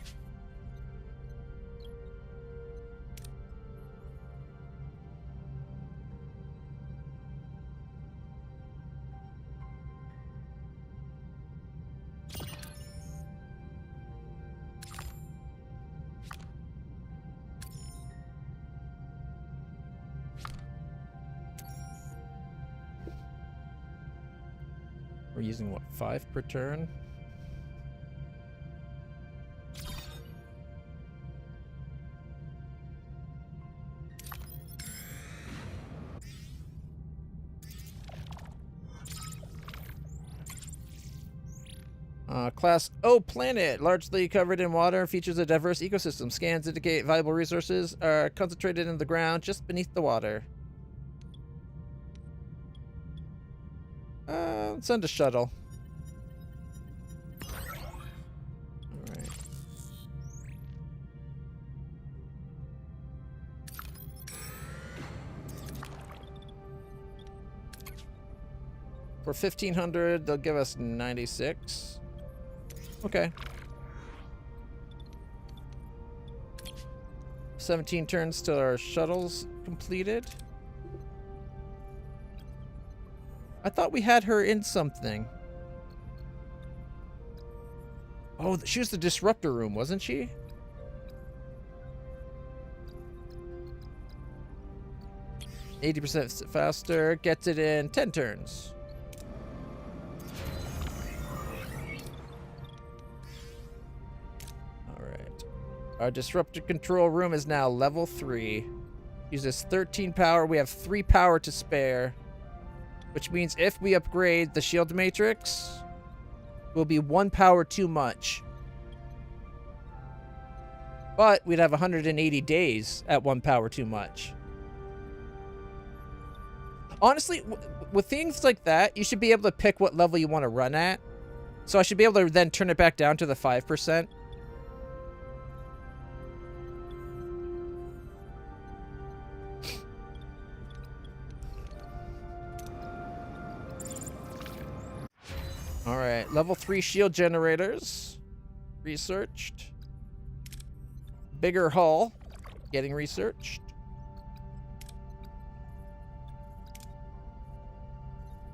We're using, what, 5 per turn? Class O planet, largely covered in water, features a diverse ecosystem. Scans indicate valuable resources are concentrated in the ground just beneath the water. Let's send a shuttle. Alright. For 1,500, they'll give us 96. Okay. 17 turns till our shuttle's completed. I thought we had her in something. Oh, she was the disruptor room, wasn't she? %, faster, gets it in 10 turns. Alright. Our disruptor control room is now level 3. Uses 13 power. We have 3 power to spare. Which means if we upgrade the shield matrix, we'll be 1 power too much. But we'd have 180 days at 1 power too much. Honestly, with things like that, you should be able to pick what level you want to run at. So I should be able to then turn it back down to the 5%. Alright, level 3 shield generators. researched. Bigger hull, getting researched.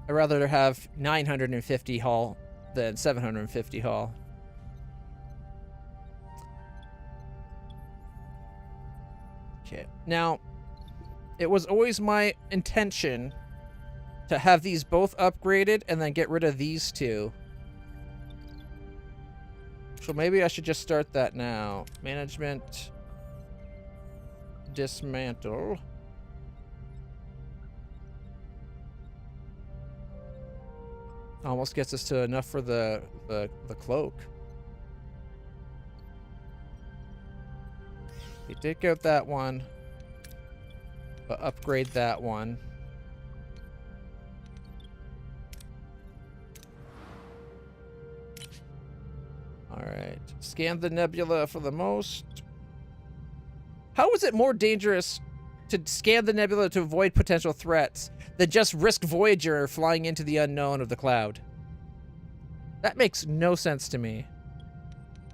I'd rather have 950 hull than 750 hull. Okay, now, it was always my intention to have these both upgraded and then get rid of these two. So maybe I should just start that now. Management. Dismantle. Almost gets us to enough for the cloak. We take out that one, but upgrade that one. Alright. Scan the nebula for the most. How is it more dangerous to scan the nebula to avoid potential threats than just risk Voyager flying into the unknown of the cloud? That makes no sense to me.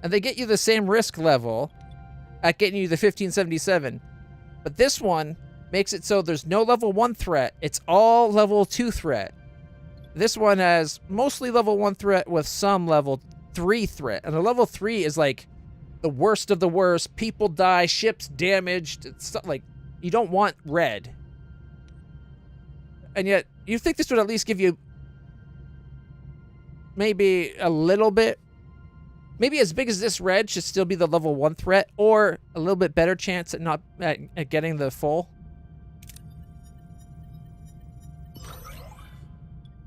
And they get you the same risk level at getting you the 1577. But this one makes it so there's no level 1 threat. It's all level 2 threat. This one has mostly level 1 threat with some level 3 threat. And the level 3 is like the worst of the worst. People die, ships damaged. It's like, you don't want red. And yet, you think this would at least give you maybe a little bit, maybe as big as this red should still be the level 1 threat, or a little bit better chance at getting the full.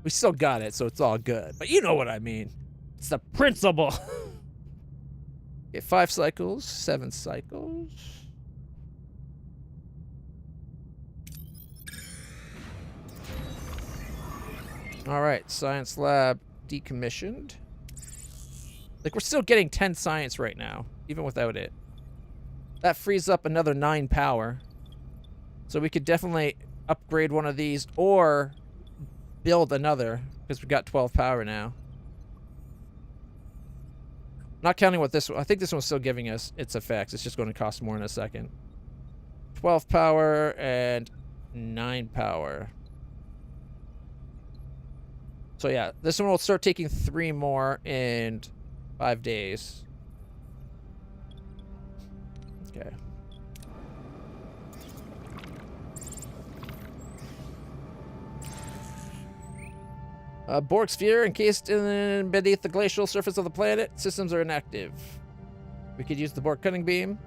We still got it, so it's all good. But you know what I mean. It's the principle. Okay, 5 cycles, 7 cycles. All right, science lab decommissioned. Like, we're still getting 10 science right now, even without it. That frees up another 9 power. So we could definitely upgrade one of these or build another, because we've got 12 power now. Not counting what this one, I think this one's still giving us its effects. It's just going to cost more in a second. 12 power and 9 power. So yeah, this one will start taking 3 more in 5 days. Okay. Borg sphere encased beneath the glacial surface of the planet. Systems are inactive. We could use the Borg cutting beam.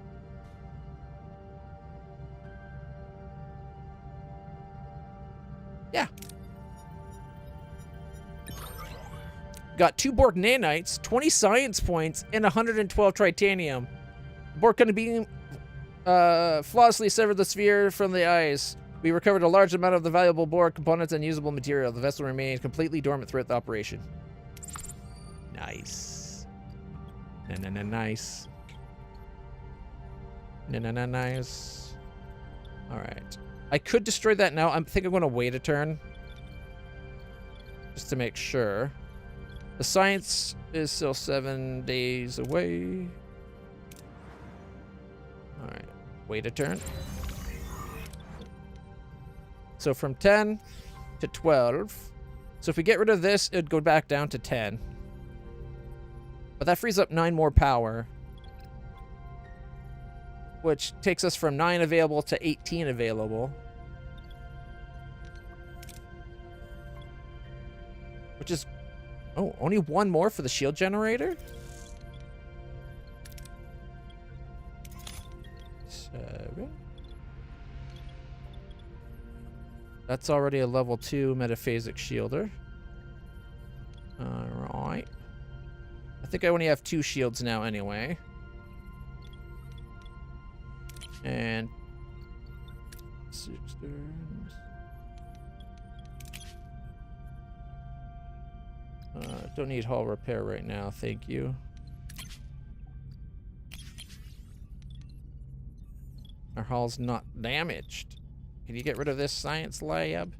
Yeah. Got 2 Borg nanites, 20 science points, and 112 tritanium. The Borg cutting beam flawlessly severed the sphere from the ice. We recovered a large amount of the valuable Borg components and usable material. The vessel remains completely dormant throughout the operation. Nice. Nice. Nice. Alright. I could destroy that now. I think I'm going to wait a turn. Just to make sure. The science is still 7 days away. Alright. Wait a turn. So from 10 to 12. So if we get rid of this, it'd go back down to 10. But that frees up 9 more power. Which takes us from 9 available to 18 available. Which is... Oh, only 1 more for the shield generator? 7. That's already a level 2 metaphasic shielder. Alright. I think I only have 2 shields now anyway. And... 6 turns. Don't need hull repair right now, thank you. Our hull's not damaged. Can you get rid of this science lab?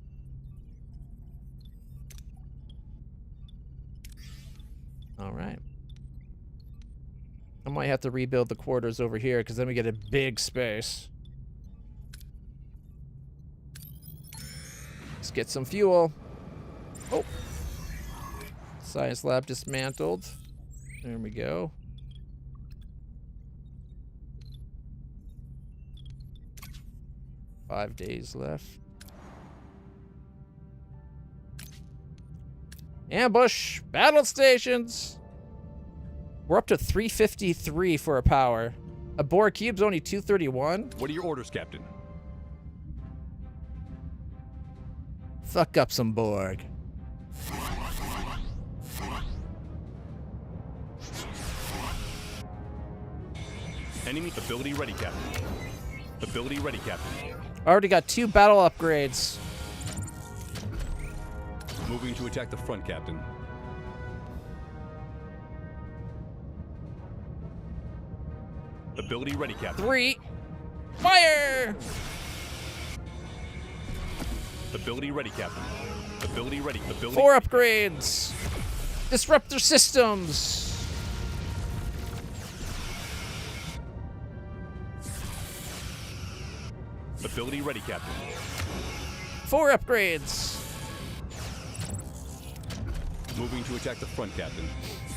All right. I might have to rebuild the quarters over here because then we get a big space. Let's get some fuel. Oh. Science lab dismantled. There we go. Five days left. Ambush! Battle stations! We're up to 353 for a power. A Borg cube's only 231? What are your orders, Captain? Fuck up some Borg. Enemy ability ready, Captain. Ability ready, Captain. Already got 2 battle upgrades. Moving to attack the front, Captain. Ability ready, Captain. 3. Fire! Ability ready, Captain. Ability ready. Ability. 4 upgrades. Disruptor systems. Ability ready, Captain. 4 upgrades. Moving to attack the front, Captain.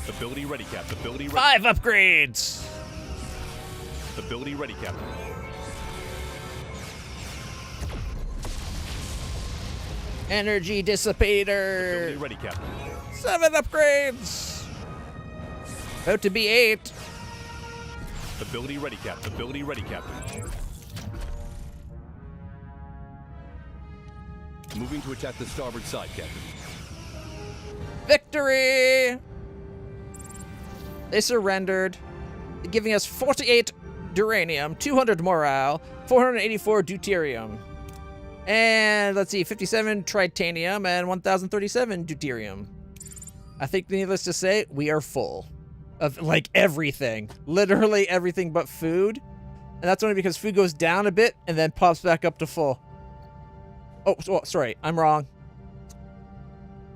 Ability ready, Captain. Ability ready. 5 upgrades. Ability ready, Captain. Energy Ability dissipator. ready, Captain. 7 upgrades. About to be 8. Ability ready, Captain. Ability ready, Captain. Moving to attack the starboard side, Captain. Victory! They surrendered, giving us 48 duranium, 200 morale, 484 deuterium. And let's see, 57 tritanium and 1037 deuterium. I think needless to say, we are full of like everything. Literally everything but food. And that's only because food goes down a bit and then pops back up to full. Oh, sorry, I'm wrong.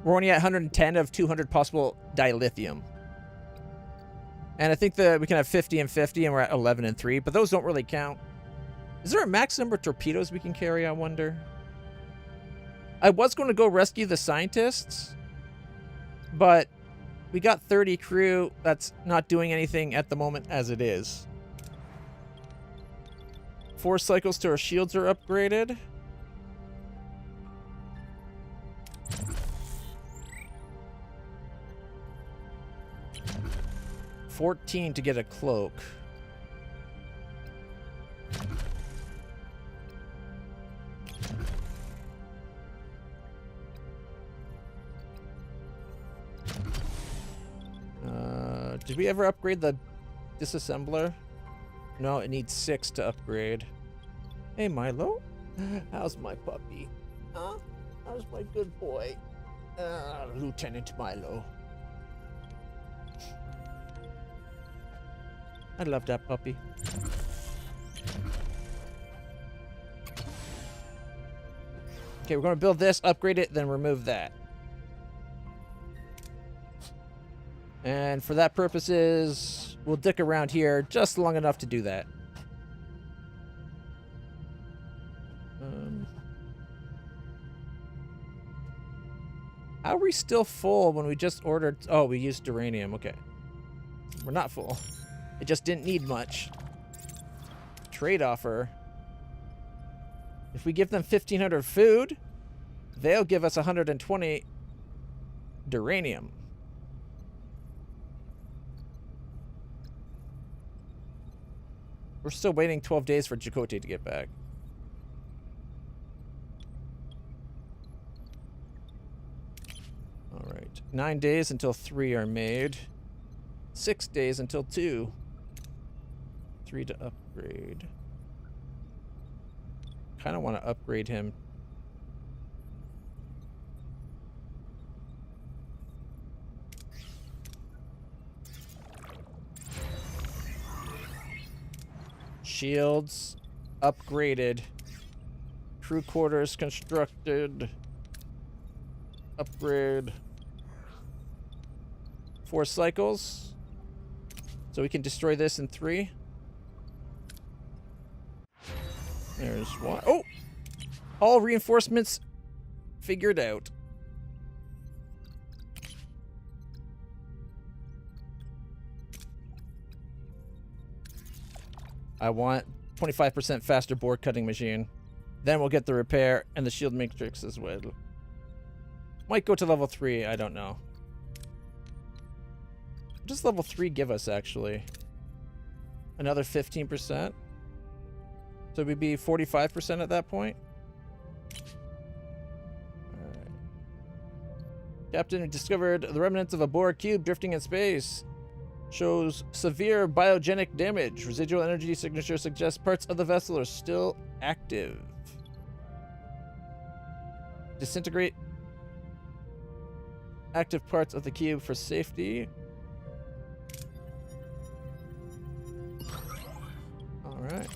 We're only at 110 of 200 possible dilithium. And I think that we can have 50 and 50 and we're at 11 and 3, but those don't really count. Is there a max number of torpedoes we can carry, I wonder? I was going to go rescue the scientists, but we got 30 crew. That's not doing anything at the moment as it is. 4 cycles to our shields are upgraded. $14 to get a cloak. Did we ever upgrade the disassembler? No, it needs 6 to upgrade. Hey, Milo. How's my puppy? Huh? How's my good boy? Lieutenant Milo. I love that puppy. Okay, we're going to build this, upgrade it, then remove that. And for that purposes, we'll dick around here just long enough to do that. How are we still full when we just ordered... Oh, we used uranium. Okay. We're not full. It just didn't need much. Trade offer. If we give them 1,500 food, they'll give us 120 duranium. We're still waiting 12 days for Chakotay to get back. All right. 9 days until 3 are made. 6 days until 2. 3 to upgrade. Kind of want to upgrade him. Shields upgraded. Crew quarters constructed. Upgrade. 4 cycles. So we can destroy this in 3. There's 1. Oh! All reinforcements figured out. I want 25% faster board cutting machine. Then we'll get the repair and the shield matrix as well. Might go to level 3, I don't know. What does level 3 give us, actually? Another 15%? So we'd be 45% at that point? Alright. Captain discovered the remnants of a Borg cube drifting in space. Shows severe biogenic damage. Residual energy signature suggests parts of the vessel are still active. Disintegrate active parts of the cube for safety. Alright.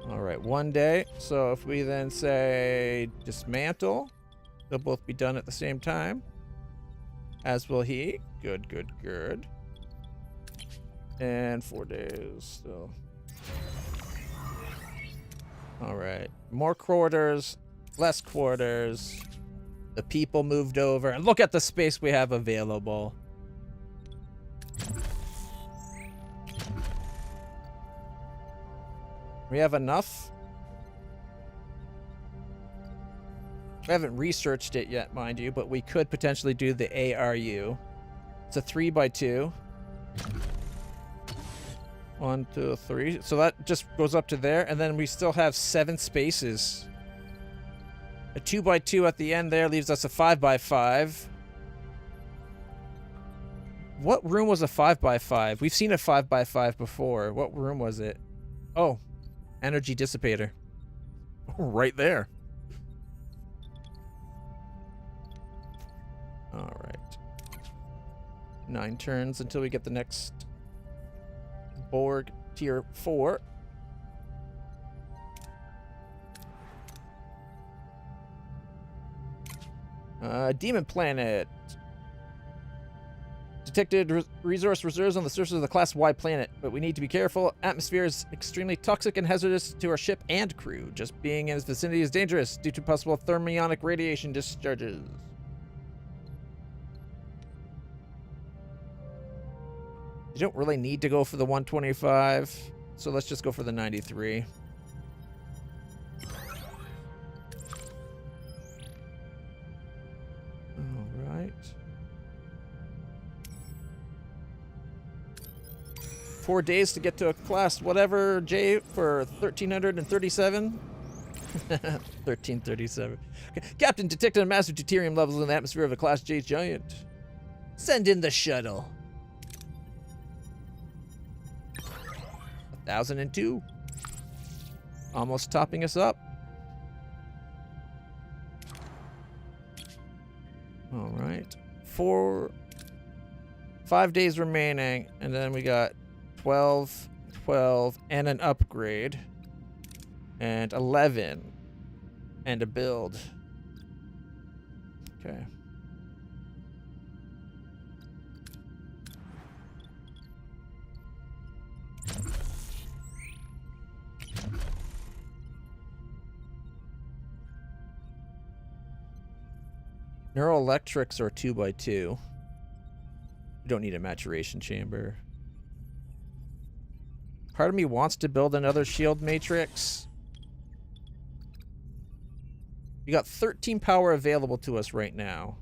Alright, 1 day. So if we then say dismantle, they'll both be done at the same time. As will he. Good, good, good. And 4 days still. Alright. More quarters, less quarters. The people moved over. And look at the space we have available. We have enough. We haven't researched it yet, mind you, but we could potentially do the ARU. It's a 3x2. 1, 2, 3. So that just goes up to there, and then we still have 7 spaces. A 2x2 at the end there leaves us a 5x5. What room was a 5x5? We've seen a 5x5 before. What room was it? Oh. Energy dissipator. Right there. Alright. 9 turns until we get the next Borg tier 4. Demon planet. Detected resource reserves on the surface of the Class Y planet, but we need to be careful. Atmosphere is extremely toxic and hazardous to our ship and crew. Just being in its vicinity is dangerous due to possible thermionic radiation discharges. You don't really need to go for the 125, so let's just go for the 93. All right. 4 days to get to a class whatever J for 1337. 1337. Okay. Captain detected a massive deuterium levels in the atmosphere of a Class J giant. Send in the shuttle. 1002. Almost topping us up. All right. 5 days remaining, and then we got 12, 12, and an upgrade. And 11. And a build. Okay. Neuroelectrics are 2x2. You don't need a maturation chamber. Part of me wants to build another shield matrix. We got 13 power available to us right now.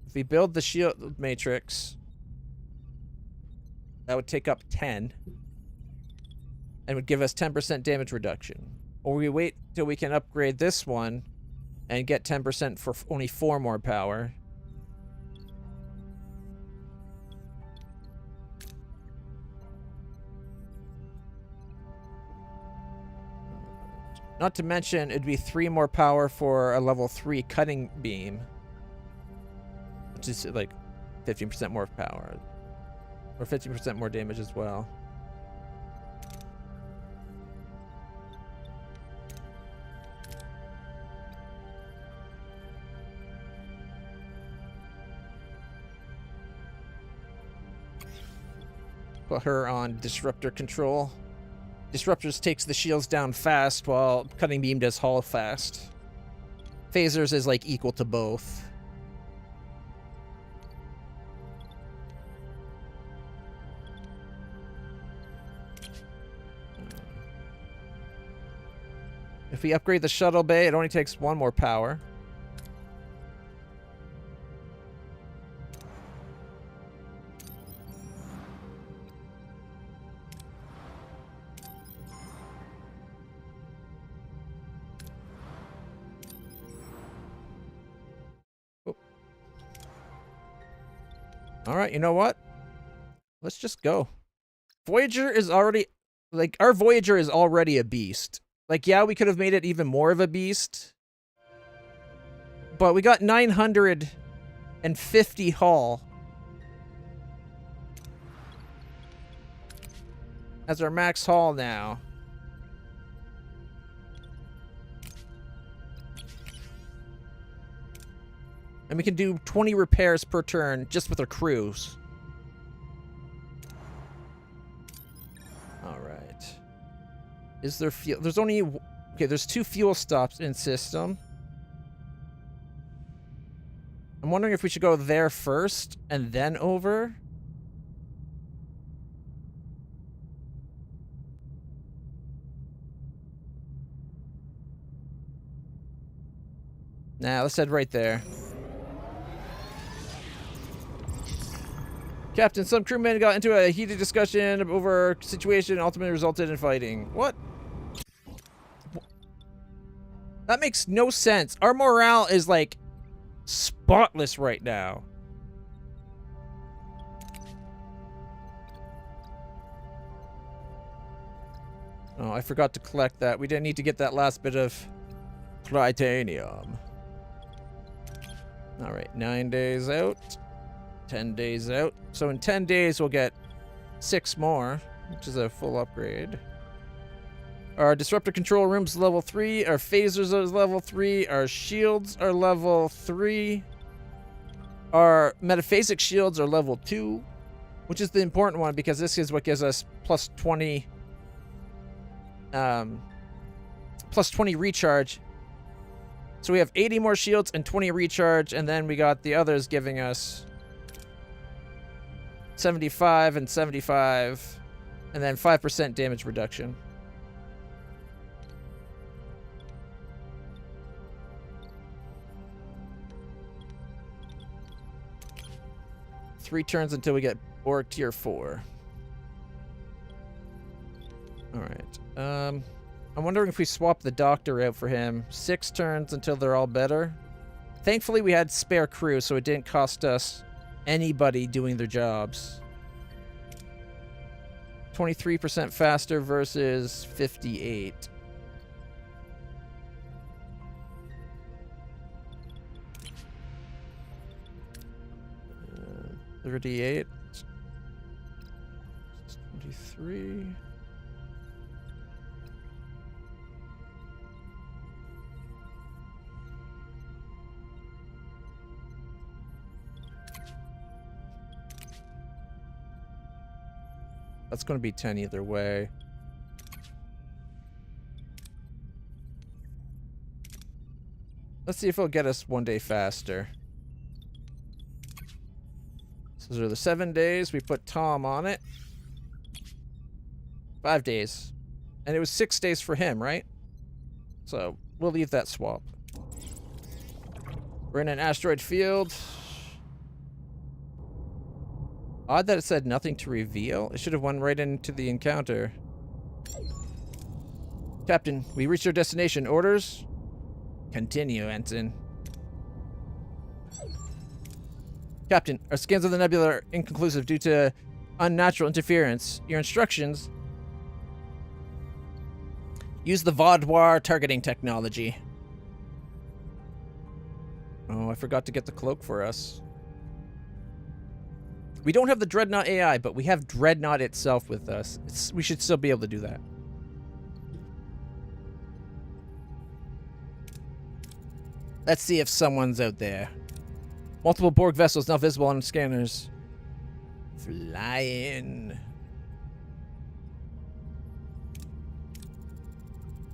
If we build the shield matrix, that would take up 10 and would give us 10% damage reduction. Or we wait till we can upgrade this one and get 10% for only 4 more power. Not to mention, it'd be 3 more power for a level 3 cutting beam. Which is like 15% more power. Or 15% more damage as well. Put her on disruptor control. Disruptors takes the shields down fast, while cutting beam does hull fast. Phasers is like equal to both. If we upgrade the shuttle bay, it only takes 1 more power. Oh. All right, you know what? Let's just go. Voyager is already... Like, our Voyager is already a beast. Like, yeah, we could have made it even more of a beast. But we got 950 hull as our max hull now. And we can do 20 repairs per turn just with our crews. All right. Is there fuel? There's only... Okay, there's 2 fuel stops in system. I'm wondering if we should go there first and then over. Nah, let's head right there. Captain, some crewmen got into a heated discussion over a situation and ultimately resulted in fighting. What? That makes no sense. Our morale is like spotless right now. Oh, I forgot to collect that. We didn't need to get that last bit of titanium. All right, 9 days out. 10 days out. So in 10 days, we'll get 6 more, which is a full upgrade. Our disruptor control room's level 3. Our phasers are level 3. Our shields are level 3. Our metaphasic shields are level 2, which is the important one because this is what gives us plus 20 recharge. So we have 80 more shields and 20 recharge, and then we got the others giving us 75 and 75, and then 5% damage reduction. Three turns until we get Borg tier 4. Alright. I'm wondering if we swap the doctor out for him. 6 turns until they're all better. Thankfully, we had spare crew, so it didn't cost us anybody doing their jobs. 23% faster versus 58. 38. 23. That's going to be 10 either way. Let's see if it'll get us 1 day faster. So those are the 7 days. We put Tom on it. 5 days. And it was 6 days for him, right? So we'll leave that swap. We're in an asteroid field. Odd that it said nothing to reveal. It should have went right into the encounter. Captain, we reached our destination. Orders? Continue, Ensign. Captain, our scans of the nebula are inconclusive due to unnatural interference. Your instructions? Use the Vaudoir targeting technology. Oh, I forgot to get the cloak for us. We don't have the Dreadnought AI, but we have Dreadnought itself with us. We should still be able to do that. Let's see if someone's out there. Multiple Borg vessels now visible on scanners. Flying.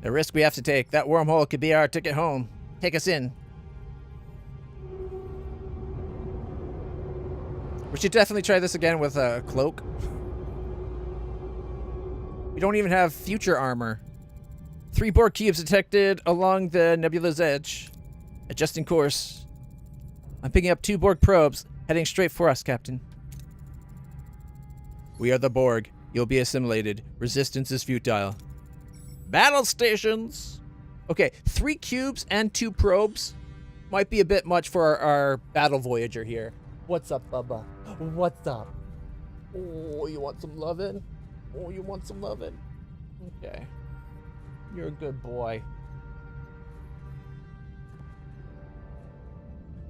A risk we have to take. That wormhole could be our ticket home. Take us in. We should definitely try this again with a cloak. We don't even have future armor. 3 Borg cubes detected along the nebula's edge. Adjusting course. I'm picking up 2 Borg probes, heading straight for us, Captain. We are the Borg. You'll be assimilated. Resistance is futile. Battle stations! Okay, 3 cubes and 2 probes might be a bit much for our battle Voyager here. What's up, Bubba? What's up? Oh, you want some lovin'? Oh, you want some lovin'? Okay. You're a good boy.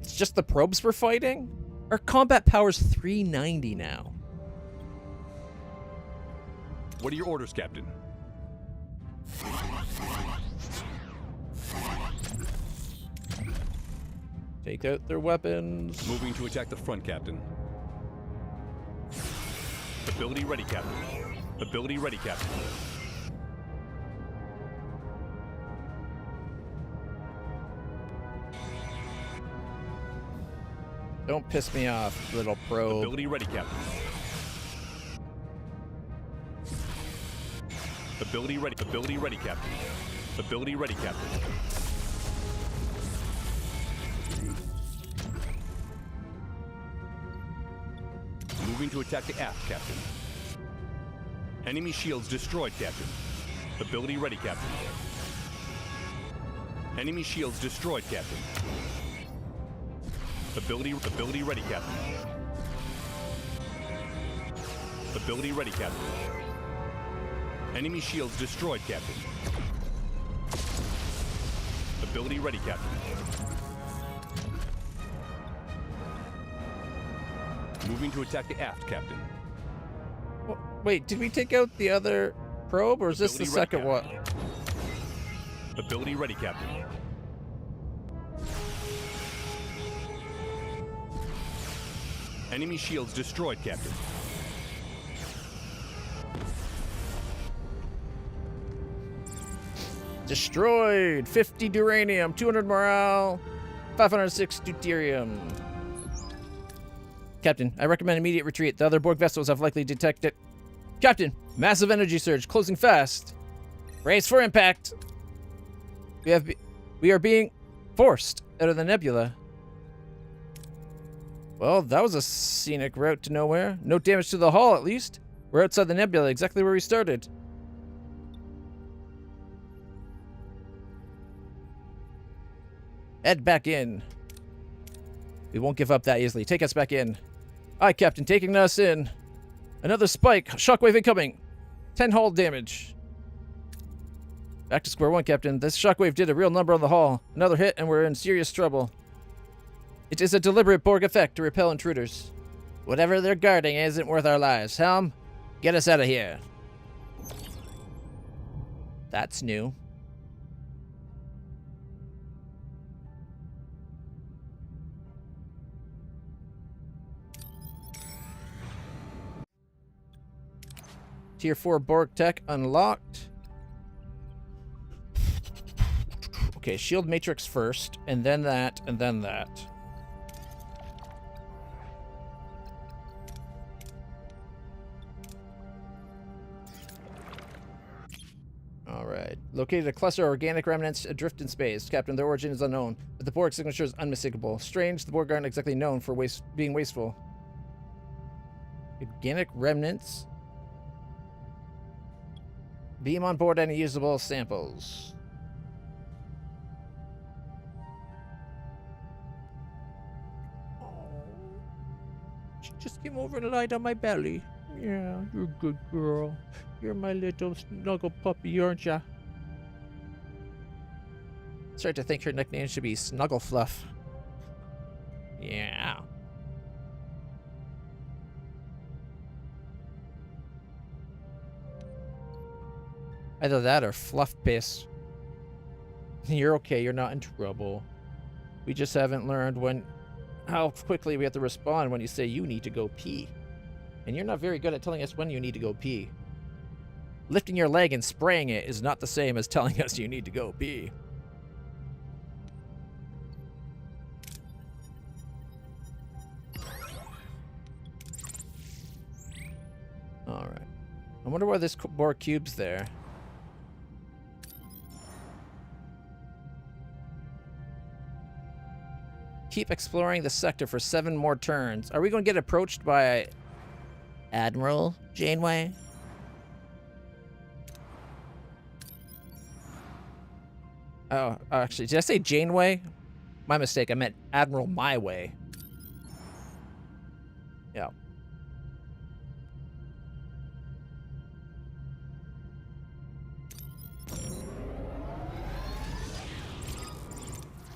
It's just the probes we're fighting? Our combat power's 390 now. What are your orders, Captain? Take out their weapons. Moving to attack the front, Captain. Ability ready, Captain. Ability ready, Captain. Don't piss me off, little probe. Ability ready, Captain. Ability ready. Ability ready, Captain. Ability ready, Captain. Moving to attack the aft, Captain. Enemy shields destroyed, Captain. Ability ready, Captain. Enemy shields destroyed, Captain. Ability ready, Captain. Ability ready, Captain. Enemy shields destroyed, Captain. Ability ready, Captain. Moving to attack the aft, Captain. Wait, did we take out the other probe, or is this the Ability ready, second one? Captain. Ability ready, Captain. Enemy shields destroyed, Captain. Destroyed! 50 duranium, 200 morale, 506 deuterium. Captain, I recommend immediate retreat. The other Borg vessels have likely detected. Captain, massive energy surge, closing fast. Brace for impact. We are being forced out of the nebula. Well, that was a scenic route to nowhere. No damage to the hull, at least. We're outside the nebula, exactly where we started. Head back in. We won't give up that easily. Take us back in. Aye, Captain, taking us in. Another spike. Shockwave incoming. 10 hull damage. Back to square one, Captain. This shockwave did a real number on the hull. Another hit and we're in serious trouble. It is a deliberate Borg effect to repel intruders. Whatever they're guarding isn't worth our lives. Helm, get us out of here. That's new. Tier 4 Borg tech unlocked. Okay, shield matrix first, and then that, and then that. Alright. Located a cluster of organic remnants adrift in space. Captain, their origin is unknown, but the Borg signature is unmistakable. Strange, the Borg aren't exactly known for being wasteful. Organic remnants. Beam on board any usable samples. Just came over and lied on my belly. Yeah, you're a good girl. You're my little snuggle puppy, aren't ya? Start to think her nickname should be Snuggle Fluff. Yeah. Either that or Fluff Piss. You're okay, you're not in trouble. We just haven't learned how quickly we have to respond when you say you need to go pee. And you're not very good at telling us when you need to go pee. Lifting your leg and spraying it is not the same as telling us you need to go pee. Alright. I wonder why there's more cubes there. Keep exploring the sector for 7 more turns. Are we going to get approached by Admiral Janeway? Oh, actually, did I say Janeway? My mistake. I meant Admiral My Way. Yeah.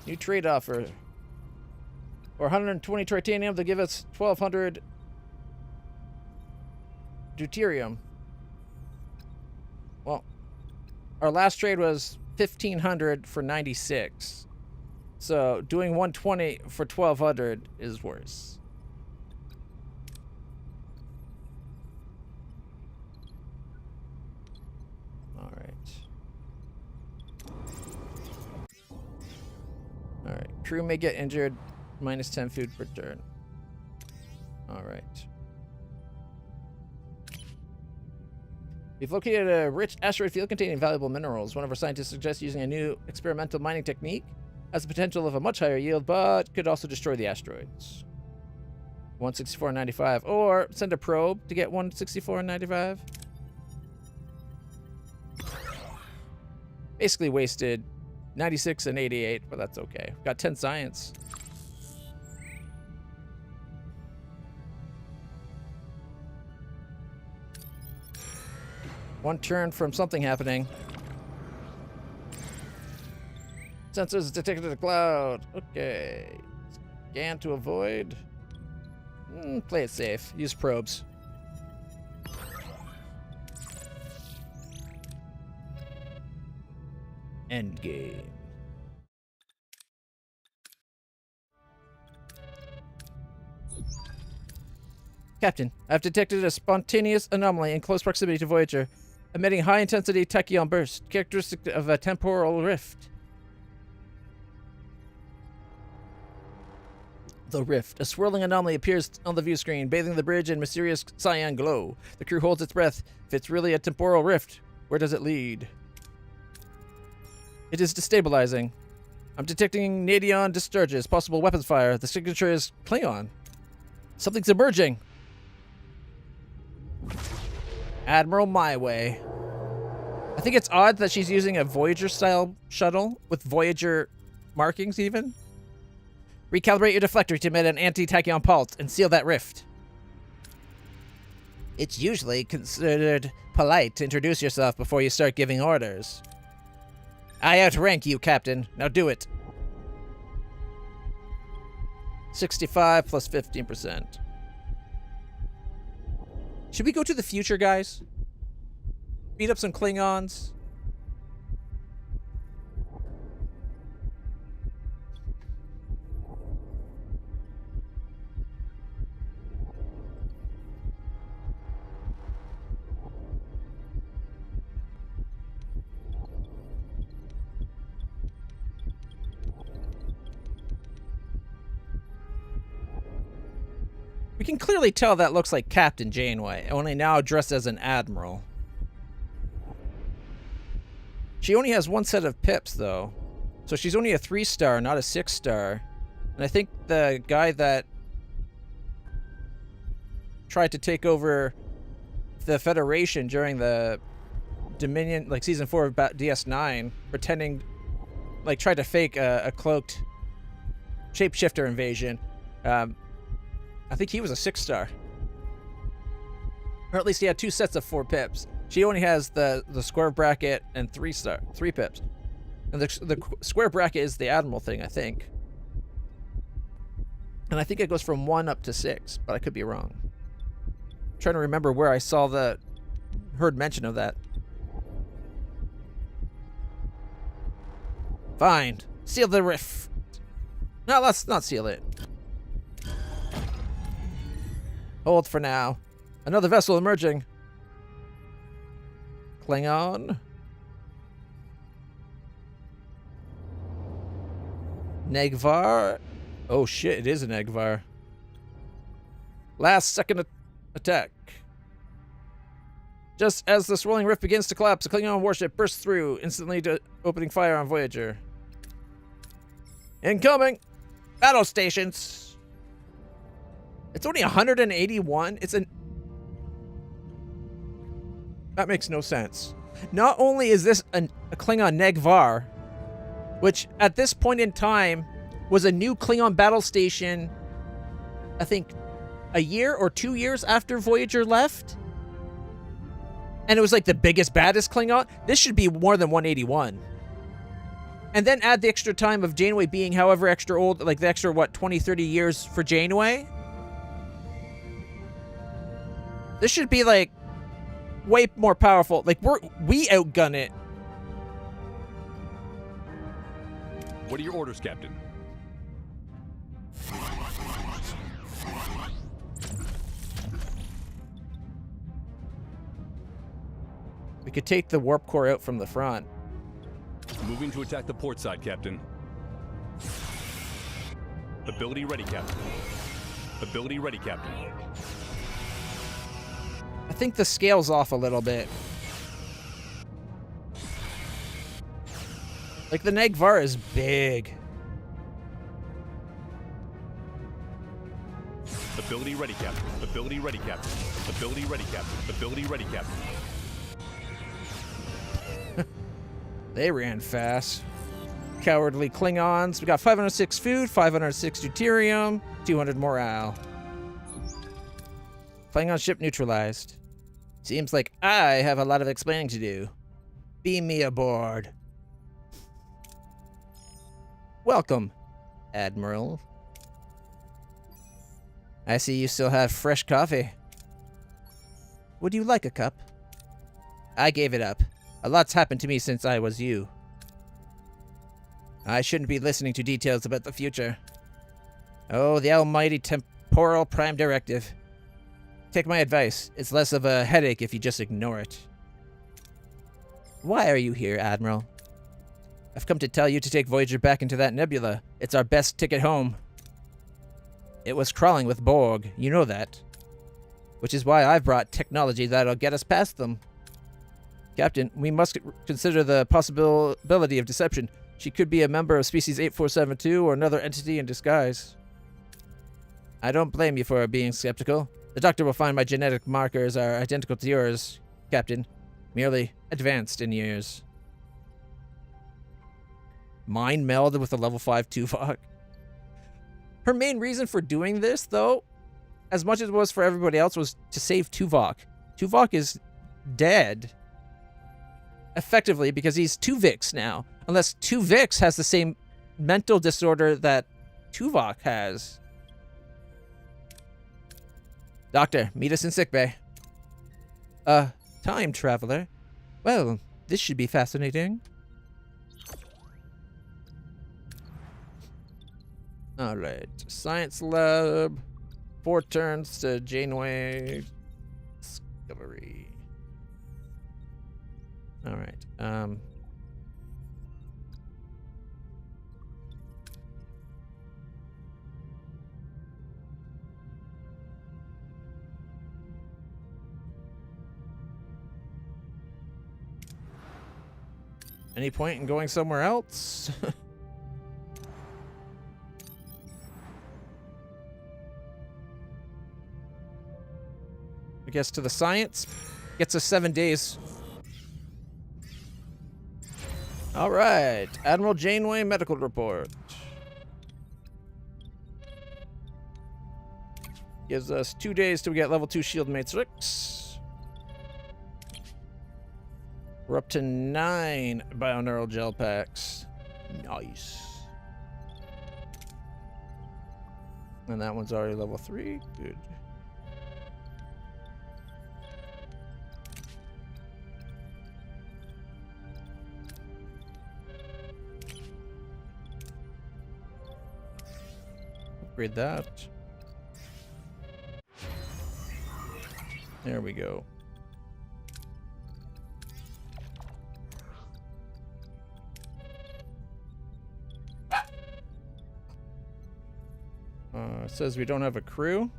New trade offer. For 120 titanium, they'll give us 1,200 deuterium. Well, our last trade was 1,500 for 96. So doing 120 for 1,200 is worse. All right. All right. Crew may get injured. Minus 10 food per turn. All right. We've located a rich asteroid field containing valuable minerals. One of our scientists suggests using a new experimental mining technique. Has the potential of a much higher yield, but could also destroy the asteroids. 164.95, or send a probe to get 164.95. Basically wasted 96 and 88, but that's okay. Got 10 science. One turn from something happening. Sensors detected a cloud. Okay. Scan to avoid. Play it safe. Use probes. Endgame. Captain, I've detected a spontaneous anomaly in close proximity to Voyager, emitting high-intensity tachyon burst, characteristic of a temporal rift. The rift. A swirling anomaly appears on the view screen, bathing the bridge in mysterious cyan glow. The crew holds its breath. If it's really a temporal rift, where does it lead? It is destabilizing. I'm detecting Nadion discharges, possible weapons fire. The signature is Klingon. Something's emerging. Admiral My Way. I think it's odd that she's using a Voyager-style shuttle with Voyager markings even. Recalibrate your deflector to emit an anti-tachyon pulse and seal that rift. It's usually considered polite to introduce yourself before you start giving orders. I outrank you, Captain. Now do it. 65 plus 15%. Should we go to the future, guys? Beat up some Klingons? We can clearly tell that looks like Captain Janeway, only now dressed as an admiral. She only has one set of pips, though. So she's only a 3-star, not a 6-star. And I think the guy that tried to take over the Federation during the Dominion, like Season 4 of DS9, pretending, like, tried to fake a cloaked shapeshifter invasion. I think he was a 6-star. Or at least he had 2 sets of 4 pips. She only has the square bracket and 3 pips. And the square bracket is the admiral thing, I think. And I think it goes from 1 up to 6, but I could be wrong. I'm trying to remember where I saw heard mention of that. Fine. Seal the rift. No, let's not seal it. Hold for now. Another vessel emerging. Klingon. Negvar. Oh shit, it is a Negvar. Last second attack. Just as the swirling rift begins to collapse, a Klingon warship bursts through, instantly opening fire on Voyager. Incoming! Battle stations! It's only 181? That makes no sense. Not only is this a Klingon Negvar, which at this point in time was a new Klingon battle station, I think a year or 2 years after Voyager left. And it was like the biggest, baddest Klingon. This should be more than 181. And then add the extra time of Janeway being however extra old, like the extra, what, 20, 30 years for Janeway? This should be like way more powerful. Like we outgun it. What are your orders, Captain? We could take the warp core out from the front. Moving to attack the port side, Captain. Ability ready, Captain. Ability ready, Captain. I think the scale's off a little bit. Like, the Negvar is big. Ability ready, Captain. Ability ready, Captain. Ability ready, Captain. Ability ready, Captain. They ran fast. Cowardly Klingons. We got 506 food, 506 deuterium, 200 morale. Klingon ship neutralized. Seems like I have a lot of explaining to do. Beam me aboard. Welcome, Admiral. I see you still have fresh coffee. Would you like a cup? I gave it up. A lot's happened to me since I was you. I shouldn't be listening to details about the future. Oh, the almighty temporal prime directive. Take my advice. It's less of a headache if you just ignore it. Why are you here, Admiral? I've come to tell you to take Voyager back into that nebula. It's our best ticket home. It was crawling with Borg, you know that. Which is why I've brought technology that'll get us past them. Captain, we must consider the possibility of deception. She could be a member of Species 8472 or another entity in disguise. I don't blame you for being skeptical. The doctor will find my genetic markers are identical to yours, Captain. Merely advanced in years. Mind melded with a level 5 Tuvok. Her main reason for doing this, though, as much as it was for everybody else, was to save Tuvok. Tuvok is dead. Effectively, because he's Tuvix now. Unless Tuvix has the same mental disorder that Tuvok has. Doctor, meet us in sickbay. Time traveler. Well, this should be fascinating. Alright, science lab. 4 turns to Janeway. Discovery. Alright, any point in going somewhere else? I guess to the science. Gets us 7 days. All right, Admiral Janeway medical report. Gives us 2 days till we get level 2 shield matrix. We're up to 9 bioneural gel packs. Nice. And that one's already level 3. Good. Upgrade that. There we go. It says we don't have a crew.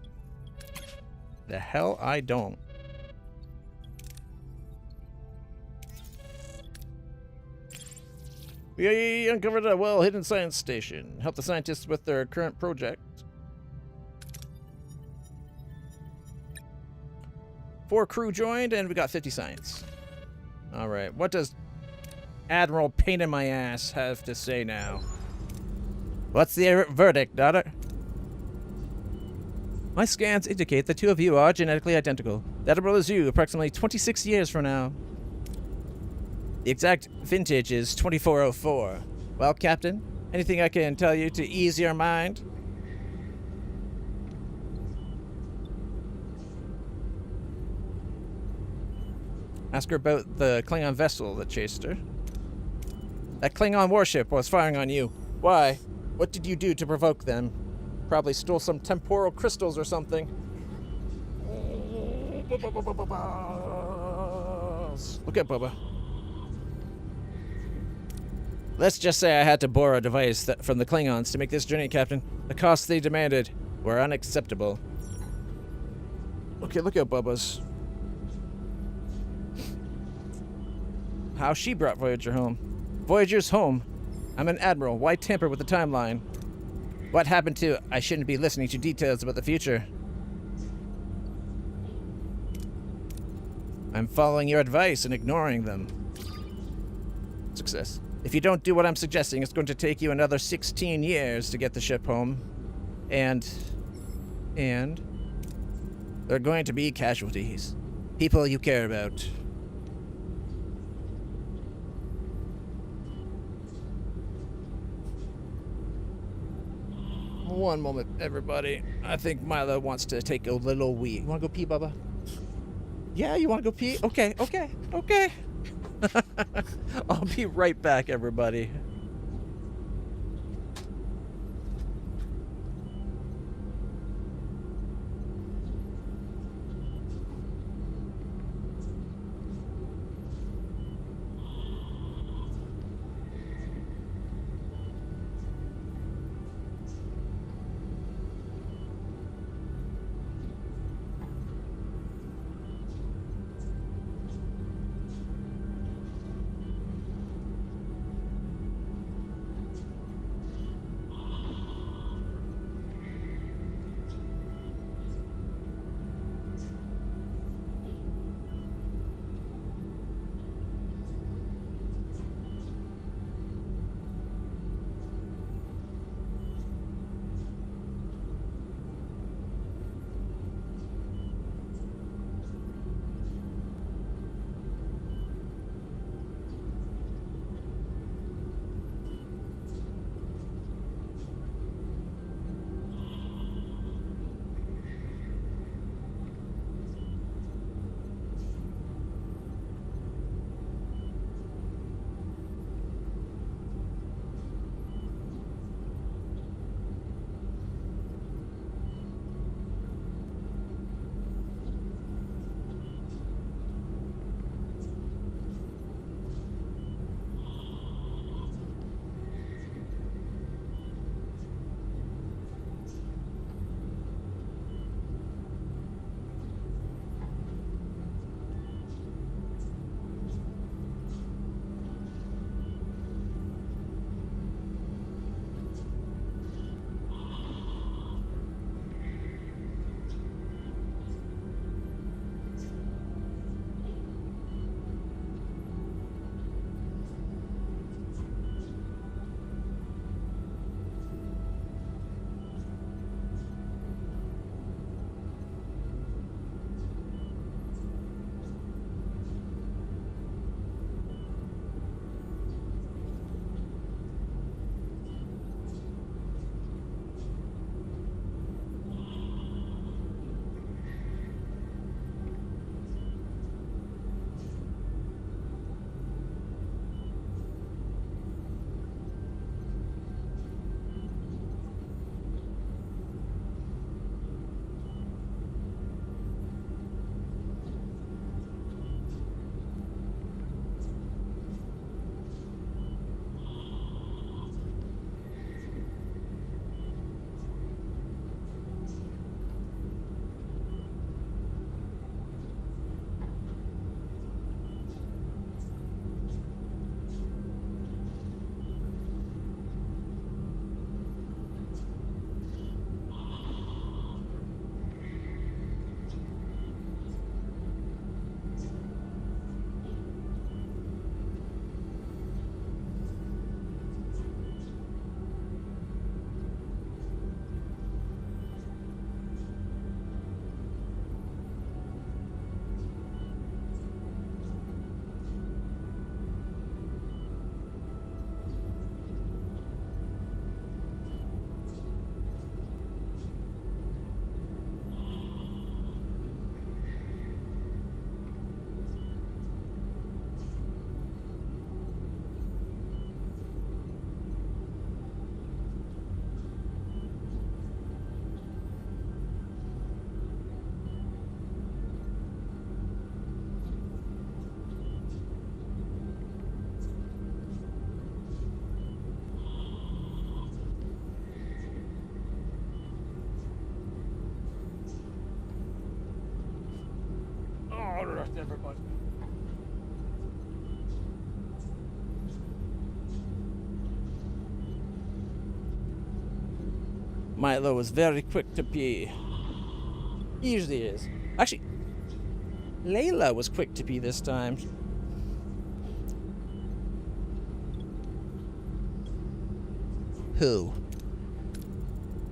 The hell I don't. We uncovered a well-hidden science station. Help the scientists with their current project. 4 crew joined, and we got 50 science. All right, what does Admiral Pain in My Ass have to say now? What's the verdict, daughter? My scans indicate the 2 of you are genetically identical. The Admiral is you, approximately 26 years from now. The exact vintage is 2404. Well, Captain, anything I can tell you to ease your mind? Ask her about the Klingon vessel that chased her. That Klingon warship was firing on you. Why? What did you do to provoke them? Probably stole some temporal crystals or something. Look at Bubba. Let's just say I had to borrow a device from the Klingons to make this journey, Captain. The costs they demanded were unacceptable. Okay, look at Bubba's. How she brought Voyager home. Voyager's home. I'm an admiral. Why tamper with the timeline? What happened to I shouldn't be listening to details about the future? I'm following your advice and ignoring them. Success. If you don't do what I'm suggesting, it's going to take you another 16 years to get the ship home. And there are going to be casualties. People you care about. One moment, everybody. I think Mila wants to take a little wee. You want to go pee, Bubba? Yeah, you want to go pee? Okay. I'll be right back, everybody. trust everybody. Milo was very quick to pee. He usually is. Actually, Layla was quick to pee this time. Who?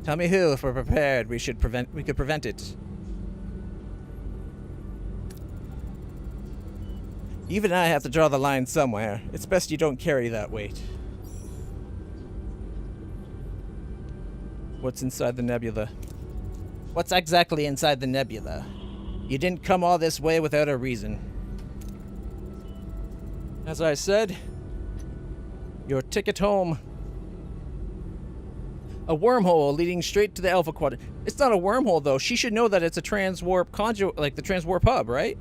Tell me who, if we're prepared, we could prevent it. Even I have to draw the line somewhere. It's best you don't carry that weight. What's inside the nebula? What's exactly inside the nebula? You didn't come all this way without a reason. As I said, your ticket home. A wormhole leading straight to the Alpha Quadrant. It's not a wormhole, though. She should know that it's a transwarp conduit, like the transwarp hub, right?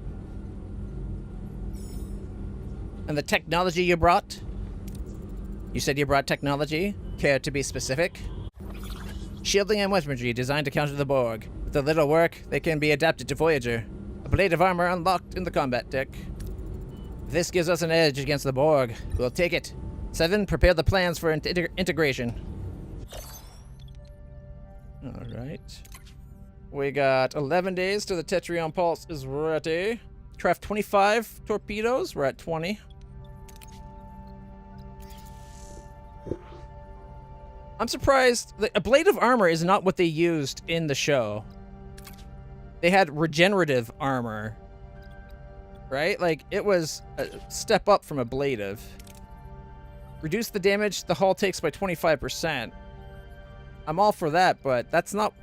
And the technology you brought? You said you brought technology? Care to be specific? Shielding and weaponry designed to counter the Borg. With a little work, they can be adapted to Voyager. A blade of armor unlocked in the combat deck. This gives us an edge against the Borg. We'll take it. 7, prepare the plans for integration. Alright. We got 11 days to the Tetrion Pulse is ready. Craft 25 torpedoes. We're at 20. I'm surprised. A blade of armor is not what they used in the show. They had regenerative armor. Right? Like, it was a step up from a blade of. Reduce the damage the hull takes by 25%. I'm all for that, but that's not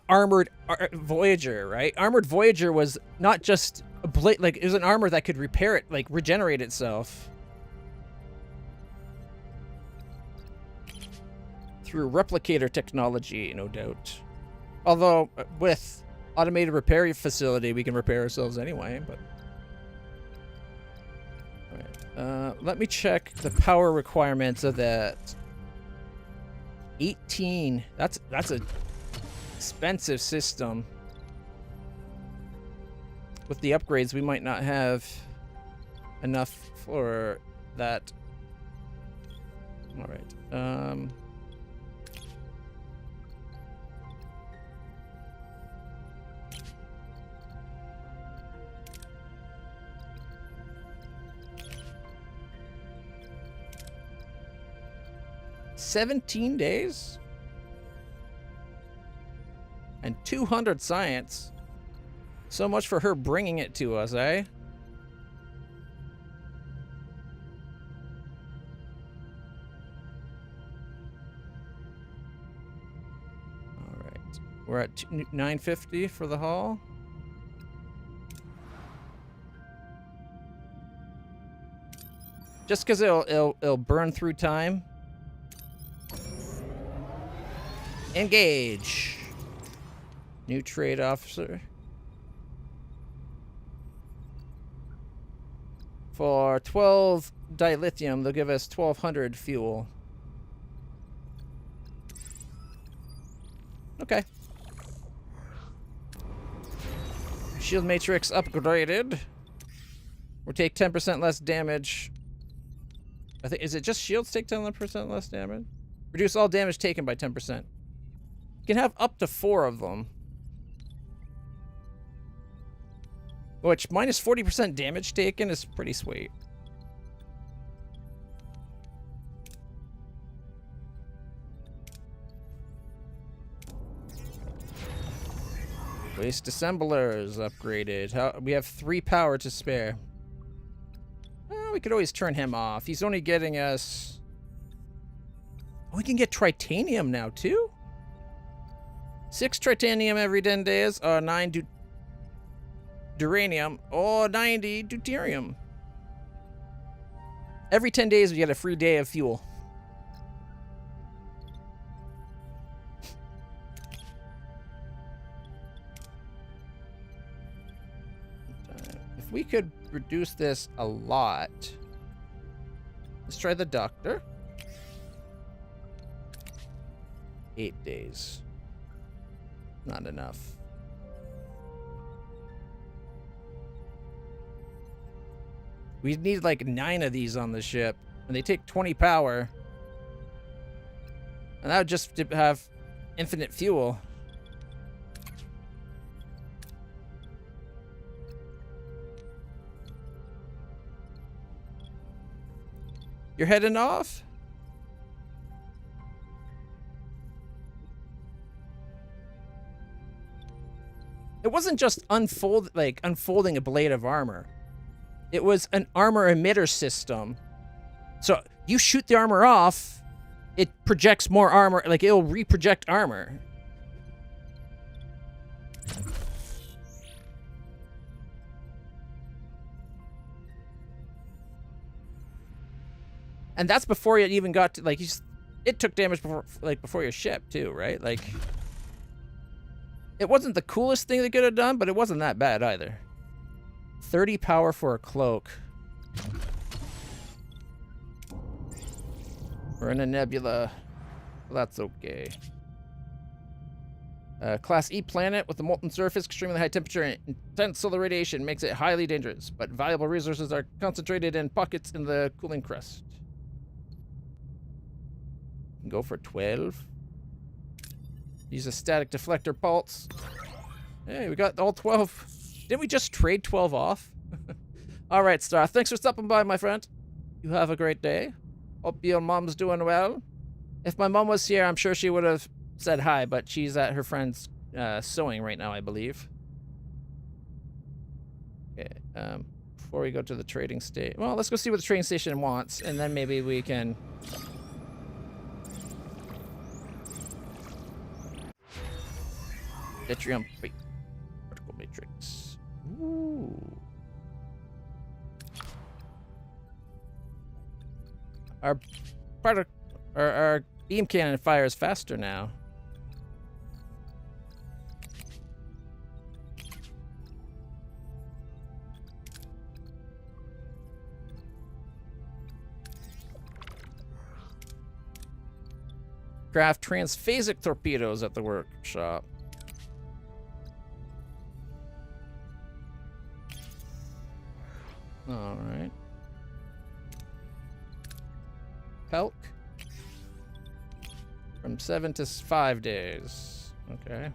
armored Voyager, right? Armored Voyager was not just a blade, like, it was an armor that could repair it, like, regenerate itself. Through replicator technology, no doubt. Although, with automated repair facility, we can repair ourselves anyway, but... Alright, let me check the power requirements of that. 18. That's a expensive system. With the upgrades, we might not have enough for that. All right. 17 days? And 200 science. So much for her bringing it to us, eh? Alright. We're at 950 for the haul. Just because it'll burn through time. Engage. New trade officer. For 12 dilithium, they'll give us 1200 fuel. Okay. Shield matrix upgraded. We'll take 10% less damage. I think, is it just shields take 10% less damage? Reduce all damage taken by 10%. You can have up to 4 of them. Which, minus 40% damage taken is pretty sweet. Waste assemblers upgraded. We have 3 power to spare. We could always turn him off. He's only getting us... Oh, we can get tritanium now, too? 6 tritanium every 10 days, 9 duranium, or 90 deuterium. Every 10 days, we get a free day of fuel. If we could reduce this a lot. Let's try the doctor. 8 days. Not enough. We need like 9 of these on the ship, and they take 20 power. And that would just have infinite fuel. You're heading off? It wasn't just unfolding a blade of armor. It was an armor emitter system. So you shoot the armor off, it projects more armor, like it'll reproject armor. And that's before you even got to, like, it took damage before your ship too, right? Like, it wasn't the coolest thing they could have done, but it wasn't that bad either. 30 power for a cloak. We're in a nebula. Well, that's okay. Class E planet with a molten surface, extremely high temperature, and intense solar radiation makes it highly dangerous, but valuable resources are concentrated in pockets in the cooling crust. Go for 12. Use a static deflector pulse. Hey, we got all 12. Didn't we just trade 12 off? All right, Star. Thanks for stopping by, my friend. You have a great day. Hope your mom's doing well. If my mom was here, I'm sure she would have said hi, but she's at her friend's sewing right now, I believe. Okay, before we go to the trading station... Well, let's go see what the trading station wants, and then maybe we can... Yttrium particle matrix. Ooh. Our beam cannon fires faster now. Craft transphasic torpedoes at the workshop. All right. Pelk. From 7 to 5 days. Okay.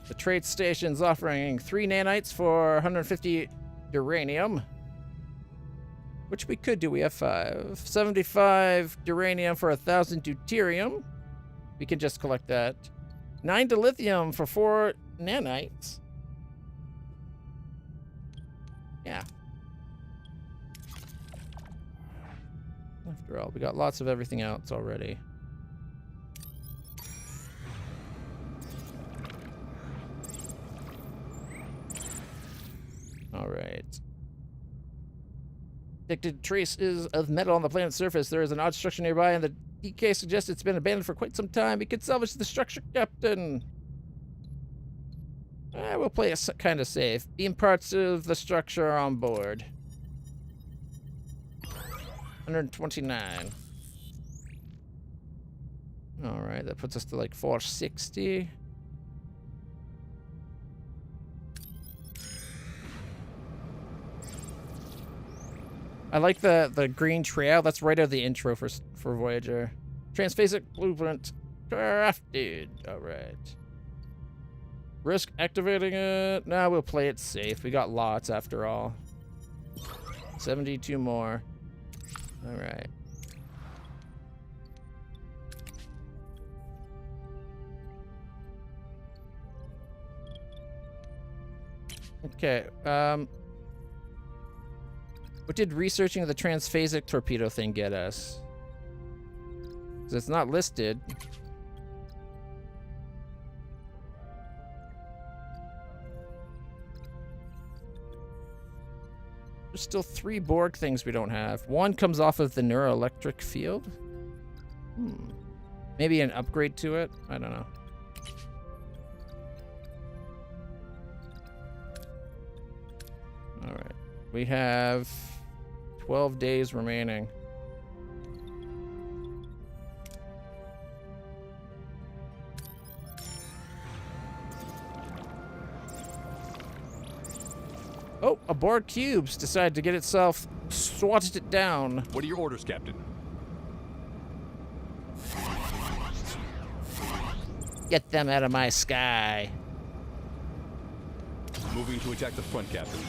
The trade station's offering 3 nanites for 150 uranium. Which we could do. We have 5. 75 uranium for 1,000 deuterium. We can just collect that. 9 dilithium for 4 nanites. Yeah. After all, we got lots of everything else already. All right. Detected traces of metal on the planet's surface. There is an odd structure nearby, and the DK suggests it's been abandoned for quite some time. We could salvage the structure, Captain. We'll play it kind of safe. Beam parts of the structure are on board. 129. All right, that puts us to like 460. I like the green trail. That's right out of the intro for Voyager. Transphasic blueprint crafted. All right. Risk activating it. Nah, we'll play it safe. We got lots after all. 72 more. All right. Okay. What did researching the transphasic torpedo thing get us? 'Cause it's not listed. There's still 3 Borg things we don't have. 1 comes off of the neuroelectric field. Maybe an upgrade to it? I don't know. All right. We have 12 days remaining. Oh, a Borg cubes decided to get itself swatted it down. What are your orders, Captain? Get them out of my sky. Moving to attack the front, Captain.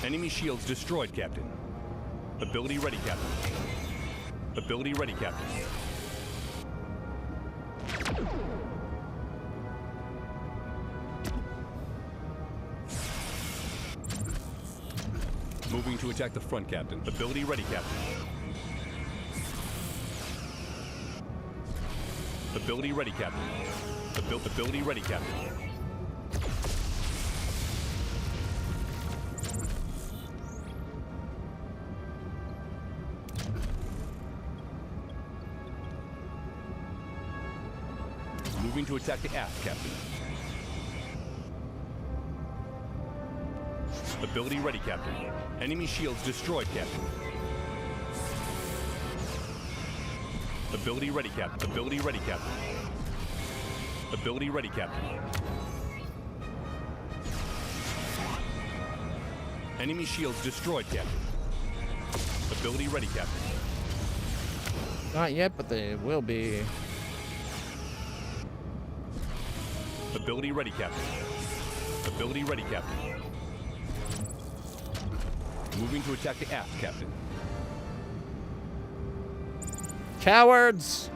Enemy shields destroyed, Captain. Ability ready, Captain. Ability ready, Captain. Moving to attack the front, Captain. Ability ready, Captain. Ability ready, Captain. Ability ready, Captain. Moving to attack the aft, Captain. Ability ready, Captain. Enemy shields destroyed, Captain. Ability ready, Captain. Ability ready, Captain. Ability ready, Captain. Enemy shields destroyed, Captain. Ability ready, Captain. Not yet, but they will be. Ability ready, Captain. Ability ready, Captain. Moving to attack the aft, Captain. Cowards!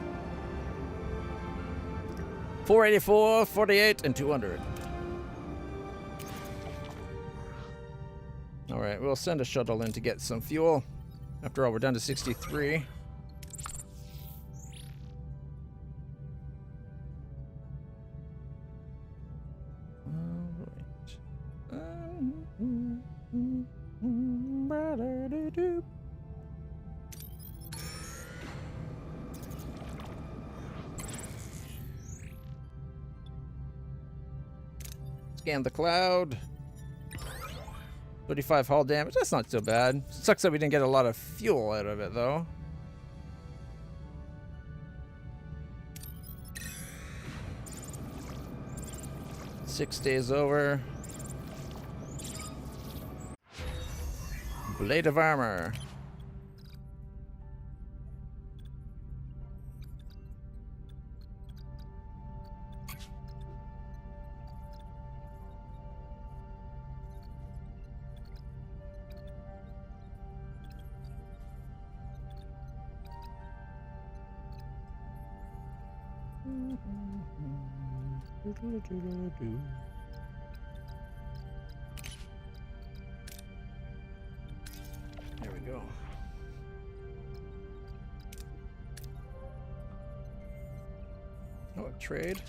484, 48, and 200. Alright, we'll send a shuttle in to get some fuel. After all, we're down to 63. Scan the cloud. 35 hull damage. That's not so bad. Sucks that we didn't get a lot of fuel out of it, though. Six days over. Blade of armor. There we go. Oh, a trade.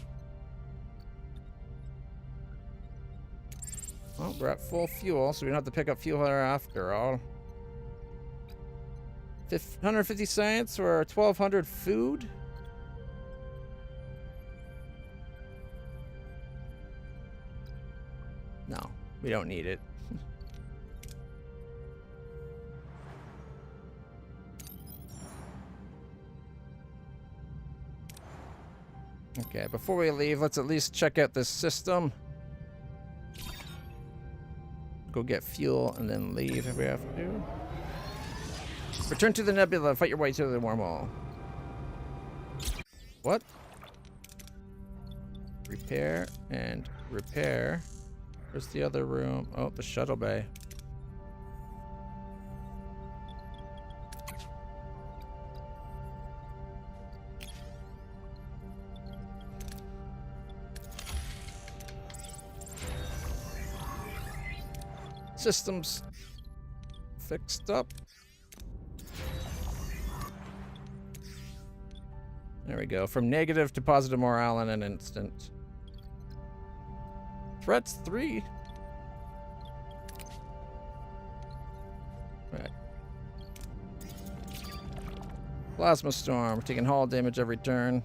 Well, we're at full fuel, so we don't have to pick up fuel here after all. 150 science for 1,200 food. No, we don't need it. Okay, before we leave, let's at least check out this system. Go get fuel and then leave if we have to. Return to the nebula. Fight your way to the wormhole. What? Repair and repair. Where's the other room? Oh, the shuttle bay. Systems fixed up. There we go. From negative to positive morale in an instant. Threats 3. Right. Plasma storm. We're taking hull damage every turn.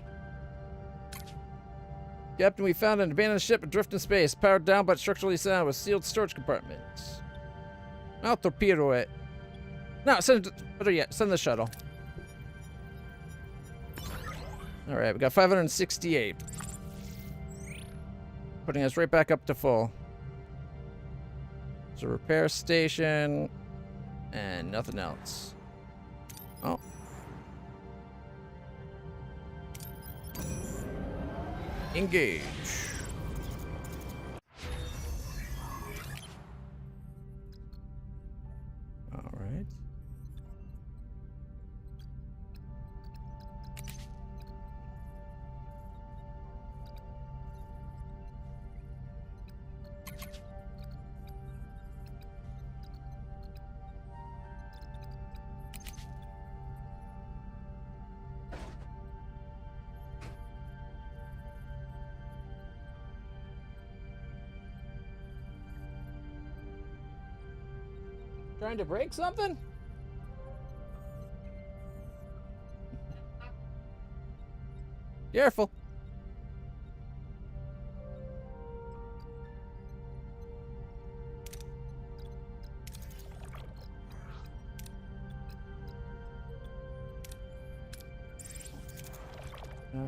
Captain, we found an abandoned ship adrift in space, powered down but structurally sound with sealed storage compartments. I'll torpedo it. No, better yet, send the shuttle. All right, we got 568. Putting us right back up to full. So repair station and nothing else. Oh. Engage. All right. Trying to break something? Careful. Oh.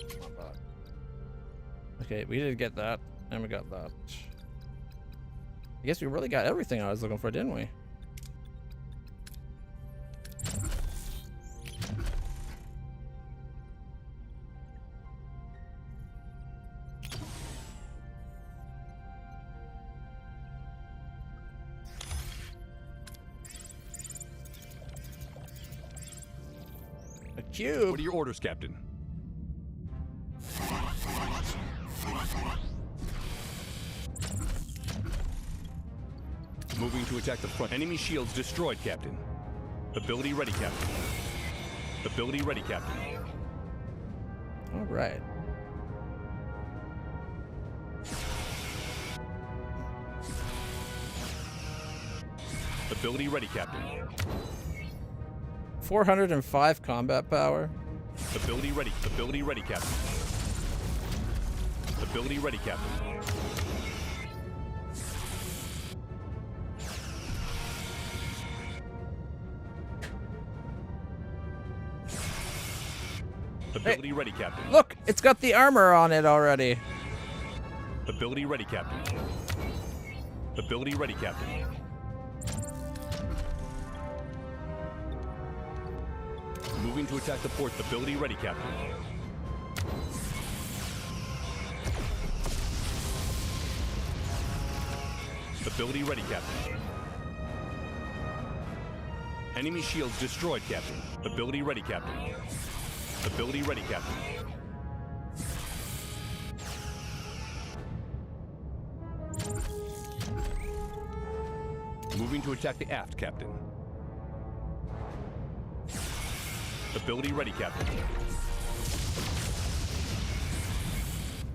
Come on, bot. Okay, we did get that, and we got that. I guess we really got everything I was looking for, didn't we? A cube. What are your orders, Captain? Moving to attack the front. Enemy shields destroyed, Captain. Ability ready, Captain. Ability ready, Captain. All right. Ability ready, Captain. 405 combat power. Ability ready. Ability ready, Captain. Ability ready, Captain. Ability ready, Captain. Look, it's got the armor on it already. Ability ready, Captain. Ability ready, Captain. Moving to attack the port. Ability ready, Captain. Ability ready, Captain. Enemy shields destroyed, Captain. Ability ready, Captain. Ability ready, Captain. Moving to attack the aft, Captain. Ability ready, Captain.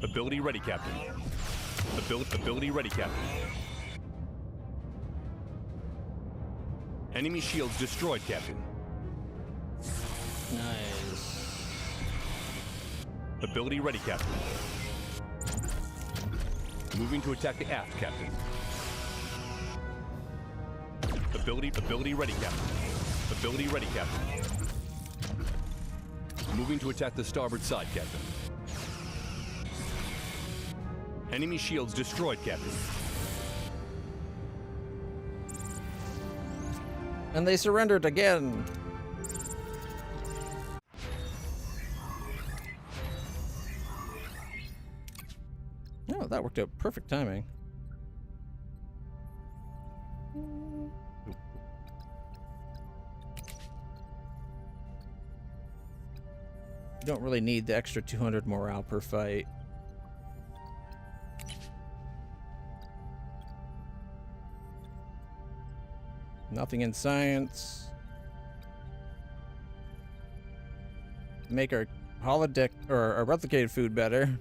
Ability ready, Captain. Ability ready, Captain. Enemy shields destroyed, Captain. Nice. Ability ready, Captain. Moving to attack the aft, Captain. Ability ready, Captain. Ability ready, Captain. Moving to attack the starboard side, Captain. Enemy shields destroyed, Captain. And they surrendered again. Oh, that worked out. Perfect timing. You don't really need the extra 200 morale per fight. Nothing in science. Make our holodeck or our replicated food better.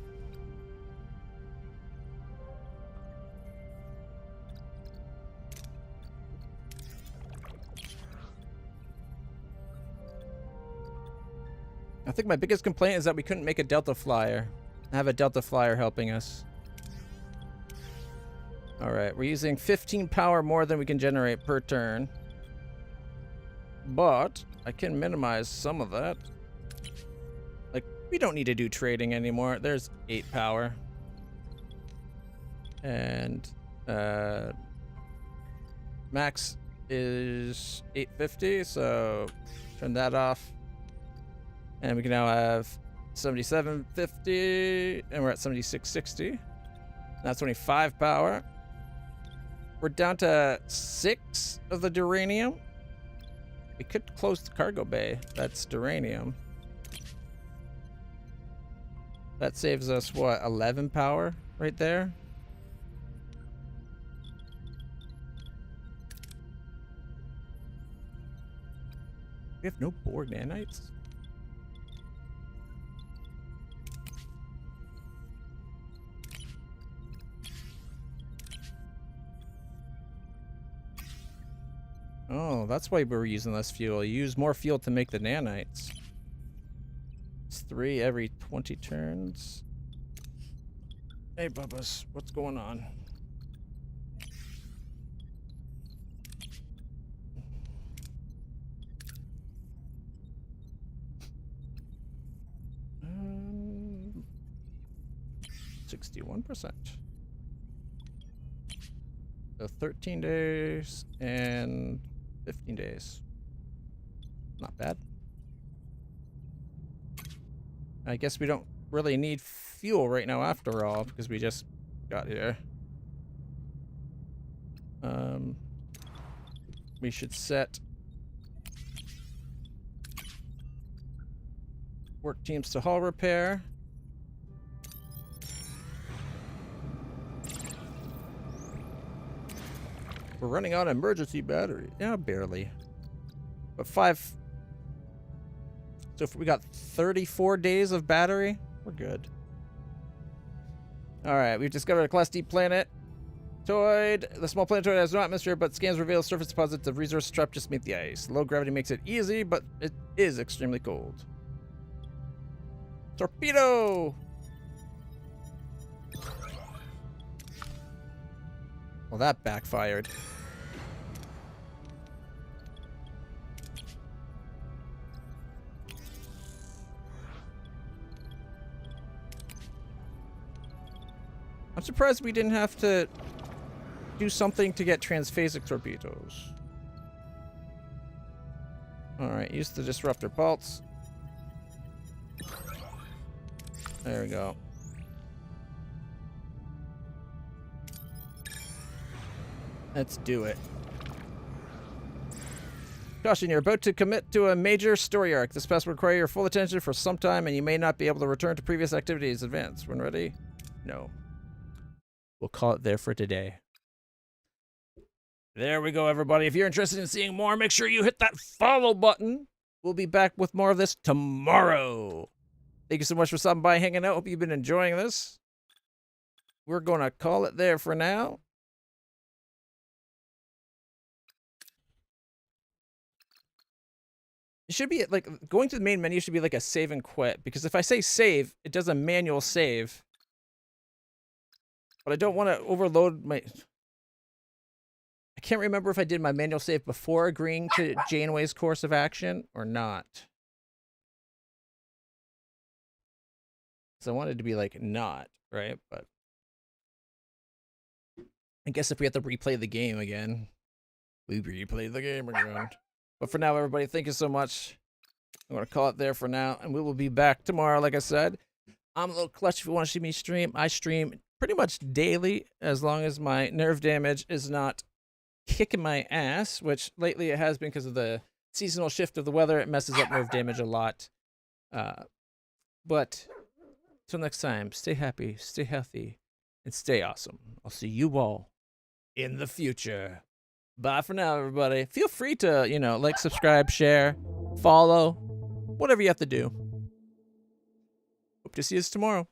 I think my biggest complaint is that we couldn't make a Delta Flyer. Have a Delta Flyer helping us. Alright, we're using 15 power more than we can generate per turn. But I can minimize some of that. Like We don't need to do trading anymore. There's 8 power. And max is 850, so turn that off. And we can now have 7750, and we're at 7660. That's only 5 power. We're down to 6 of the duranium. We could close the cargo bay. That's duranium. That saves us, what, 11 power right there? We have no Borg nanites? Oh, that's why we're using less fuel. You use more fuel to make the nanites. It's 3 every 20 turns. Hey, Bubbas, what's going on? Um, 61%. So 13 days and 15 days. Not bad. I guess we don't really need fuel right now after all, because we just got here. We should set work teams to hull repair. We're running out of emergency battery. Yeah, barely. But 5. So if we got 34 days of battery, we're good. Alright, we've discovered a Class D planet. Toid. The small planetoid has no atmosphere, but scans reveal surface deposits of resource trapped just beneath the ice. Low gravity makes it easy, but it is extremely cold. Torpedo! Well, that backfired. I'm surprised we didn't have to do something to get transphasic torpedoes. Alright, use the disruptor pulse. There we go. Let's do it. Caution, you're about to commit to a major story arc. This pass will require your full attention for some time, and you may not be able to return to previous activities. Advance. When ready? No. We'll call it there for today. There we go, everybody. If you're interested in seeing more, make sure you hit that follow button. We'll be back with more of this tomorrow. Thank you so much for stopping by and hanging out. Hope you've been enjoying this. We're going to call it there for now. It should be like going to the main menu should be like a save and quit, because if I say save, it does a manual save. But I don't want to overload my... I can't remember if I did my manual save before agreeing to Janeway's course of action or not. So I wanted to be like not, right? But I guess if we have to replay the game again, we replay the game again. But for now, everybody, thank you so much. I'm going to call it there for now, and we will be back tomorrow, like I said. I'm LitlClutch. If you want to see me stream, I stream pretty much daily, as long as my nerve damage is not kicking my ass, which lately it has been because of the seasonal shift of the weather. It messes up nerve damage a lot. But until next time, stay happy, stay healthy, and stay awesome. I'll see you all in the future. Bye for now, everybody. Feel free to, like, subscribe, share, follow, whatever you have to do. Hope to see you tomorrow.